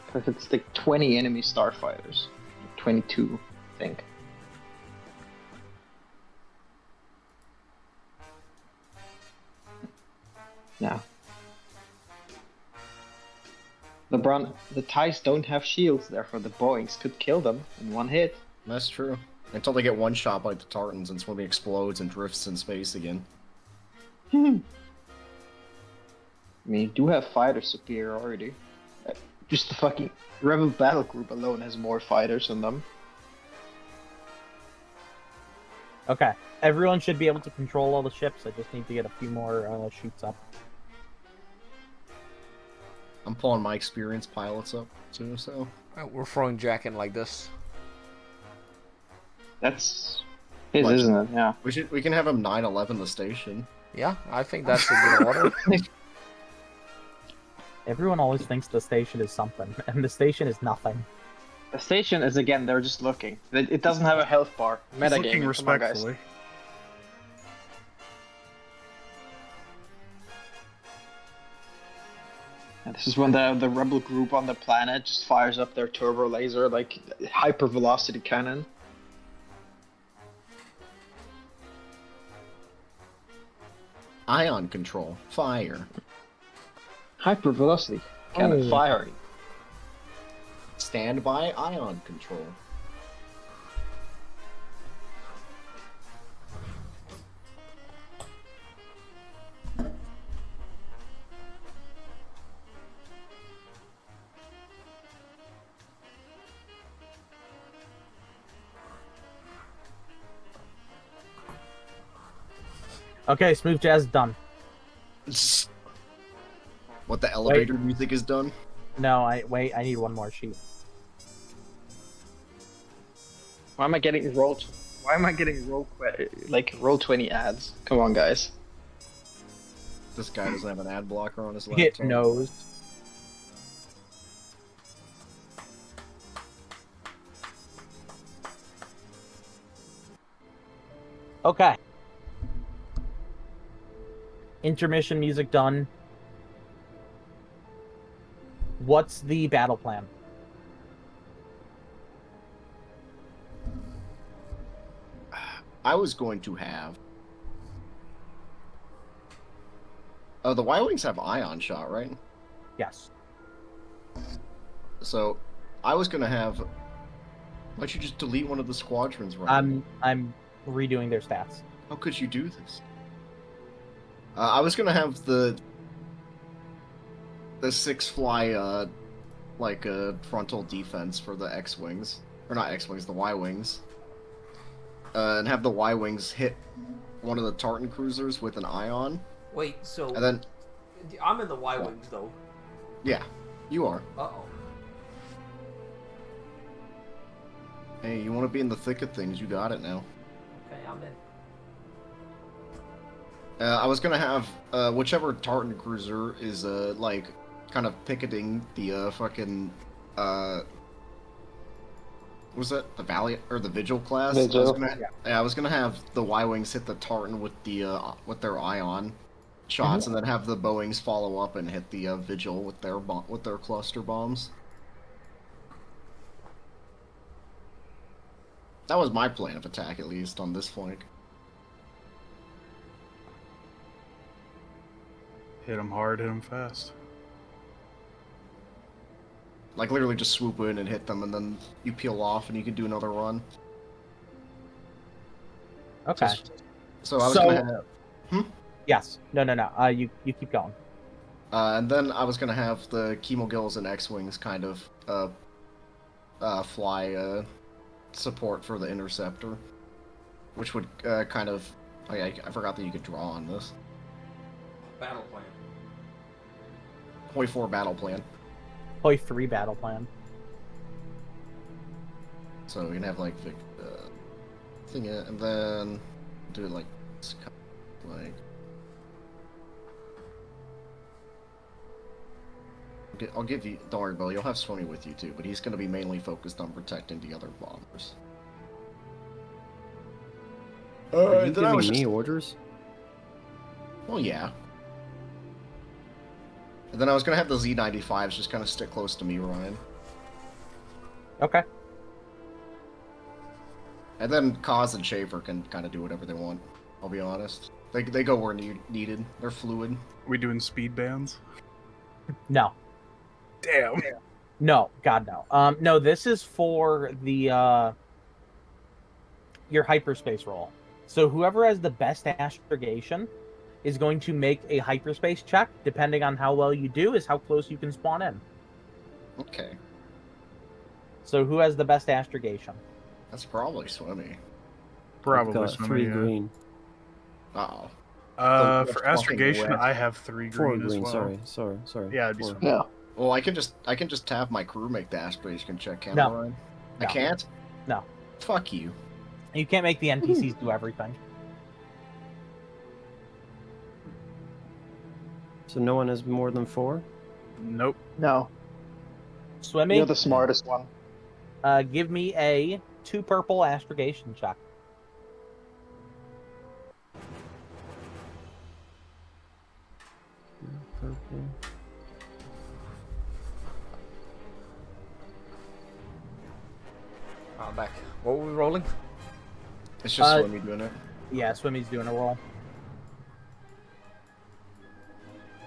Because it's like 20 enemy starfighters. 22, I think. Yeah. The ties don't have shields, therefore the Boeings could kill them in one hit. That's true. Until they get one shot by the Tartans and Swimmy explodes and drifts in space again. I mean, you do have fighter superiority. Just the fucking Rebel battle group alone has more fighters than them. Okay, everyone should be able to control all the ships. I just need to get a few more sheets up. I'm pulling my experienced pilots up too, so. We're throwing Jack in like this. That's his, What? isn't it? Yeah. We can have him 9/11 the station. Yeah, I think that's a good order. Everyone always thinks the station is something, and the station is nothing. The station is, again, they're just looking. It doesn't have a health bar. He's Metagaming, looking come on, guys. respectfully. And this is when the rebel group on the planet just fires up their turbo laser, like hyper velocity cannon. Ion control. Fire. Hyper velocity cannon Oh. firing. Standby ion control. Okay, smooth jazz is done. What, the elevator music is done? No, I need one more sheet. Why am I getting roll? Why am I getting roll 20 ads? Come on, guys. This guy doesn't have an ad blocker on his laptop. Hit nose. Okay. Intermission music done. What's the battle plan? I was going to have Oh, the Y-Wings have ion shot, right? Yes. So, I was gonna have... Why don't you just delete one of the squadrons right now? I'm redoing their stats. How could you do this? I was gonna have the 6 fly, frontal defense for the X-Wings. Or not X-Wings, the Y-Wings. And have the Y-Wings hit one of the Tartan cruisers with an ion. Wait, so And then, I'm in the Y-Wings though. yeah, you are. Uh-oh. Hey, you want to be in the thick of things, you got it now. Okay, I'm in. I was gonna have, whichever Tartan cruiser is, kind of picketing the, was that the Valiant or the Vigil class? Vigil. I was gonna have the Y-Wings hit the Tartan with the with their ion shots, and then have the Boeings follow up and hit the Vigil with their cluster bombs. That was my plan of attack, at least on this flank. Hit them hard, hit them fast. Like, literally just swoop in and hit them, and then you peel off, and you can do another run. Okay. So I was gonna have... Yes. No. You keep going. And then I was gonna have the Chemogills and X-Wings kind of fly support for the Interceptor, which would kind of... I forgot that you could draw on this. Battle plan. Hoi 4 battle plan. Hoi 3 battle plan. So we can have like the thing, and then do it like this, like. I'll give you. Don't worry, Bill. You'll have Swimmy with you too, but he's going to be mainly focused on protecting the other bombers. Are you giving me orders? Well, yeah. And then I was going to have the Z95s just kind of stick close to me, Ryan. Okay. And then Kaz and Schaefer can kind of do whatever they want. I'll be honest. They go where needed. They're fluid. We doing speed bands? No. Damn. No. God, no. No, this is for the your hyperspace roll. So whoever has the best astrogation is going to make a hyperspace check. Depending on how well you do, is how close you can spawn in. Okay. So who has the best astrogation? That's probably Swimmy. Probably I've got Swimmy, 3 yeah. green. Uh-oh. For Fucking astrogation, wet. I have 3 4 green as green, well. sorry. Yeah, it'd be 4. Swimmy. Yeah. Well, I can just have my crew make the aspiration check, can't No. I, Ryan? No. I can't? No. Fuck you. You can't make the NPCs do everything. So no one has more than 4? Nope. No. Swimming. You're the smartest one. Give me a 2 purple astrogation check. Purple. I'm back. What were we rolling? It's just Swimmy doing it. Yeah, Swimmy's doing a roll.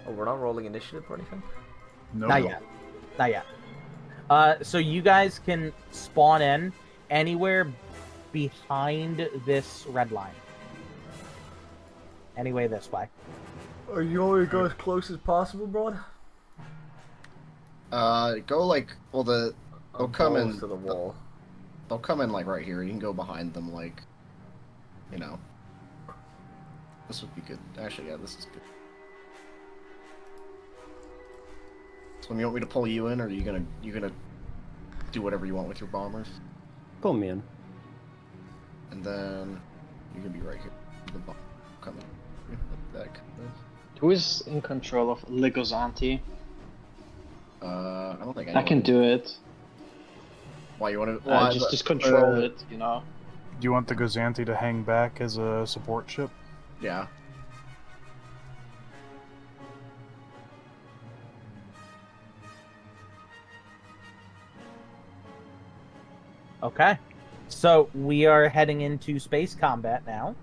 Oh, we're not rolling initiative or anything? Nope. Not yet. Not yet. So you guys can spawn in anywhere behind this red line. Anyway, this way. Are you only go as close as possible, bro? Go like, well, they'll come in to the wall. They'll come in like right here. You can go behind them, like, you know. This would be good. Actually, yeah, this is good. So, you want me to pull you in, or are you gonna do whatever you want with your bombers? Pull me in. And then you can be right here. The bomb coming. Like that. Who is in control of Ligozanti? I don't think I can do it. Why you want to? Just control it, you know. Do you want the Gozanti to hang back as a support ship? Yeah. Okay. So we are heading into space combat now.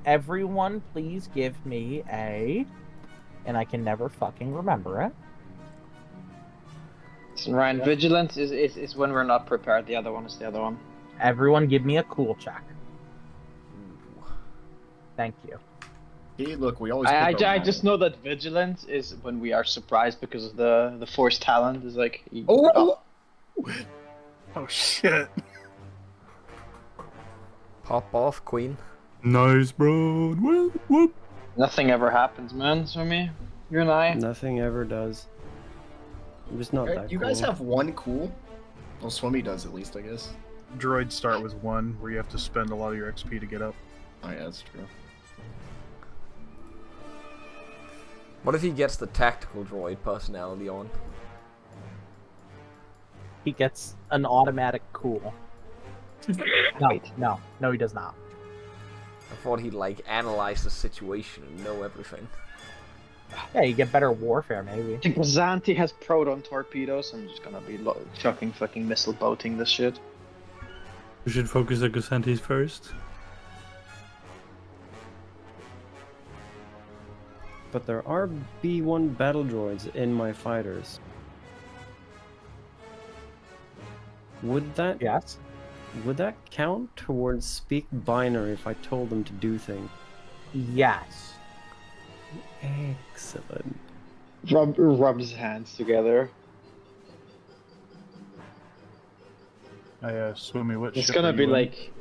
Everyone, please give me a and I can never fucking remember it. So Ryan, vigilance is when we're not prepared. The other one is the other one. Everyone give me a cool check. Thank you. Hey, look, we always. I pick our just know that vigilance is when we are surprised because of the force talent is like. Oh! Oh shit. Pop off, Queen. Nice, bro. Whoop, whoop. Nothing ever happens, man. So me, you and I. Nothing ever does. I'm just not that You cool. guys have one cool? Well, Swimmy does at least, I guess. Droids start with 1, where you have to spend a lot of your XP to get up. Oh yeah, that's true. What if he gets the tactical droid personality on? He gets an automatic cool. No, he does not. I thought he'd like analyze the situation and know everything. Yeah, you get better warfare, maybe. I think Zanti has proton torpedoes. I'm just gonna be chucking fucking missile boating this shit. We should focus the Gossantis first. But there are B1 battle droids in my fighters. Would that Yes. would that count towards speak binary if I told them to do things? Yes. Excellent. Rub his hands together. Swimmy, what It's ship gonna are be you in? like.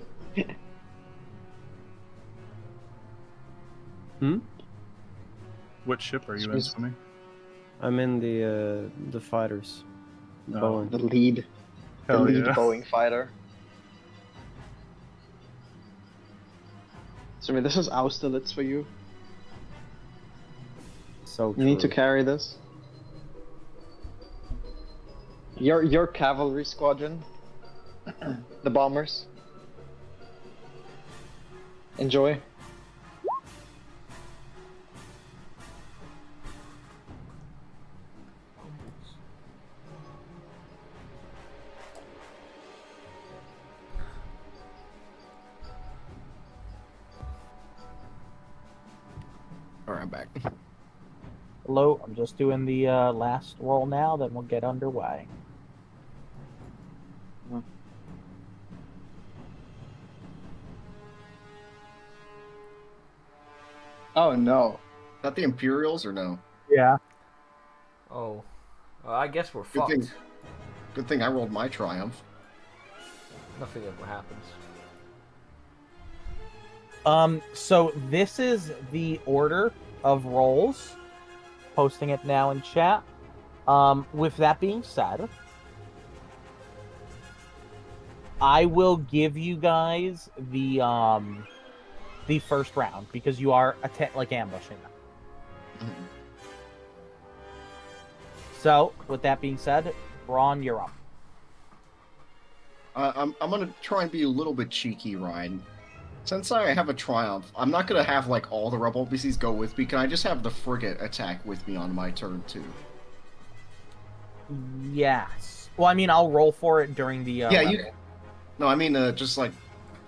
What ship are you in, Swimmy? I'm in the fighters. Oh. Boeing. The lead Hell yeah. Boeing fighter. So I mean, this is Austerlitz for you. So You need to true. carry this. Your cavalry squadron, the bombers. Enjoy. Alright, I'm back. Hello, I'm just doing the last roll now, then we'll get underway. Oh no. Is that the Imperials or no? Yeah. Oh. Well, I guess we're Good fucked. thing. Good thing I rolled my triumph. Nothing ever happens. So this is the order of rolls. Posting it now in chat. With that being said, I will give you guys the first round because you are ambushing them. Mhm. So, with that being said, Braun, you're up. I'm gonna try and be a little bit cheeky, Ryan. Since I have a triumph, I'm not gonna have like all the rebel NPCs go with me. Can I just have the frigate attack with me on my turn too? Yes. Well, I mean, I'll roll for it during the. Yeah, you. No, I mean just like.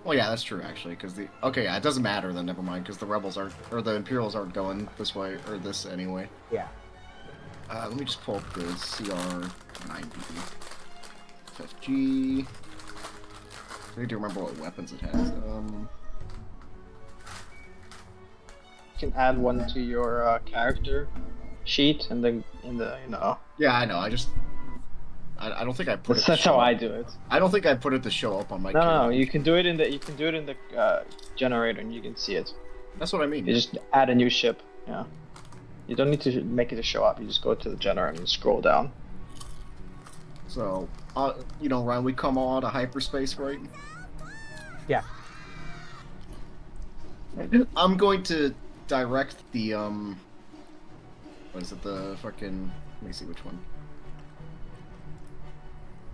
Well, yeah, that's true actually. Because the yeah, it doesn't matter then. Never mind. Because the rebels aren't or the Imperials aren't going this way or this anyway. Yeah. Let me just pull up the CR90 FFG. I need to remember what weapons it has. You can add one to your character sheet and then Yeah, I know. I don't think I put it. That's how I do it. I don't think I put it to show up on my. No, you can do it in the generator and you can see it. That's what I mean. You just add a new ship. Yeah. You don't need to make it to show up. You just go to the generator and scroll down. So, Ryan, we come all out of hyperspace, right? Yeah. I'm going to direct the what is it? The fucking. Let me see which one.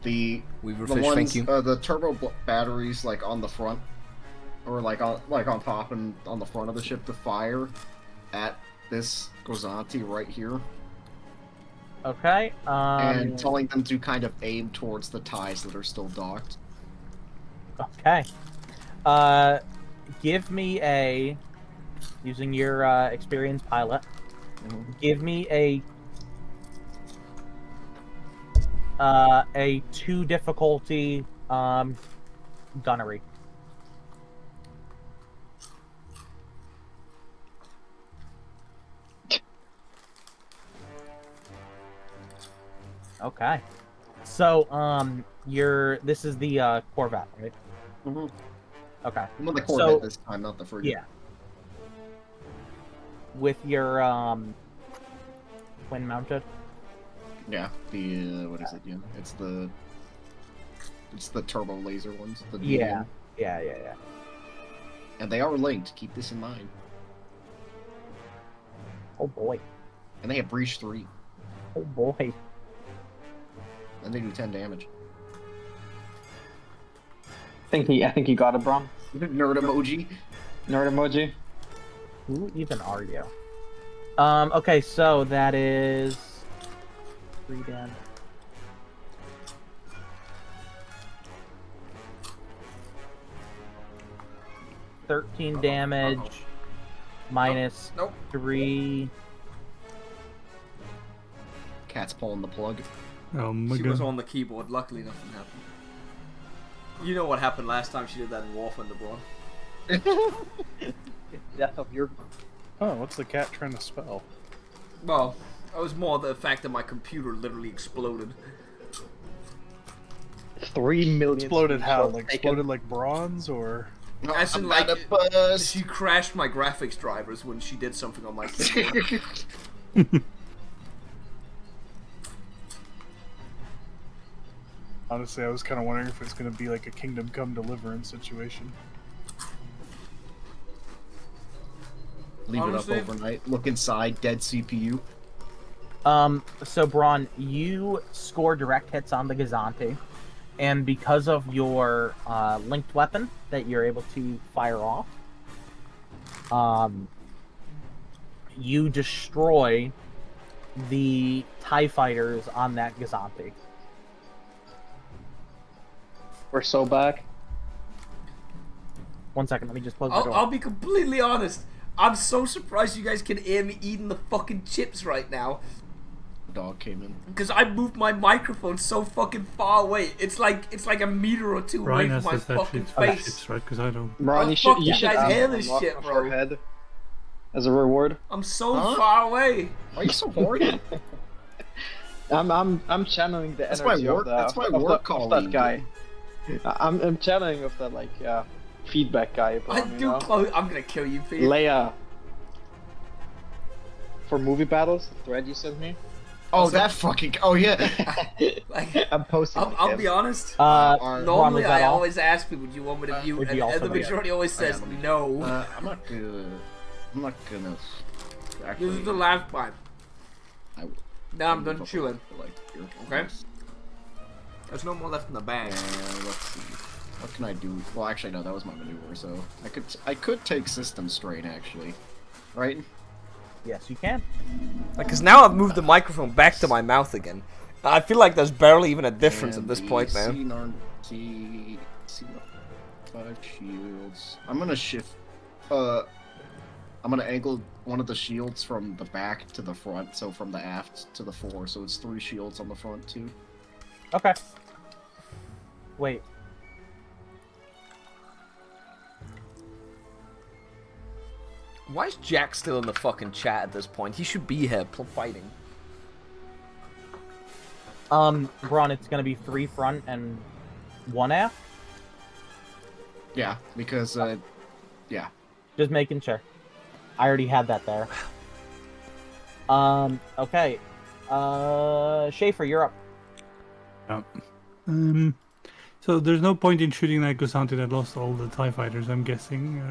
The Weaverfish, ones, thank you. The turbo batteries, like on the front, or like on top and on the front of the ship to fire at this Gozanti right here, Okay. and telling them to kind of aim towards the ties that are still docked. Okay. Give me using your experienced pilot. Give me a 2 difficulty gunnery. Okay. So, this is the Corvette, right? Mm-hmm. Okay. I'm on the Corvette this time, not the frigate. Yeah. With your twin mounted. Yeah. The what is it? Yeah. It's the turbo laser ones. The Yeah. medium. Yeah. And they are linked. Keep this in mind. Oh boy. And they have breach 3. Oh boy. And they do 10 damage. I think you got it, Braun. Nerd emoji. Nerd emoji. Who even are you? Okay, so that is 3 damage. 13 damage. Minus Nope. 3. Cat's pulling the plug. Oh my She god. was on the keyboard. Luckily, nothing happened. You know what happened last time she did that in War Thunder, Braun. Death of your. Oh, what's the cat trying to spell? Well, it was more the fact that my computer literally exploded. 3 million. Exploded how? screenshots Like taken. exploded like bronze or? As in, I'm like, at a bus. she crashed my graphics drivers when she did something on my keyboard. Honestly, I was kind of wondering if it's going to be like a Kingdom Come Deliverance situation. Leave Honestly- it up overnight. Look inside. Dead CPU. So Braun, you score direct hits on the Gazanti, and because of your linked weapon that you're able to fire off, you destroy the TIE fighters on that Gazanti. We're so back. 1 second, let me just close the door. I'll be completely honest. I'm so surprised you guys can hear me eating the fucking chips right now. Dog came in. Because I moved my microphone so fucking far away. It's like a meter or two Brian away has from my this that fucking shit, face. shits, right? Because I don't. Braun, Oh, you fuck, should you guys ask hear for this a lock shit, of bro. your head as a reward. I'm so far away. Why are you so horny? I'm channeling the That's my energy work- of the, that's my of work the, of that colleague, guy. I'm channeling of that like feedback guy. I Braun, you do know? close. I'm gonna kill you, Thif. Leia. For movie battles, the thread you sent me. Oh, that fucking. Oh, yeah. Like, I'm posting. I'll be honest. Braun, Normally, was that I all? always ask people, "Do you want me to mute?" Would And, you also the be- majority always says let me- no. I'm not gonna. Actually, This is the last time. I will. Now I'm done chewing. Like, here. Okay. There's no more left in the bag. And let's see. What can I do? Well, actually, no. That was my maneuver. So I could take system strain actually, right? Yes, you can. Because now I've moved the microphone back to my mouth again. I feel like there's barely even a difference at this point, man. C 5 shields. I'm gonna shift. I'm gonna angle one of the shields from the back to the front, so from the aft to the fore, so it's 3 shields on the front too. Okay. Wait. Why is Jack still in the fucking chat at this point? He should be here fighting. Braun, it's gonna be 3 front and 1 aft. Yeah, because yeah. Just making sure. I already had that there. Okay. Schaefer, you're up. So there's no point in shooting that Gazanti that lost all the TIE fighters, I'm guessing.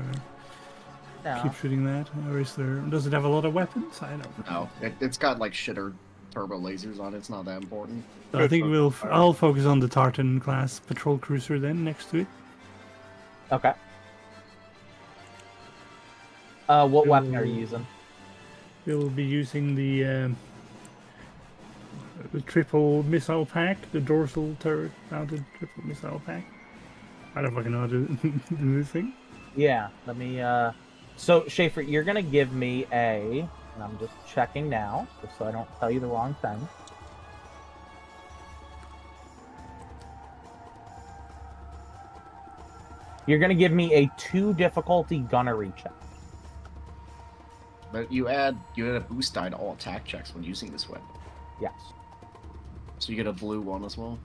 No. Keep shooting that, or is there? Does it have a lot of weapons? I don't know. No, it's got like shitter turbo lasers on it. It's not that important. So I think I'll focus on the Tartan class patrol cruiser then next to it. Okay. What weapon are you using? We'll be using the triple missile pack, the dorsal turret mounted triple missile pack. I don't fucking know how to do this thing. Yeah, let me, so, Schaefer, you're gonna give me a, And I'm just checking now, just so I don't tell you the wrong thing. You're gonna give me a 2 difficulty gunnery check. But you add a boost die to all attack checks when using this weapon. Yes. So you get a blue one as well.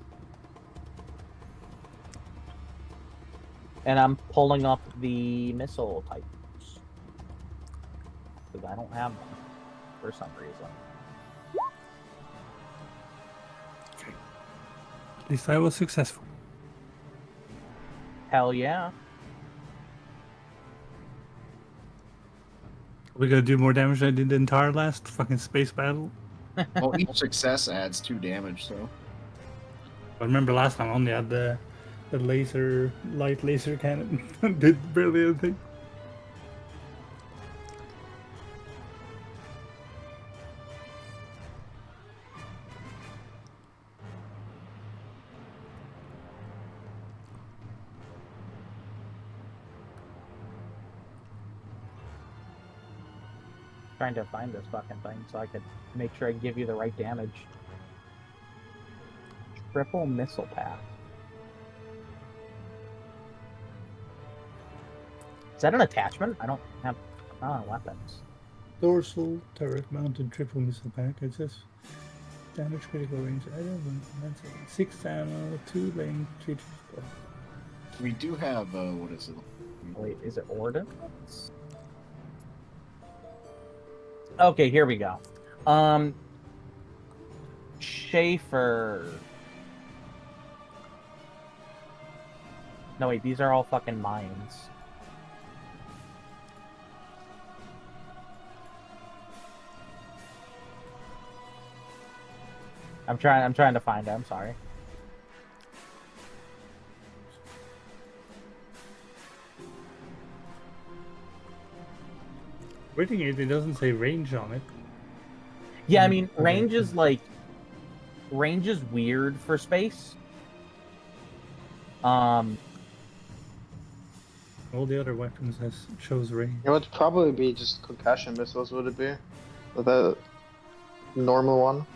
And I'm pulling up the missile types. Because I don't have them for some reason. At least I was successful. Hell yeah. We gotta do more damage than I did the entire last fucking space battle. Well, each success adds 2 damage, so. I remember last time I only had the light laser cannon. Did barely anything. Trying to find this fucking thing so I could make sure I give you the right damage. Triple missile path. Is that an attachment? I don't have weapons. Dorsal turret mounted triple missile pack. It says damage critical range. I don't know. That's it. 6 ammo, 2 length, 3 to 4. We do have, what is it? Wait, is it ordnance? Okay, here we go. Schaefer. No, wait, these are all fucking mines. I'm trying to find it, I'm sorry. Reading it doesn't say range on it. Yeah, I mean, range is weird for space. All the other weapons shows range. It would probably be just concussion missiles, would it be? The normal one?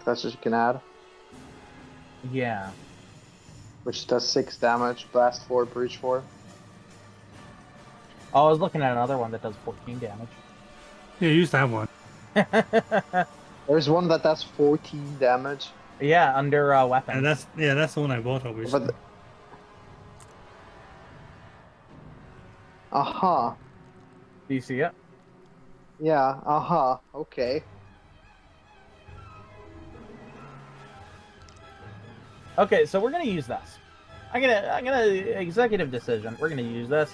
That's what you can add. Yeah. Which does 6 damage, blast 4, breach 4. Oh, I was looking at another one that does 14 damage. Yeah, use that one. There's one that does 14 damage. Yeah, under weapons. And that's the one I bought, obviously. But aha. Do you see it? Yeah, aha. Okay. Okay, so we're gonna use this. I'm gonna executive decision. We're gonna use this.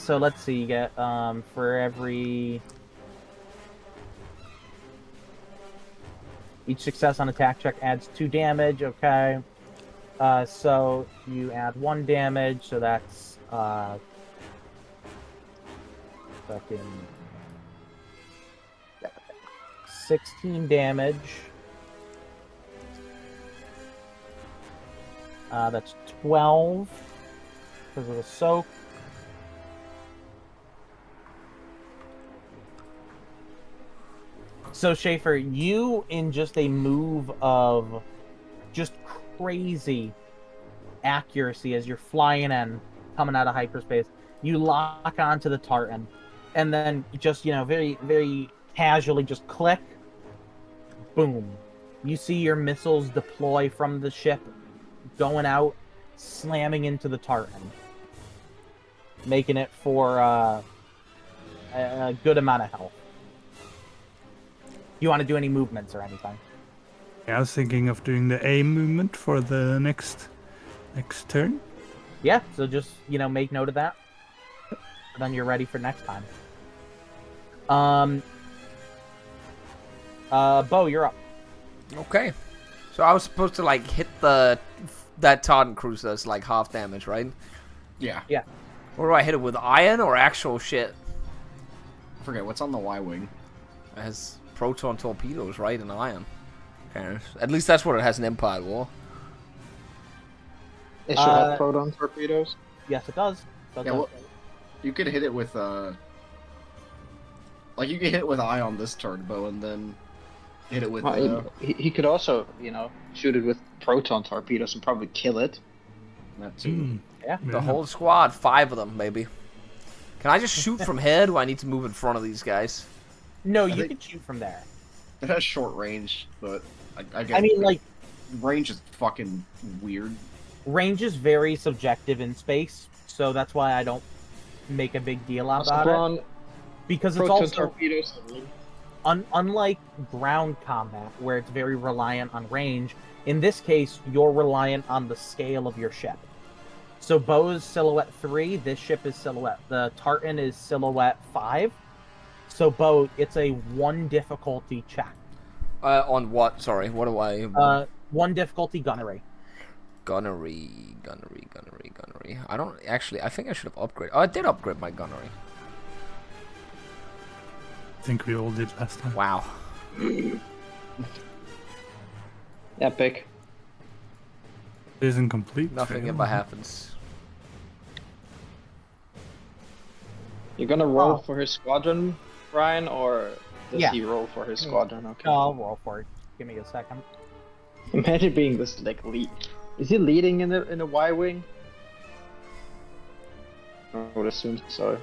So let's see. You get for every each success on attack check adds 2 damage. Okay. So you add 1 damage. So that's fucking 16 damage. That's 12 because of the soak. So Schaefer, you in just a move of just crazy accuracy as you're flying in, coming out of hyperspace, you lock onto the tartan, and then just, you know, very, very casually just click, boom. You see your missiles deploy from the ship, going out, slamming into the tartan, making it for a good amount of health. You want to do any movements or anything? Yeah, I was thinking of doing the A movement for the next turn. Yeah, so just, you know, make note of that. Then you're ready for next time. Bo, you're up. Okay. So I was supposed to, like, hit that Tartan cruiser that's, like, half damage, right? Yeah. Yeah. What do I hit it with? Iron or actual shit? I forget, what's on the Y-Wing? It has proton torpedoes, right? And iron. Okay. At least that's what it has in Empire War. It should have proton torpedoes. Yes, it does. Yeah, well, you could hit it with Like you get hit with eye on this turn, Bo, and then hit it with. He could also, shoot it with proton torpedoes and probably kill it. That too. Yeah. The whole squad, 5 of them, maybe. Can I just shoot from here? Do I need to move in front of these guys? No, you can shoot from there. It has short range, but I guess. I mean, like, range is fucking weird. range is very subjective in space, so that's why I don't make a big deal about it. Because it's proton also torpedoes. unlike ground combat, where it's very reliant on range. In this case, you're reliant on the scale of your ship. So Bo's silhouette 3, this ship is silhouette. The Tartan is silhouette 5. So Bo, it's a 1 difficulty check. On what? Sorry, what do I... 1 difficulty gunnery. Gunnery. I don't... Actually, I think I should have upgraded. Oh, I did upgrade my gunnery. I think we all did last time. Wow. Epic. It isn't complete. Nothing fail. ever happens. You're gonna roll for his squadron, Brian, or does Yeah. he roll for his squadron? Okay. No, I'll roll for it. Give me a second. Imagine being this like lead. Is he leading in the Y wing? I would assume so.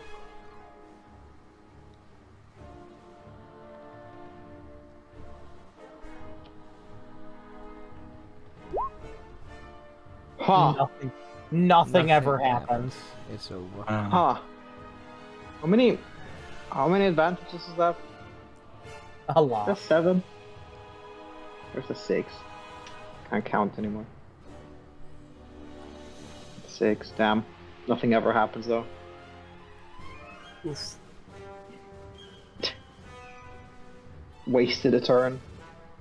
Huh. Nothing ever happens. It's over. Huh. How many advantages is that? A lot. That's 7. There's the 6. Can't count anymore. 6, damn. Nothing ever happens though. Oof. Wasted a turn.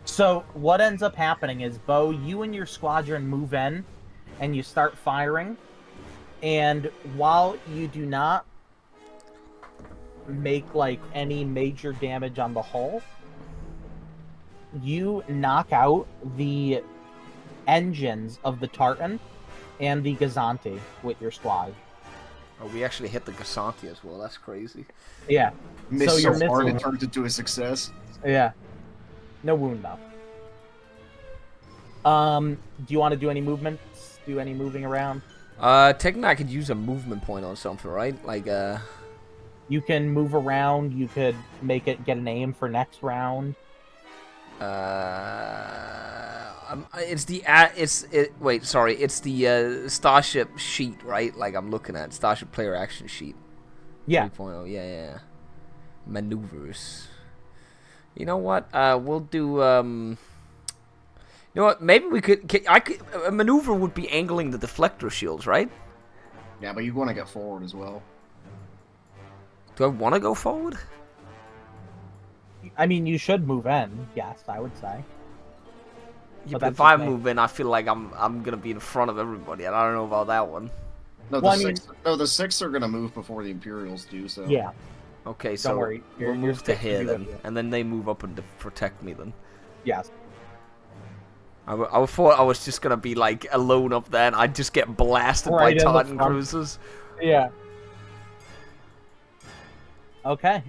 So what ends up happening is, Bo, you and your squadron move in, and you start firing, and while you do not make like any major damage on the hull, you knock out the engines of the Tartan and the Gazanti with your squad. Oh, we actually hit the Gasanti as well. That's crazy. Yeah. Missed you're so hard missing- it turned into a success. Yeah. No wound though. Do you want to do any movements? Do any moving around? Technically I could use a movement point on something, right? Like, You can move around. You could make it get an aim for next round. it's the Starship sheet, right? Like I'm looking at Starship player action sheet. Yeah. 3.0, yeah. Maneuvers. You know what? We'll do. You know what? Maybe we could. A maneuver would be angling the deflector shields, right? Yeah, but you want to get forward as well. Do I want to go forward? I mean, you should move in. Yes, I would say. Yeah, But but if that's I okay. move in, I feel like I'm gonna be in front of everybody, and I don't know about that one. No, Well, I mean- the six are gonna move before the Imperials do. So Yeah. Okay, so worry, we'll your move to sticks will here be then, with you. and then they move up and protect me then. Yes. I thought I was just gonna be like alone up there, and I'd just get blasted Right by in the Tartan front. cruisers. Yeah. Okay.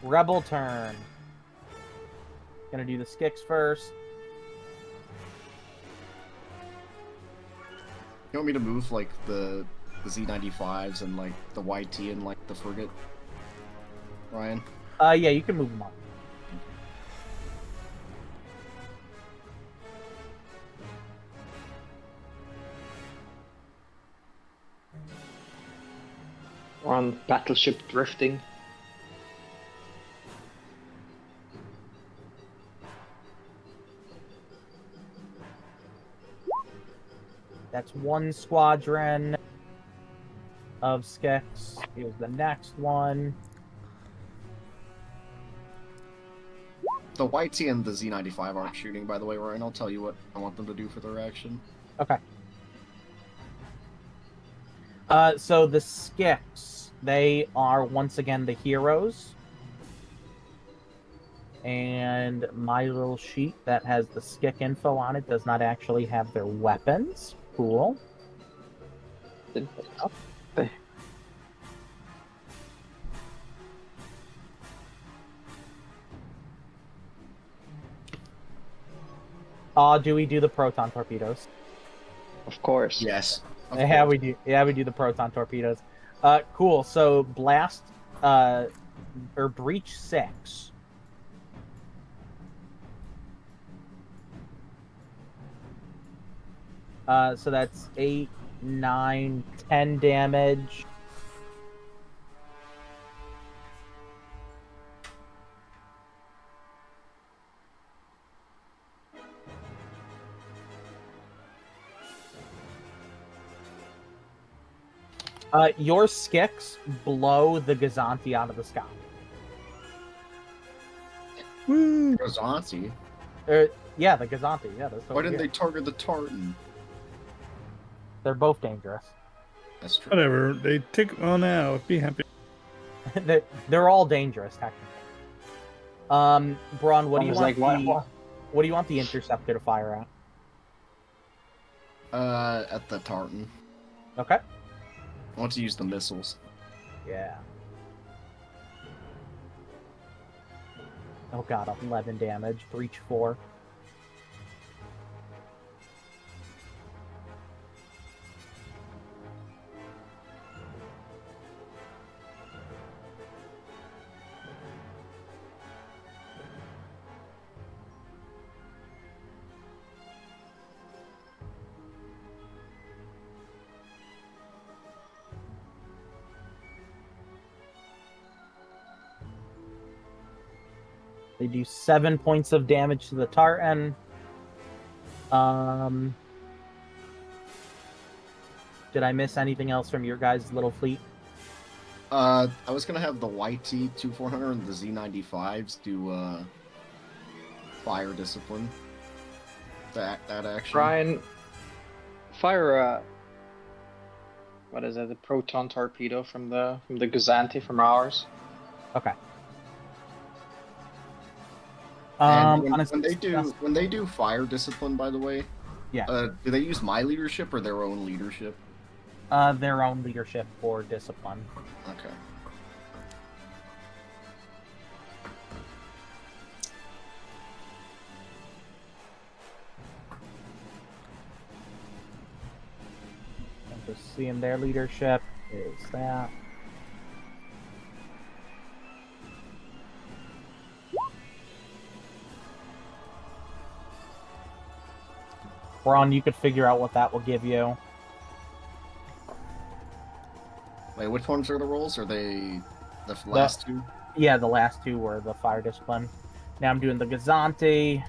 Rebel turn. Gonna do the Skix first. you want me to move like the Z95s and like the YT and like the frigate, Ryan? Yeah, you can move them up. We're on battleship drifting. That's one squadron of Skix. Here's the next one. The YT and the Z95 aren't shooting, by the way, Ryan. I'll tell you what I want them to do for their action. Okay. So the Skix, they are once again the heroes. And my little sheet that has the Skik info on it does not actually have their weapons. Cool. Do we do the proton torpedoes? Of course. Yes. of Yeah, course. we do. Yeah, we do the proton torpedoes. Cool. So blast, or breach 6. So that's 8, 9, 10 damage. Your skicks blow the Gazanti out of the sky. Gazanti? Yeah, the Gazanti. Yeah, that's Why didn't they target the Tartan? They're both dangerous. That's true. Whatever. They take. Oh, now be happy. They're all dangerous, technically. Braun, what do you want? What do you want the interceptor to fire at? At the Tartan. Okay. I want to use the missiles. Yeah. Oh god, 11 damage. Breach 4. They do 7 points of damage to the Tartan. Did I miss anything else from your guys' little fleet? I was gonna have the YT-2400 and the Z-95s do fire discipline. That action. Brian, fire what is it? The proton torpedo from the Gazanti from ours. Okay. And On a when they do fire discipline, by the way, Yeah. Do they use my leadership or their own leadership? Their own leadership or discipline. Okay. I'm just seeing their leadership is that. Braun, you could figure out what that will give you. Wait, which ones are the rolls? Are they the last two? Yeah, the last two were the fire discipline. Now I'm doing the Gazanti.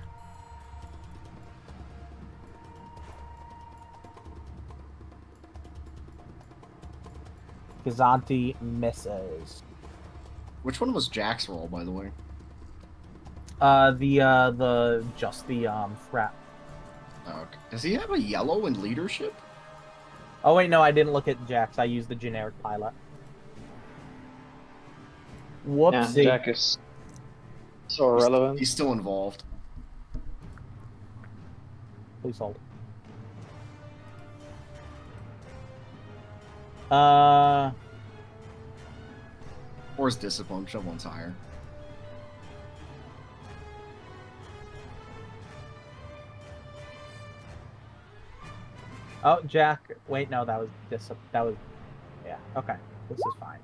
Gazanti misses. Which one was Jack's roll, by the way? The threat. Oh, okay. Does he have a yellow in leadership? Oh wait, no, I didn't look at Jack's. I used the generic pilot. Whoopsie. Yeah, Jack is so irrelevant. He's still involved. Please hold. Or his discipline, whichever one's higher. Oh, Jack. Wait, no, that was yeah. Okay, this is fine.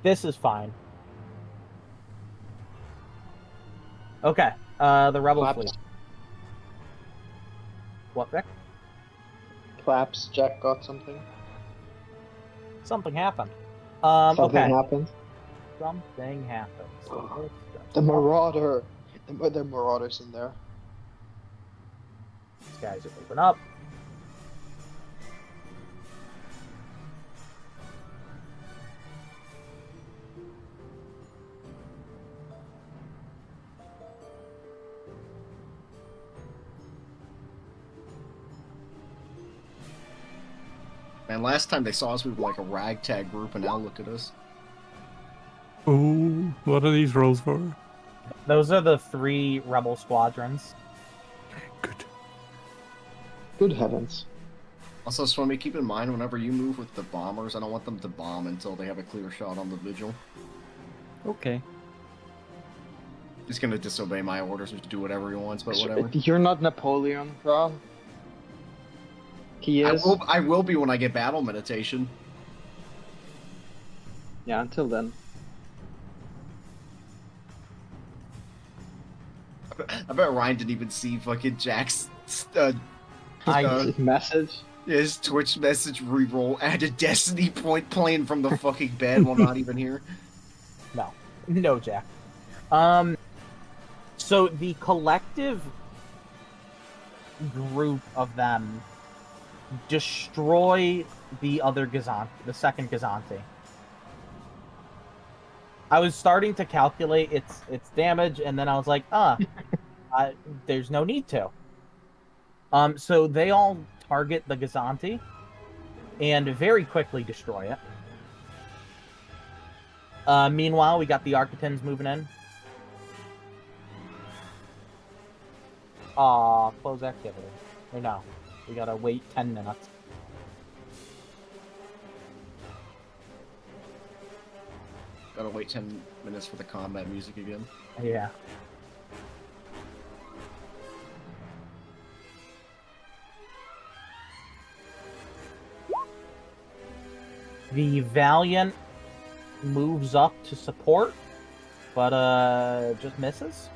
This is fine. Okay, the rebel Claps. fleet. What, Vic? Claps. Jack got something. Something happened. Something Okay. happened. Something happened. So The Marauder. The Marauders in there. these guys are moving up. Man, last time they saw us, we were like a ragtag group, and now look at us. Ooh, what are these rolls for? Those are the 3 rebel squadrons. Good. Good heavens. Also, Swami, keep in mind, whenever you move with the bombers, I don't want them to bomb until they have a clear shot on the vigil. Okay. He's gonna disobey my orders and do whatever he wants, but whatever. You're not Napoleon, Braun. He is. I will be when I get battle meditation. Yeah, until then. I bet Ryan didn't even see fucking Jack's Message. his Twitch message reroll added Destiny point playing from the fucking bed while not even here. No, Jack. So the collective group of them destroy the other Gazanti, the second Gazanti. I was starting to calculate its damage, and then I was like, there's no need to. So they all target the Gazanti and very quickly destroy it. Meanwhile, we got the Architans moving in. Close activity. Or no, we gotta wait 10 minutes. Gotta wait 10 minutes for the combat music again. Yeah. The Valiant moves up to support, but just misses.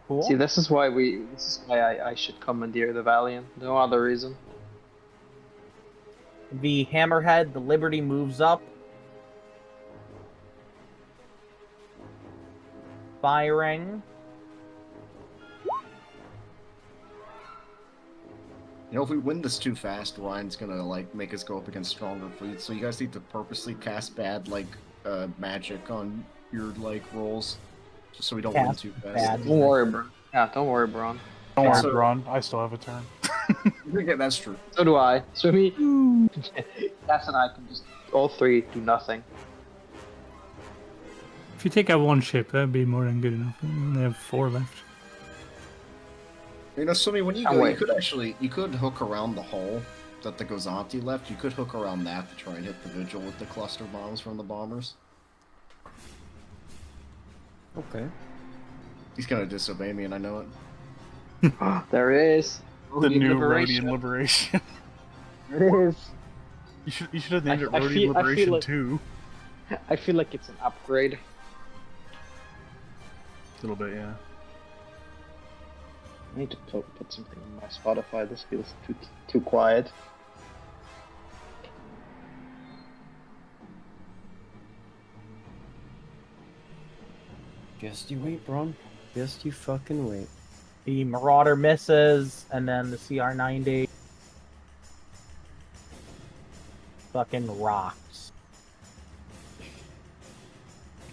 Cool. See, this is why I should commandeer the Valiant. No other reason. The Hammerhead, the Liberty moves up. Firing. You know, if we win this too fast, Ryan's gonna, like, make us go up against stronger fleets, so you guys need to purposely cast bad, like, magic on your, like, rolls, just so we don't win too fast. Bad. Don't worry, bro. Yeah, don't worry, Braun. Don't worry, So- Braun. I still have a turn. Yeah, that's true. So do I. So me, Cass and I can just all three do nothing. If you take out one ship, that'd be more than good enough. We only have 4 left. You know, Sumi, when you Oh, go, wait. you could hook around the hull that the Gozanti left. You could hook around that to try and hit the Vigil with the cluster bombs from the bombers. Okay. He's gonna disobey me, and I know it. There it is. The new Rhodian Liberation. There it is. You should have named it I Rhodian feel Liberation like- 2. I feel like it's an upgrade. A little bit, yeah. I need to put something on my Spotify. This feels too quiet. Just you wait, Braun. Just you fucking wait. The Marauder misses, and then the CR-90 fucking rocks.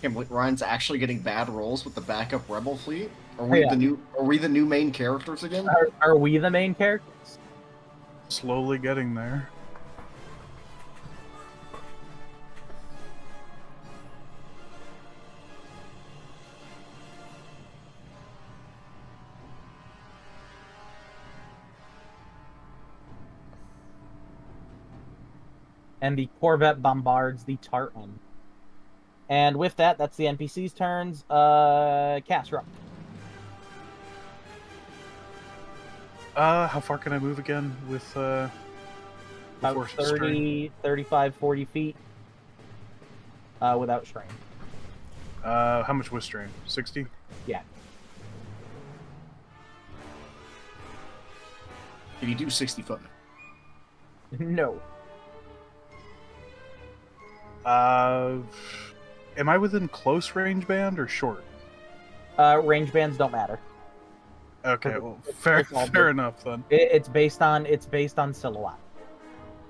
Can't believe Ryan's actually getting bad rolls with the backup rebel fleet. Are Yeah. we the new main characters again? Are we the main characters? Slowly getting there. And the Corvette bombards the Tartan. And with that, that's the NPC's turns. Cass, you're up. How far can I move again with About before strain? 30, 35, 40 feet. Without strain. How much with strain? 60? Yeah. Can you do 65? No. Am I within close range band or short? Range bands don't matter. Okay, well, It's fair all fair good. enough then. It's based on silhouette.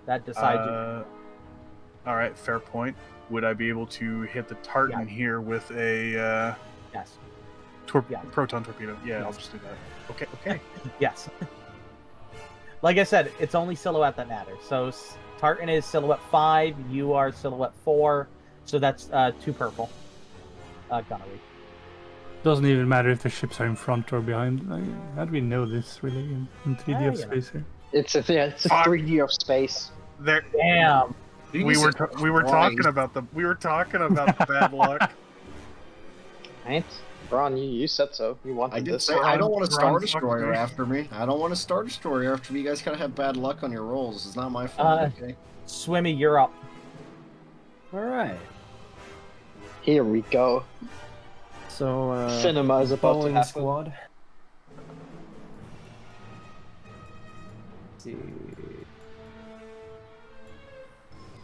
That decides All right, fair point. Would I be able to hit the Tartan here with a yes. Yeah. proton torpedo? Yeah, I'll Yes. just do that. Okay. Yes. Like I said, it's only silhouette that matters. So Tartan is silhouette 5, you are silhouette 4, so that's 2 purple. Gunnery. Doesn't even matter if the ships are in front or behind. How do we know this really in 3D of you know. space here? It's a 3D of space. There. Damn. We were talking about the bad luck. Right? Braun, you said so. You wanted I did this. say I don't want a Star Braun, Destroyer fuck me. after me. I don't want a Star Destroyer after me. You guys kind of have bad luck on your rolls. It's not my fault, okay? Swimmy, you're up. All right. Here we go. So Cinema is about to Boeing happen. squad. Let's see.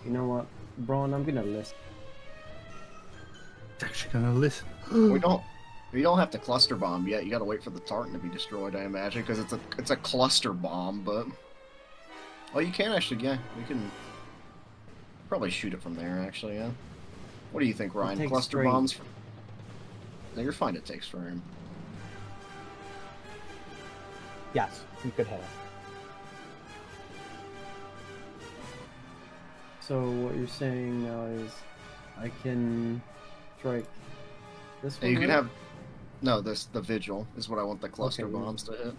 You know what, Braun? I'm gonna listen. It's actually gonna listen. We don't have to cluster bomb yet. You got to wait for the tartan to be destroyed, I imagine, because it's a cluster bomb. But oh, you can actually, yeah, we can probably shoot it from there. Actually, yeah. What do you think, Ryan? takes Cluster range. bombs? No, you're fine. It takes frame. Yes, you could hit it. So what you're saying now is, I can strike this Yeah, one. you can right? have no. The vigil is what I want the cluster Okay. bombs to hit.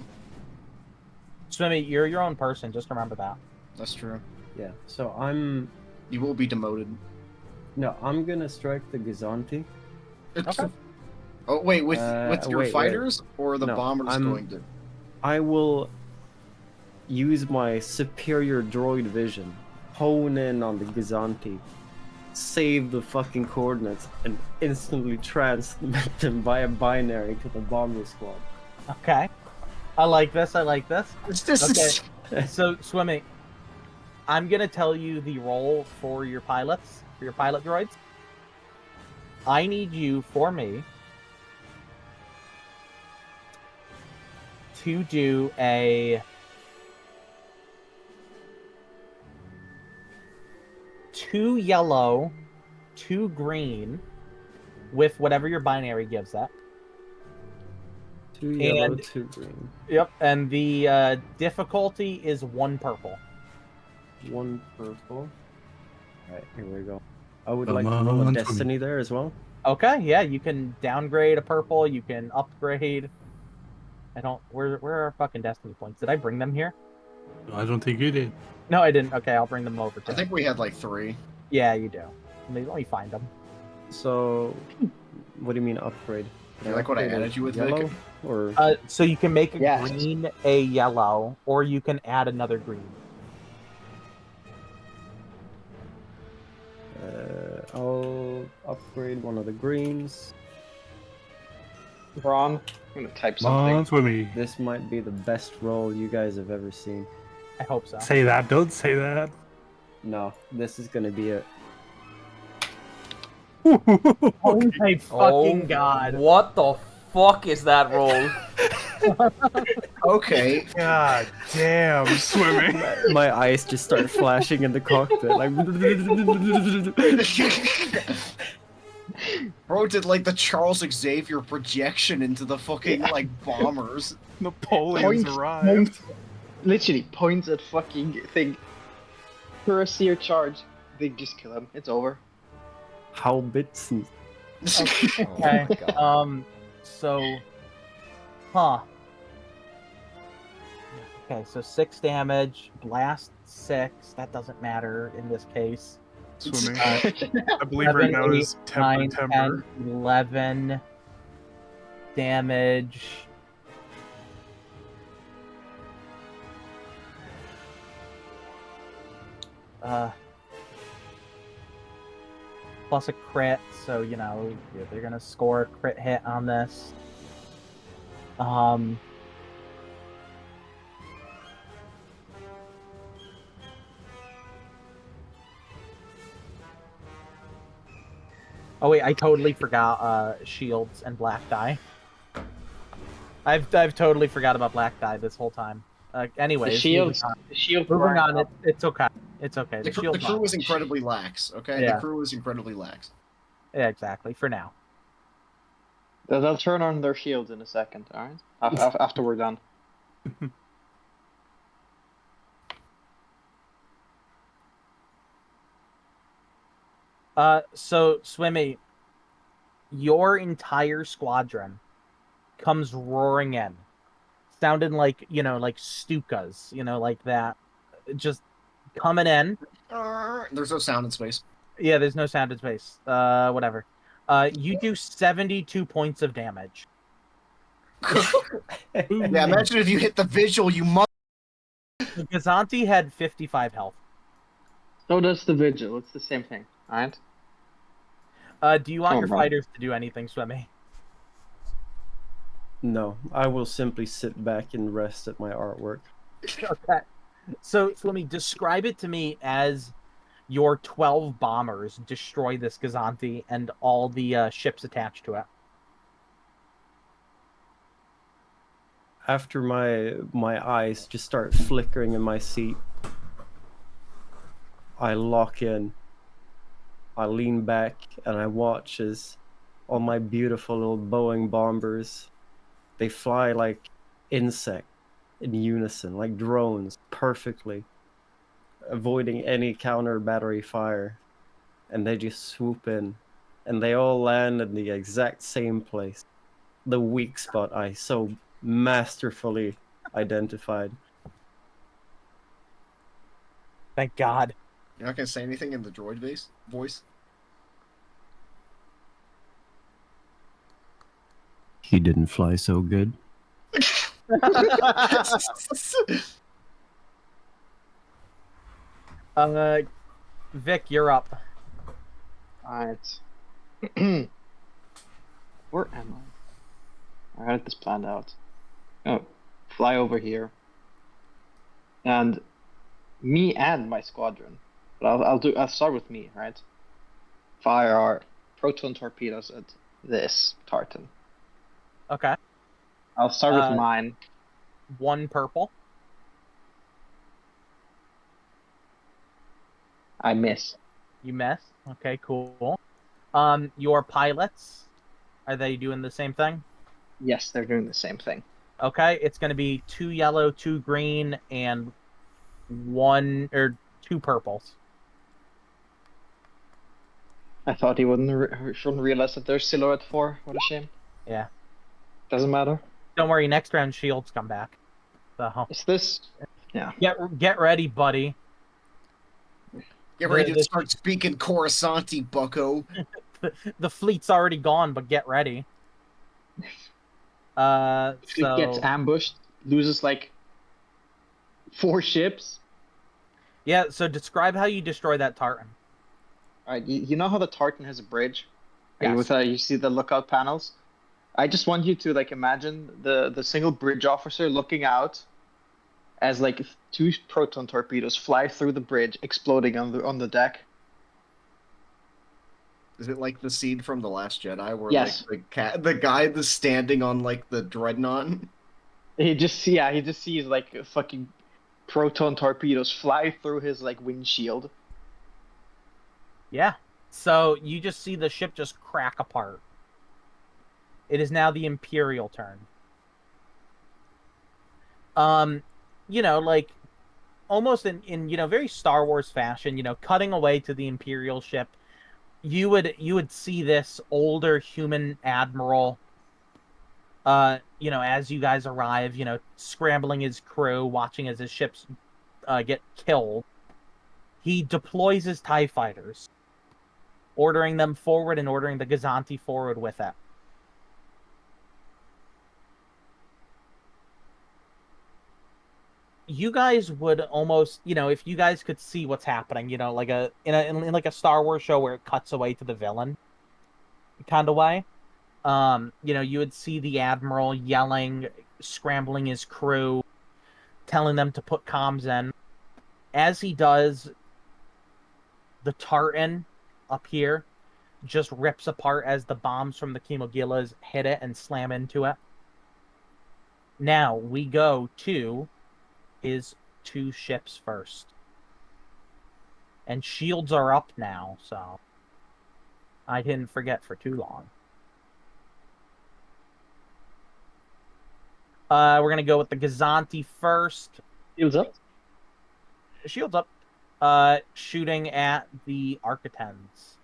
Swimmy, you're your own person. Just remember that. That's true. Yeah. So I'm You will be demoted. I'm gonna strike the Gazanti. Okay. Oh wait, with your wait. fighters or the No, bombers I'm- going to? I will use my superior droid vision, hone in on the Gazanti, save the fucking coordinates, and instantly transmit them via binary to the bomber squad. Okay. I like this. I like this. It's just Okay. So, Swimmy, I'm gonna tell you the role for your pilots, for your pilot droids. I need you, for me, to do a 2 yellow, 2 green, with whatever your binary gives that. 2 yellow, And- 2 green. Yep, and the difficulty is 1 purple. 1 purple. Alright, here we go. I would Come like to roll a on, destiny there as well. Okay, yeah, you can downgrade a purple, you can upgrade. I don't. Where are our fucking destiny points? Did I bring them here? I don't think you did. No, I didn't. Okay, I'll bring them over to I think we had like 3. Yeah, you do. Let me find them. So, what do you mean upgrade? You like what I Upgrade added you with, yellow? Vic? Or So you can make a Yes. green a yellow, or you can add another green. I'll upgrade one of the greens. Braun, I'm gonna type Come on, something. Swimmy. This might be the best roll you guys have ever seen. I hope so. Say that. Don't say that. No, this is gonna be it. Oh my fucking god! What the fuck is that roll? Okay. God damn, Swimming. My eyes just start flashing in the cockpit, like. Bro did like the Charles Xavier projection into the fucking like bombers. Napoleon's Point- arrived. Literally points at fucking thing. Cuirassier charge. They just kill him. It's over. Howbitzen. Okay. So, Okay, so 6 damage, blast 6. That doesn't matter in this case. Swimming. Uh, I believe right 7, now 8, is 9, temper. 10, 11 damage. Plus a crit, so you know they're gonna score a crit hit on this. Oh wait, I totally forgot shields and black die. I've totally forgot about black die this whole time. Anyways, The shields. The shield. Moving weren't on, up. it's okay. It's okay. The, The shield. the crew was incredibly lax, okay? Yeah. The crew was incredibly lax. Yeah, exactly. For now. They'll turn on their shields in a second. All right. After we're done. So Swimmy, your entire squadron comes roaring in, sounding like like Stukas, like that, just coming in. There's no sound in space. Yeah, there's no sound in space. Whatever. You do 72 points of damage. Yeah, imagine if you hit the visual, you must. The Gazanti had 55 health. So does the vigil. It's the same thing. Alright? Do you want Come on, your bro. fighters to do anything, Swimmy? No, I will simply sit back and rest at my artwork. Okay. So let me describe it to me as your 12 bombers destroy this Gazanti and all the ships attached to it. After my eyes just start flickering in my seat, I lock in. I lean back and I watch as all my beautiful little Boeing bombers, they fly like insects in unison, like drones, perfectly, avoiding any counter battery fire. And they just swoop in, and they all land in the exact same place. The weak spot I so masterfully identified. Thank God. You're not gonna say anything in the droid voice? He didn't fly so good. Vic, you're up. Alright. Where am I? I had this planned out. Oh, fly over here. And me and my squadron. But I'll start with me, right? Fire our proton torpedoes at this tartan. Okay. I'll start with mine. 1 purple. I miss. You miss. Okay, cool. Your pilots, are they doing the same thing? Yes, they're doing the same thing. Okay, it's going to be 2 yellow, 2 green, and 2 purples. I thought he shouldn't realize that there's silhouette 4. What a shame. Yeah. Doesn't matter. Don't worry, next round shields come back. So Is this? Yeah. get ready, buddy. Get ready to start speaking Coruscanti, bucko. The fleet's already gone, but get ready. Fleet gets ambushed, loses like 4 ships. Yeah, so describe how you destroy that tartan. Alright, you know how the tartan has a bridge? Yes. With you see the lookout panels? I just want you to like imagine the single bridge officer looking out as like 2 proton torpedoes fly through the bridge, exploding on the deck. Is it like the scene from The Last Jedi where Yes. like the guy that's standing on like the dreadnought? He just sees like fucking proton torpedoes fly through his like windshield. Yeah. So you just see the ship just crack apart. It is now the Imperial turn. You know, like almost in very Star Wars fashion, cutting away to the Imperial ship, you would see this older human admiral as you guys arrive, scrambling his crew, watching as his ships get killed. He deploys his TIE fighters, ordering them forward and ordering the Gazanti forward with it. You guys would almost, if you guys could see what's happening, like in like a Star Wars show where it cuts away to the villain kind of way. You would see the admiral yelling, scrambling his crew, telling them to put comms in. As he does, the tartan up here just rips apart as the bombs from the Kimogillas hit it and slam into it. Now we go to his 2 ships first. And shields are up now, so I didn't forget for too long. We're going to go with the Gazanti first. Shields up. Shields up. Shooting at the Architens.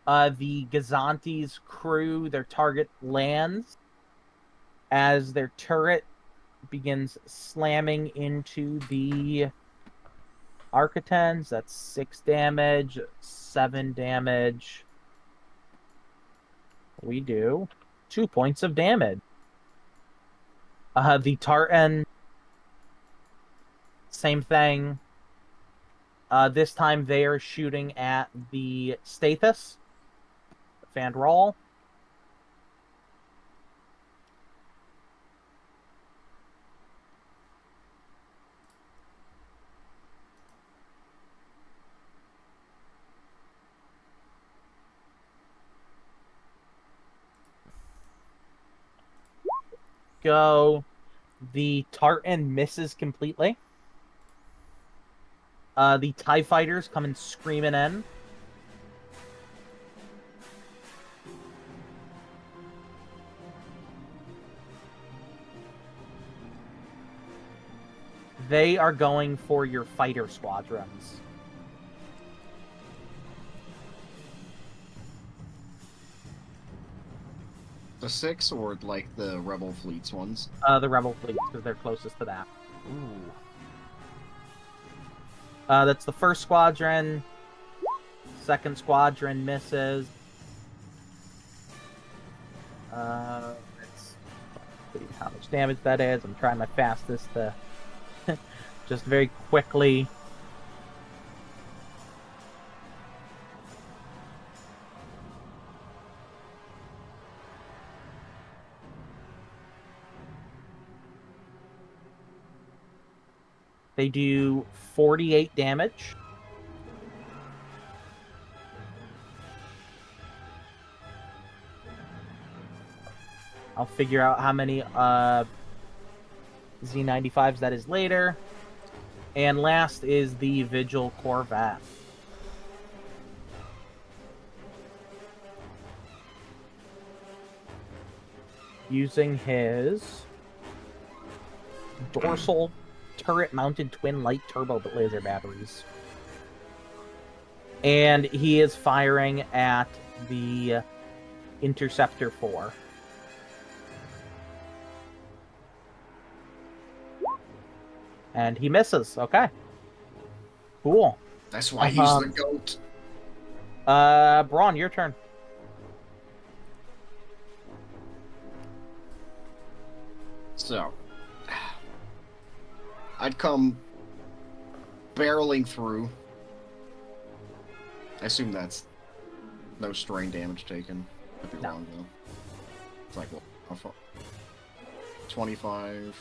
The Gazanti's crew, their target lands as their turret begins slamming into the Architens. That's 6 damage, 7 damage. We do 2 points of damage. The Tartan, same thing. This time they are shooting at the Stathis. Fan roll. Go. The Tartan misses completely. The TIE fighters come and screaming in. They are going for your fighter squadrons. The 6 or like the Rebel Fleets ones? The Rebel fleets, because they're closest to that. Ooh. That's the first squadron. Second squadron misses. Let's see how much damage that is. I'm trying my fastest to just very quickly. They do 48 damage. I'll figure out how many Z95s that is later. And last is the Vigil Corvette. Using his dorsal turret-mounted twin light turbo laser batteries. And he is firing at the Interceptor 4. And he misses. Okay. Cool. That's why he's the GOAT. Braun, your turn. So, I'd come barreling through. I assume that's no strain damage taken. Could be wrong though. It's like, well, how far? 25.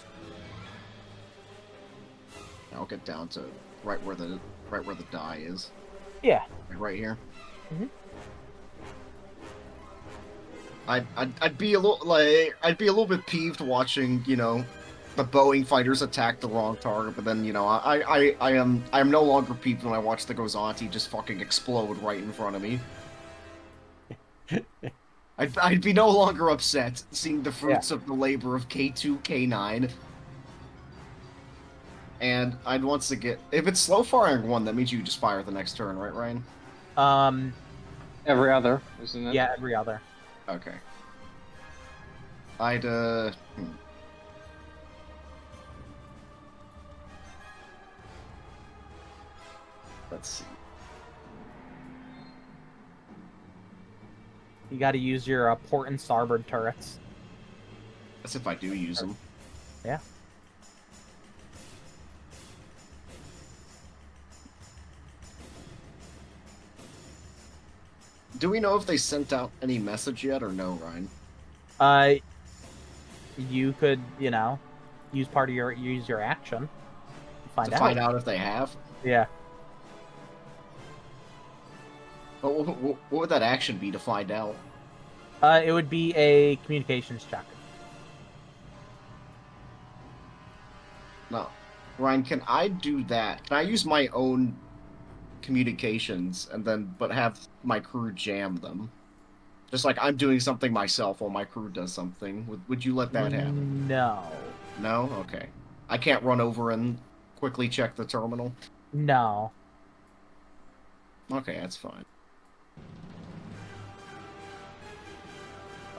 I'll get down to right where the die is. Yeah. Right here. Mhm. I'd be a little bit peeved watching, you know, the Boeing fighters attack the wrong target, but then, you know, I am no longer peeved when I watch the Gozanti just fucking explode right in front of me. I'd be no longer upset seeing the fruits of the labor of K2, K9. And I'd once again, if it's slow firing one, that means you just fire the next turn, right, Ryan? Every other, isn't it? Yeah, every other. Okay. I'd, Let's see. You gotta use your port and starboard turrets. That's if I do use them. Yeah. Do we know if they sent out any message yet, or no, Ryan? You could, you know, use your action. To find out if they have? Yeah. But what would that action be to find out? It would be a communications check. No. Ryan, can I do that? Can I use my own communications and then but have my crew jam them? Just like I'm doing something myself while my crew does something. Would you let that happen? No. No? Okay. I can't run over and quickly check the terminal? No. Okay, that's fine.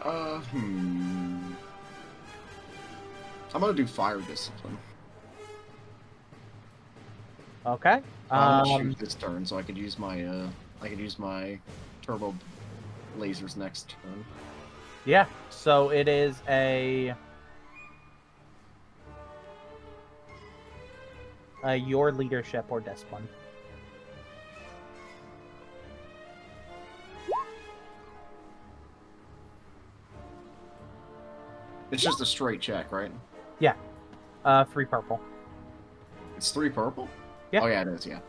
I'm gonna do fire discipline. Okay. I'm gonna shoot this turn, so I could use my turbo lasers next turn. Yeah. So it is a your leadership or discipline. It's just a straight check, right? Yeah. 3 purple. It's 3 purple? Yeah. Oh yeah, it is, yeah.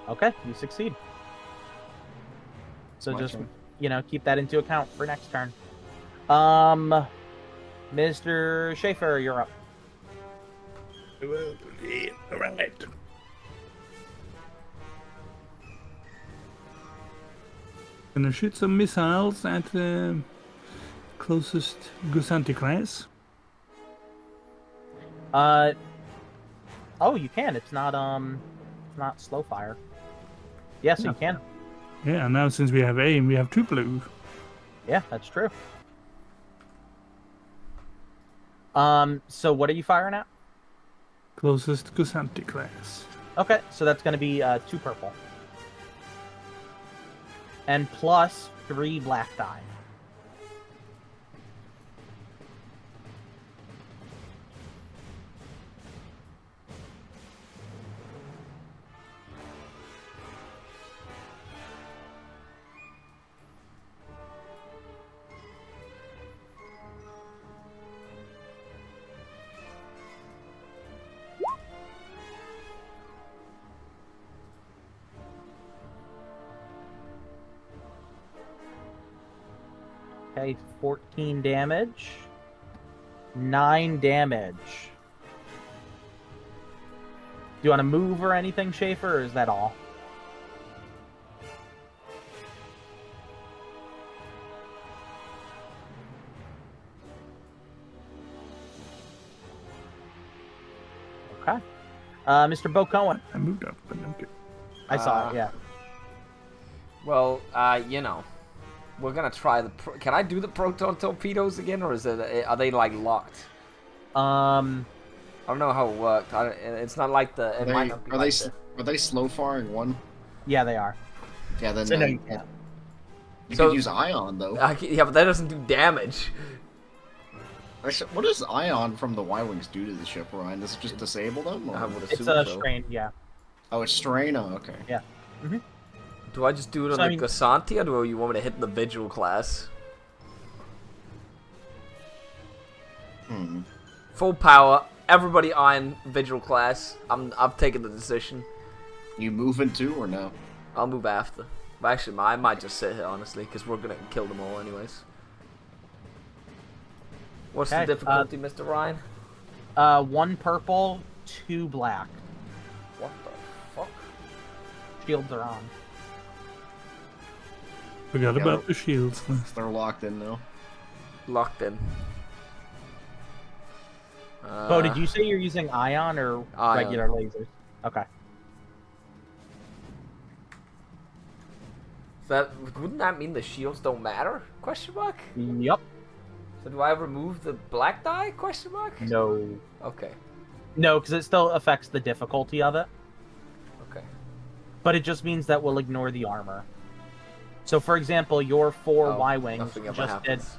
Okay, you succeed. So My just, turn. keep that into account for next turn. Mr. Schaefer, you're up. Well, yeah, alright. Gonna shoot some missiles at the closest Gusanti class. Oh, you can. It's not slow fire. Yes, Yeah. you can. Yeah, now since we have aim, we have 2 blue. Yeah, that's true. So what are you firing at? Closest Gusanti class. Okay, so that's going to be 2 purple. And plus 3 black die. Okay, 14 damage. 9 damage. Do you want to move or anything, Schaefer, or is that all? Okay. Mr. Bokoen. I moved up, but okay. I saw it, yeah. Well, we're gonna try the. Can I do the proton torpedoes again, or are they like locked? I don't know how it worked. It's not like the. It might not be Are they slow firing one? Yeah, they are. Yeah, then So no, no, you can't. You So- could use ion though. Yeah, but that doesn't do damage. Actually, what does ion from the Y-wings do to the ship, Ryan? Does it just disable them? Or? I would It's assume a so. strain, yeah. Oh, it's strain. Oh, okay. Yeah. Do I just do it on So, I the mean- Gusanti, or do you want me to hit the Vigil class? Full power, everybody iron Vigil class. I've taken the decision. You moving too, or no? I'll move after. But actually, I might just sit here, honestly, because we're gonna kill them all anyways. What's Okay, the difficulty, Mr. Ryan? 1 purple, 2 black. What the fuck? Shields are on. Forgot Yeah, about the shields list. They're locked in though. Locked in. Bo, did you say you're using ion or Ion. regular lasers? Okay. Wouldn't that mean the shields don't matter? Question mark? Yup. So do I remove the black die? Question mark? No. Okay. No, because it still affects the difficulty of it. Okay. But it just means that we'll ignore the armor. So, for example, your 4 Oh, Y-wings nothing ever just did happens.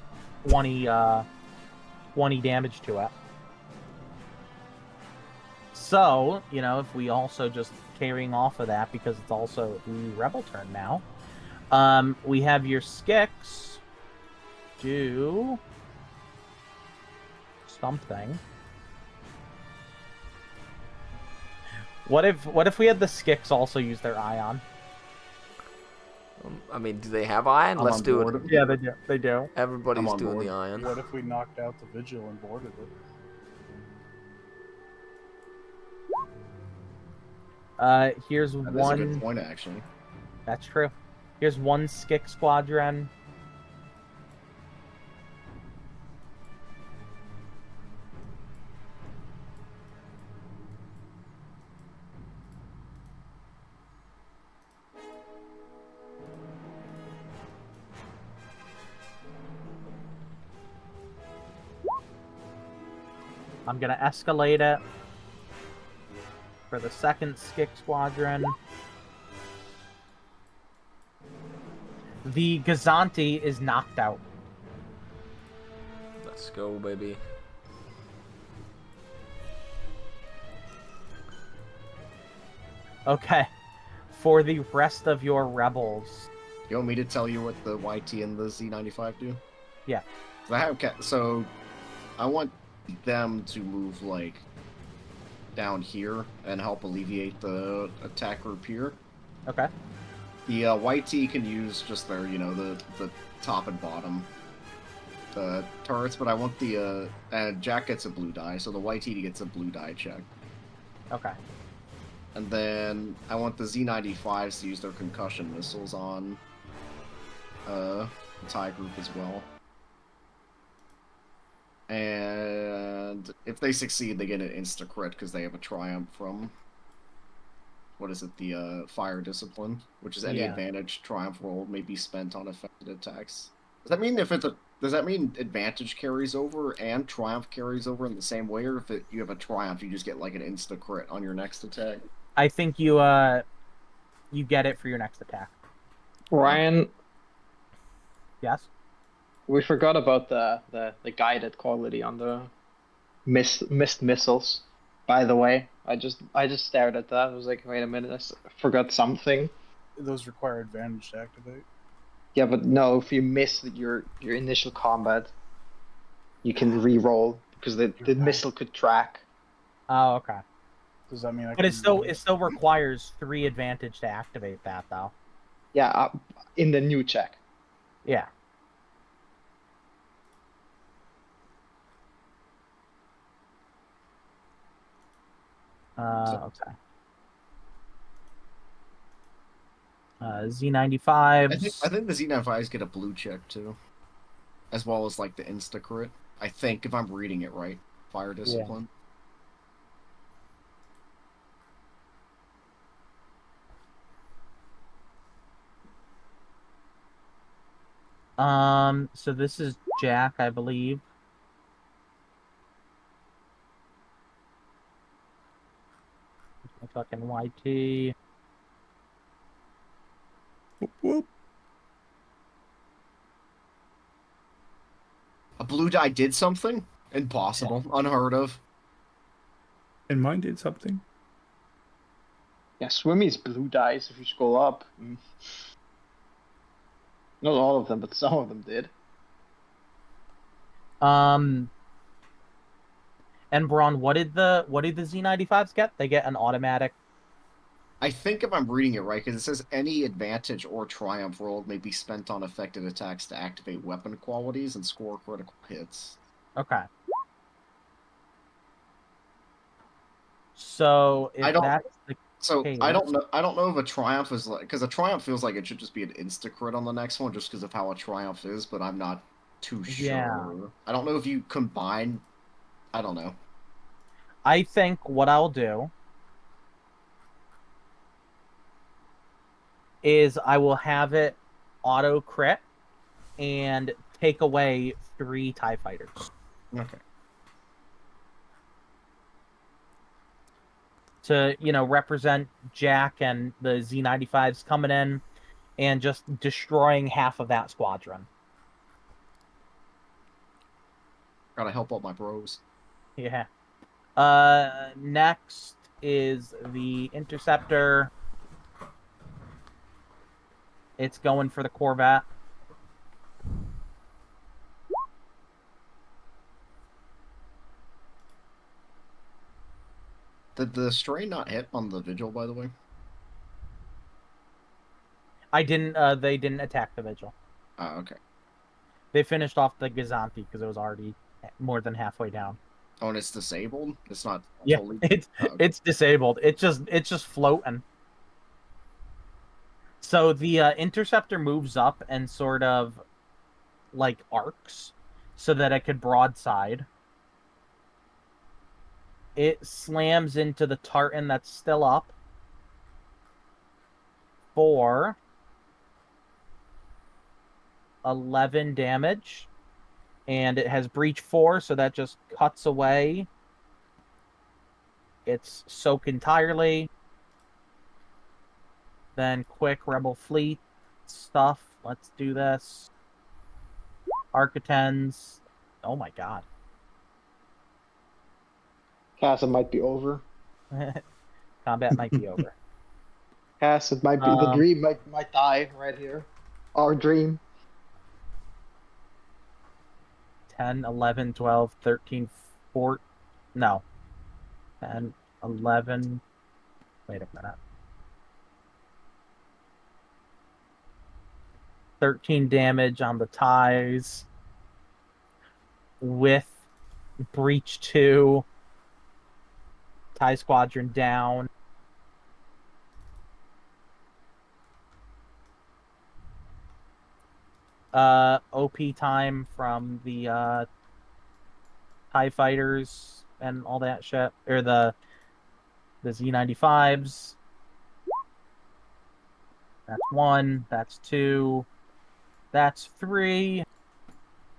20 damage to it. So, if we also just carrying off of that, because it's also the rebel turn now, we have your Skix do something. What if we had the Skix also use their ion? I mean, do they have iron? I'm Let's on do board. it. Yeah, they do. They do. Everybody's I'm on doing board. the iron. What if we knocked out the Vigil and boarded it? Here's That is a one. good point, actually. That's true. Here's one Skix squadron. I'm gonna escalate it for the second Skik Squadron. The Gazanti is knocked out. Let's go, baby. Okay. For the rest of your rebels. You want me to tell you what the YT and the Z95 do? Yeah. So I want them to move like down here and help alleviate the attack group here. Okay. The YT can use just their, the top and bottom turrets, but I want the and Jack gets a blue die, so the YT gets a blue die check. Okay. And then I want the Z95s to use their concussion missiles on the TIE group as well. And if they succeed, they get an insta-crit because they have a triumph from, what is it, the fire discipline, which is any advantage triumph roll may be spent on affected attacks. Does that mean does that mean advantage carries over and triumph carries over in the same way, or if you have a triumph, you just get like an insta-crit on your next attack? I think you get it for your next attack. Ryan, Yes? we forgot about the guided quality on the missed missiles. By the way, I just stared at that. I was like, wait a minute, I forgot something. Those require advantage to activate. Yeah, but no, if you miss your initial combat, you can re-roll because the missile could track. Oh, okay. Does that mean I But can it still requires 3 advantage to activate that, though. Yeah, in the new check. Yeah. Okay. Z95s. I think the Z95s get a blue check too, as well as like the insta-crit. I think, if I'm reading it right, fire discipline. So this is Jack, I believe. My fucking YT. Whoop, whoop. A blue die did something? Impossible. Unheard of. And mine did something. Yeah, Swimmy's blue dice if you scroll up. Not all of them, but some of them did. And Braun, what did the Z95s get? They get an automatic. I think if I'm reading it right, because it says any advantage or triumph roll may be spent on affected attacks to activate weapon qualities and score critical hits. Okay. So if that's the case, I don't know if a triumph is like, because a triumph feels like it should just be an insta crit on the next one, just because of how a triumph is. But I'm not too sure. Yeah. I don't know if you combine. I don't know. I think what I'll do is I will have it auto crit and take away 3 TIE fighters. Okay. To, represent Jack and the Z95s coming in and just destroying half of that squadron. Gotta help out my bros. Yeah. Next is the Interceptor. It's going for the Corvette. Did the stray not hit on the vigil, by the way? They didn't attack the Vigil. Oh, okay. They finished off the Gazanti because it was already more than halfway down. Oh, and it's disabled? It's not Yeah, totally... it's disabled. It's just floating. So the Interceptor moves up and sort of like arcs so that it could broadside. It slams into the tartan that's still up for 11 damage. And it has breach 4, so that just cuts away it's soak entirely. Then quick rebel fleet stuff. Let's do this. Architens. Oh my god. Cass, it might be over. Combat might be over. Cass, it might be the dream might die right here. Our dream. 10, 11, 12, 13, 14. No. 10, 11. Wait a minute. 13 damage on the ties. With Breach 2. TIE Squadron down. OP time from the TIE fighters and all that shit, or the Z95s. That's 1. That's 2. That's 3.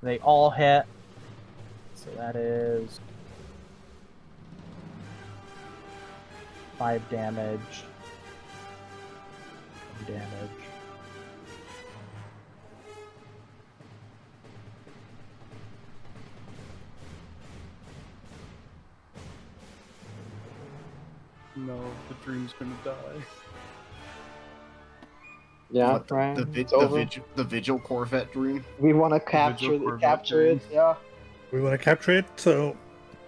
They all hit. So that is 5 damage. 1 damage. No, the dream's gonna die. Yeah, What, right. the Vigil Corvette dream. We want to capture it. Yeah. We want to capture it, so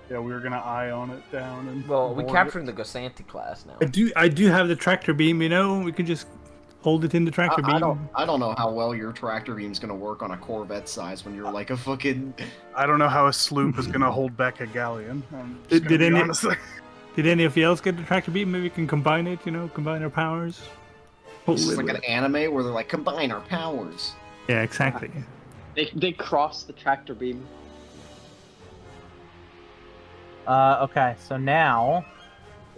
Yeah, we were gonna eye on it down and. Well, we're board capturing it. the Gasanti class now. I do have the tractor beam. You know, we could just hold it in the tractor beam. I don't know how well your tractor beam's gonna work on a Corvette size when you're like a fucking. I don't know how a sloop is gonna hold back a galleon. I'm just Did gonna be any- honest. Did any of you else get the tractor beam? Maybe we can combine it. You know, combine our powers. This is like an anime where they're like combine our powers. Yeah, exactly. They cross the tractor beam. Okay, so now,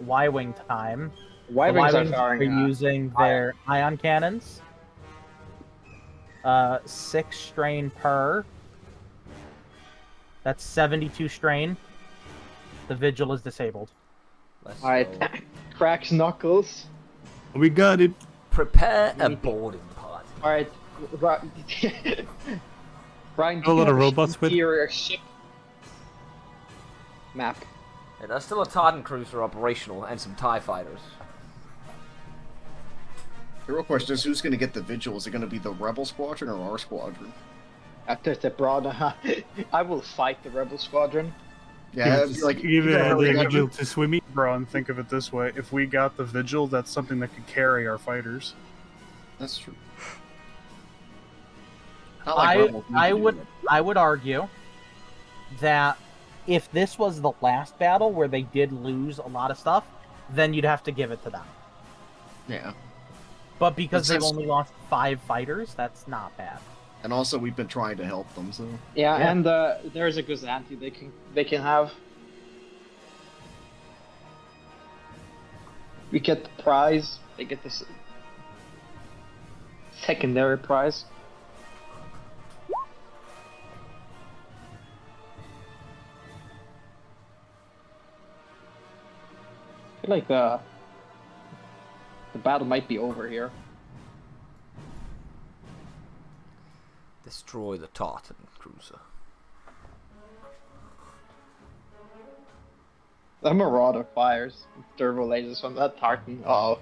Y-Wing time. Y-Wings The are Y-Wings firing. using their ion cannons. 6 strain per. That's 72 strain. The Vigil is disabled. Let's Alright, go. cracks knuckles. We got it. Prepare a boarding party. Alright, Brian, A lot of robots with- interior ship map. Yeah, there's still a Tartan cruiser operational and some TIE fighters. The real question is who's gonna get the Vigil? Is it gonna be the Rebel Squadron or our squadron? After the Braun, I will fight the Rebel Squadron. Yeah, it'd be like give you it gotta a really got Vigil to swim. Braun, think of it this way: if we got the Vigil, that's something that could carry our fighters. That's true. Not like Rebels need to do that. I would argue that if this was the last battle where they did lose a lot of stuff, then you'd have to give it to them. Yeah, But because But they've since- only lost 5 fighters, that's not bad. and also we've been trying to help them, so Yeah, Yeah. and there's a Guzanti they can have. We get the prize. They get this secondary prize. I feel like the battle might be over here. Destroy the Tartan cruiser. The Marauder fires turbo lasers from that Tartan. Oh.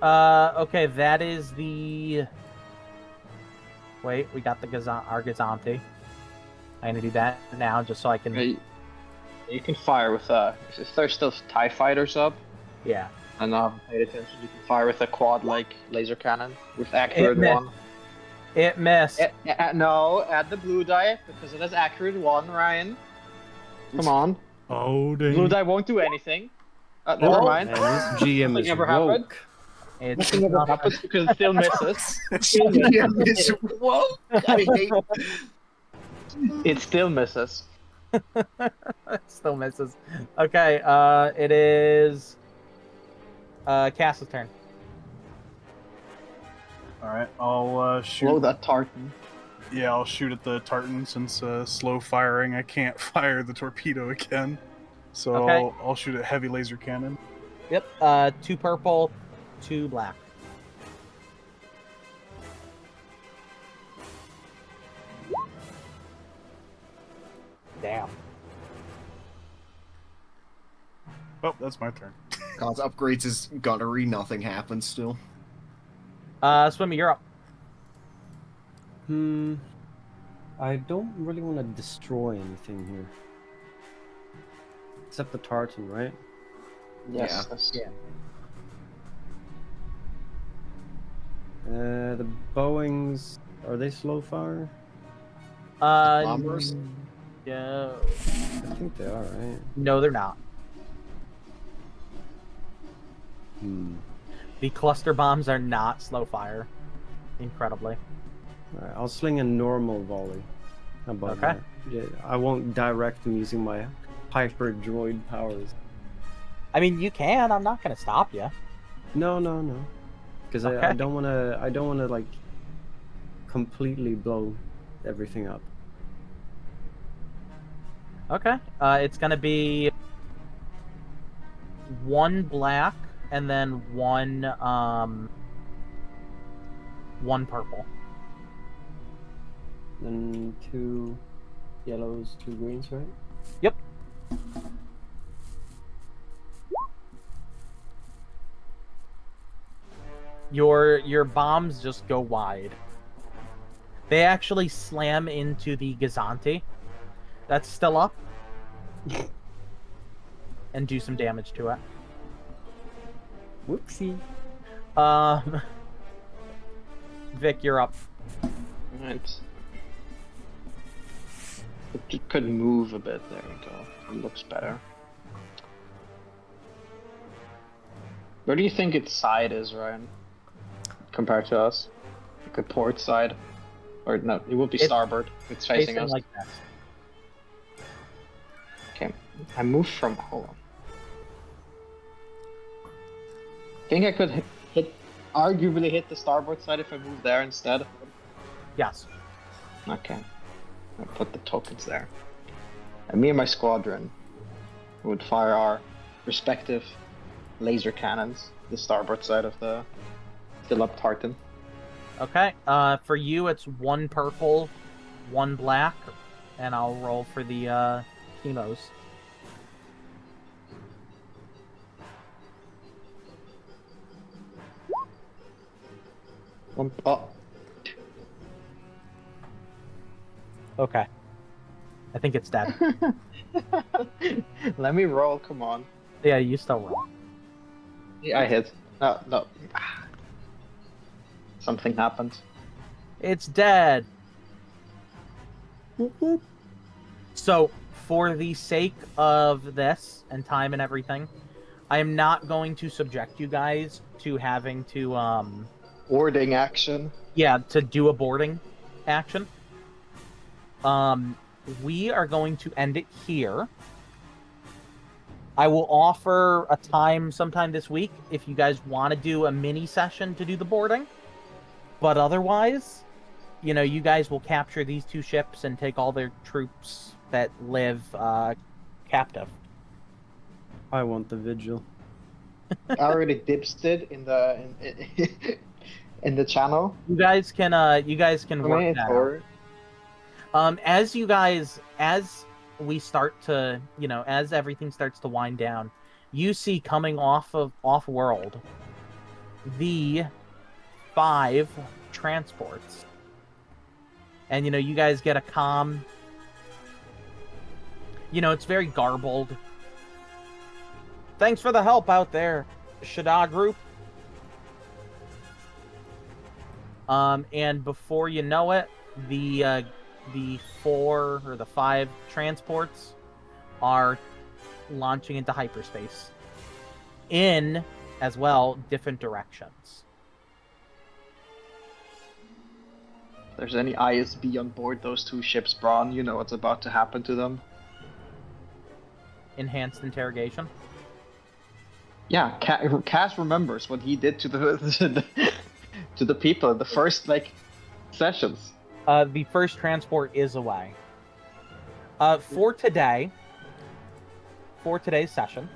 Okay, that is the... Wait, we got the our Gazanti. I'm gonna do that now, just so I can... You can fire with if there's still TIE fighters up, Yeah. and paid attention, you can fire with a quad like laser cannon with accurate missed. 1. It missed. No, add the blue die because it has accurate 1, Ryan. Come on. Oh, Blue dang. die won't do anything. Never mind. And this GM is Never happened. woke. It's Nothing ever not- happens because it still misses. Yeah, whoa! I hate. It still misses. Still misses. Okay, it is Cass's turn. All right, I'll shoot. Blow that tartan. Yeah, I'll shoot at the tartan since slow firing. I can't fire the torpedo again, so Okay. I'll shoot a heavy laser cannon. Yep. 2 purple, 2 black. Damn. Oh, that's my turn. Cause upgrades his gunnery, nothing happens still. Swimmy, you're up. I don't really want to destroy anything here. Except the tartan, right? Yes. Yeah. The Boeings, are they slow fire? Bombers? No. I think they are, right? No, they're not. The cluster bombs are not slow fire. Incredibly. Alright, I'll sling a normal volley. How about Okay. that? Yeah, I won't direct them using my hyper droid powers. I mean, you can. I'm not going to stop you. No. Because I Okay. don't want to. I don't want to like completely blow everything up. Okay. It's going to be 1 black and then 1 purple. Then 2 yellows, 2 greens, right? Yep. Your bombs just go wide. They actually slam into the Gazanti. That's still up. And do some damage to it. Whoopsie. Vic, you're up. Right. It could move a bit. There we go. It looks better. Where do you think its side is, Ryan? Compared to us? Like the port side? Or no, it will be It's starboard. It's facing us. like that. Okay. I moved from... Hold on. Think I could arguably hit the starboard side if I move there instead? Yes. Okay. I'll put the tokens there. And me and my squadron would fire our respective laser cannons, the starboard side of the still up tartan. Okay. For you, it's 1 purple, 1 black, and I'll roll for the helos. Oh, Okay. I think it's dead. let me roll, come on. Yeah, you still roll. Yeah, I hit. No. Something happened. It's dead. So, for the sake of this and time and everything, I am not going to subject you guys to having to Boarding action. yeah, to do a boarding action. We are going to end it here. I will offer a time sometime this week if you guys want to do a mini session to do the boarding. But otherwise, you know, you guys will capture these 2 ships and take all their troops that live captive. I want the vigil. I already dipsted in the in the channel. You guys can work that out. Or As we start to, you know, as everything starts to wind down, you see coming off world the 5 transports. And, you know, you guys get a comm. You know, it's very garbled. Thanks for the help out there, Shada group. And before you know it, the 4 or the 5 transports are launching into hyperspace in as well, different directions. If there's any ISB on board those two ships, Braun, you know what's about to happen to them. Enhanced interrogation. Yeah, Cass remembers what he did to the to the people in the first sessions. The first transport is away. For today's session,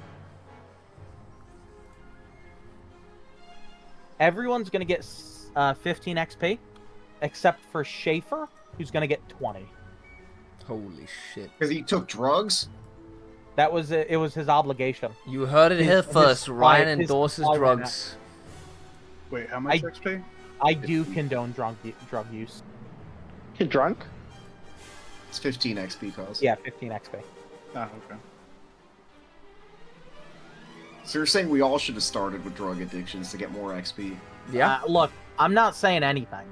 everyone's gonna get 15 XP, except for Schaefer, who's gonna get 20. Holy shit. Because he took drugs? That was it. Was his obligation. You heard it here first. Ryan his endorses supply ran drugs. Wait, how much XP? I do condone drug use. You're drunk? It's 15 XP cost. Yeah, 15 XP. Ah, okay. So you're saying we all should have started with drug addictions to get more XP? Yeah. Look, I'm not saying anything.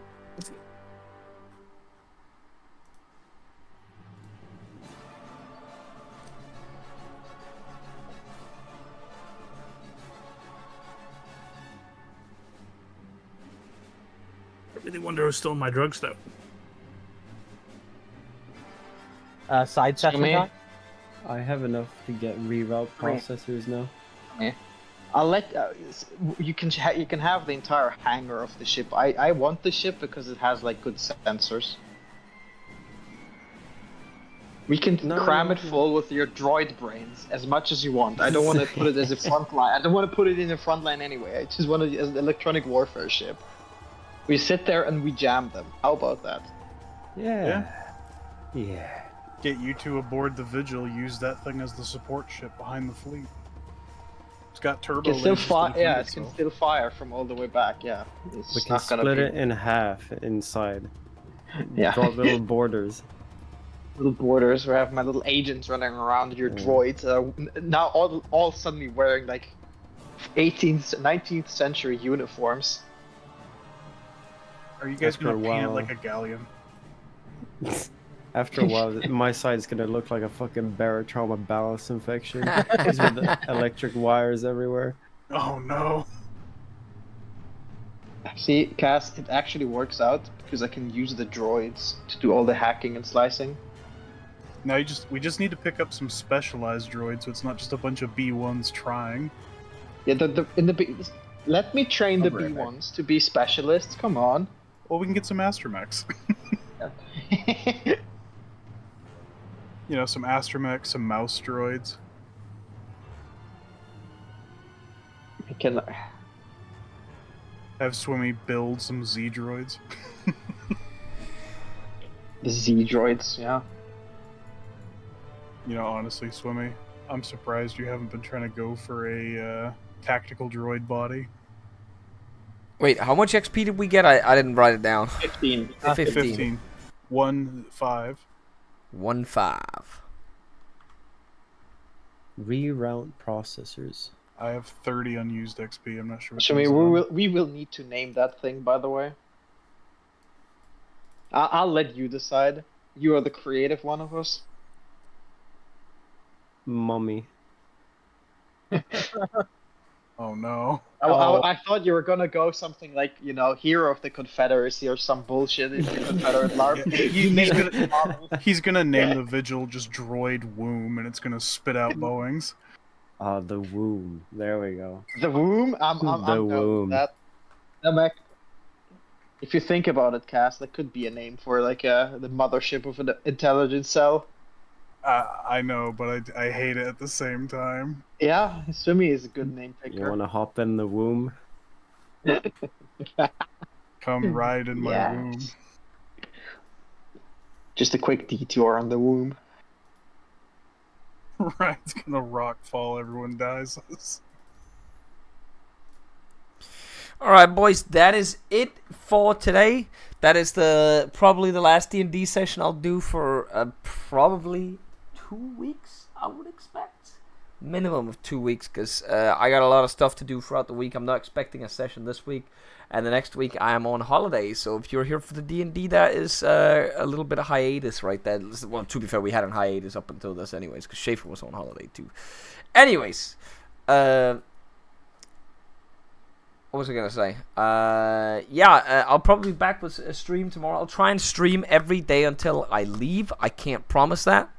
I really wonder who stole my drugs, though. Side session me? guy? I have enough to get reroute processors now. I'll let you can have the entire hangar of the ship. I want the ship because it has good sensors. We can cram it full with your droid brains as much as you want. I don't want to put it as a front line. I don't want to put it in the front line anyway. I just want it as an electronic warfare ship. We sit there and we jam them. How about that? Yeah. Get you two aboard the Vigil. Use that thing as the support ship behind the fleet. It's got turbo. It can still lasers to fire. defend Yeah, it itself. can still fire from all the way back. Yeah, it's We can not gonna split be it in half inside. Yeah. Draw little borders. little borders. Where I have my little agents running around. Your droids now all suddenly wearing 18th, 19th century uniforms. Are you guys After gonna a paint it while- like a galleon? After a while, my side's gonna look like a fucking barotrauma ballast infection. Because with the electric wires everywhere. Oh no! See, Cass, it actually works out because I can use the droids to do all the hacking and slicing. Now we just need to pick up some specialized droids, so it's not just a bunch of B1s trying. Yeah, let me train the I'll be right back. B1s to be specialists. Come on. Well, we can get some astromechs. You know, some astromechs, some mouse droids. I can. Have Swimmy build some Z droids. The Z droids, yeah. You know, honestly, Swimmy, I'm surprised you haven't been trying to go for a tactical droid body. Wait, how much XP did we get? I didn't write it down. 15. 15. 1-5. 1-5. Reroute processors. I have 30 unused XP. I'm not sure. What So those are. we will need to name that thing, by the way. I'll let you decide. You are the creative one of us. Mummy. Oh no. I thought you were gonna go something like, Hero of the Confederacy or some bullshit in the Confederate Largo. He's gonna name the Vigil just Droid Womb, and it's gonna spit out Boeings. The womb. There we go. The Womb? I'm The down with Womb. that. If you think about it, Cass, that could be a name for the mothership of an intelligence cell. I know, but I hate it at the same time. Yeah, Swimmy is a good name You picker. wanna hop in the womb? Come ride in my Yes. womb. Just a quick detour on the Womb. Ryan's gonna rock fall, everyone dies. Alright, boys, that is it for today. That is probably the last D&D session I'll do for probably 2 weeks, I would expect. Minimum of 2 weeks, because I got a lot of stuff to do throughout the week. I'm not expecting a session this week, and the next week I am on holiday. So if you're here for the D&D, that is a little bit of hiatus right there. Well, to be fair, we had a hiatus up until this anyways, because Schaefer was on holiday too. Anyways, What was I gonna say? Yeah, I'll probably be back with a stream tomorrow. I'll try and stream every day until I leave. I can't promise that.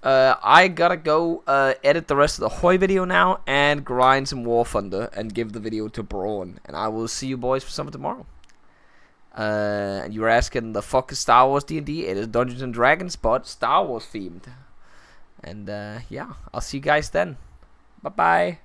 I gotta go edit the rest of the Hoy video now and grind some War Thunder and give the video to Braun. And I will see you boys for something tomorrow. And you were asking, the fuck is Star Wars D&D? It is Dungeons and Dragons, but Star Wars themed. And yeah, I'll see you guys then. Bye bye.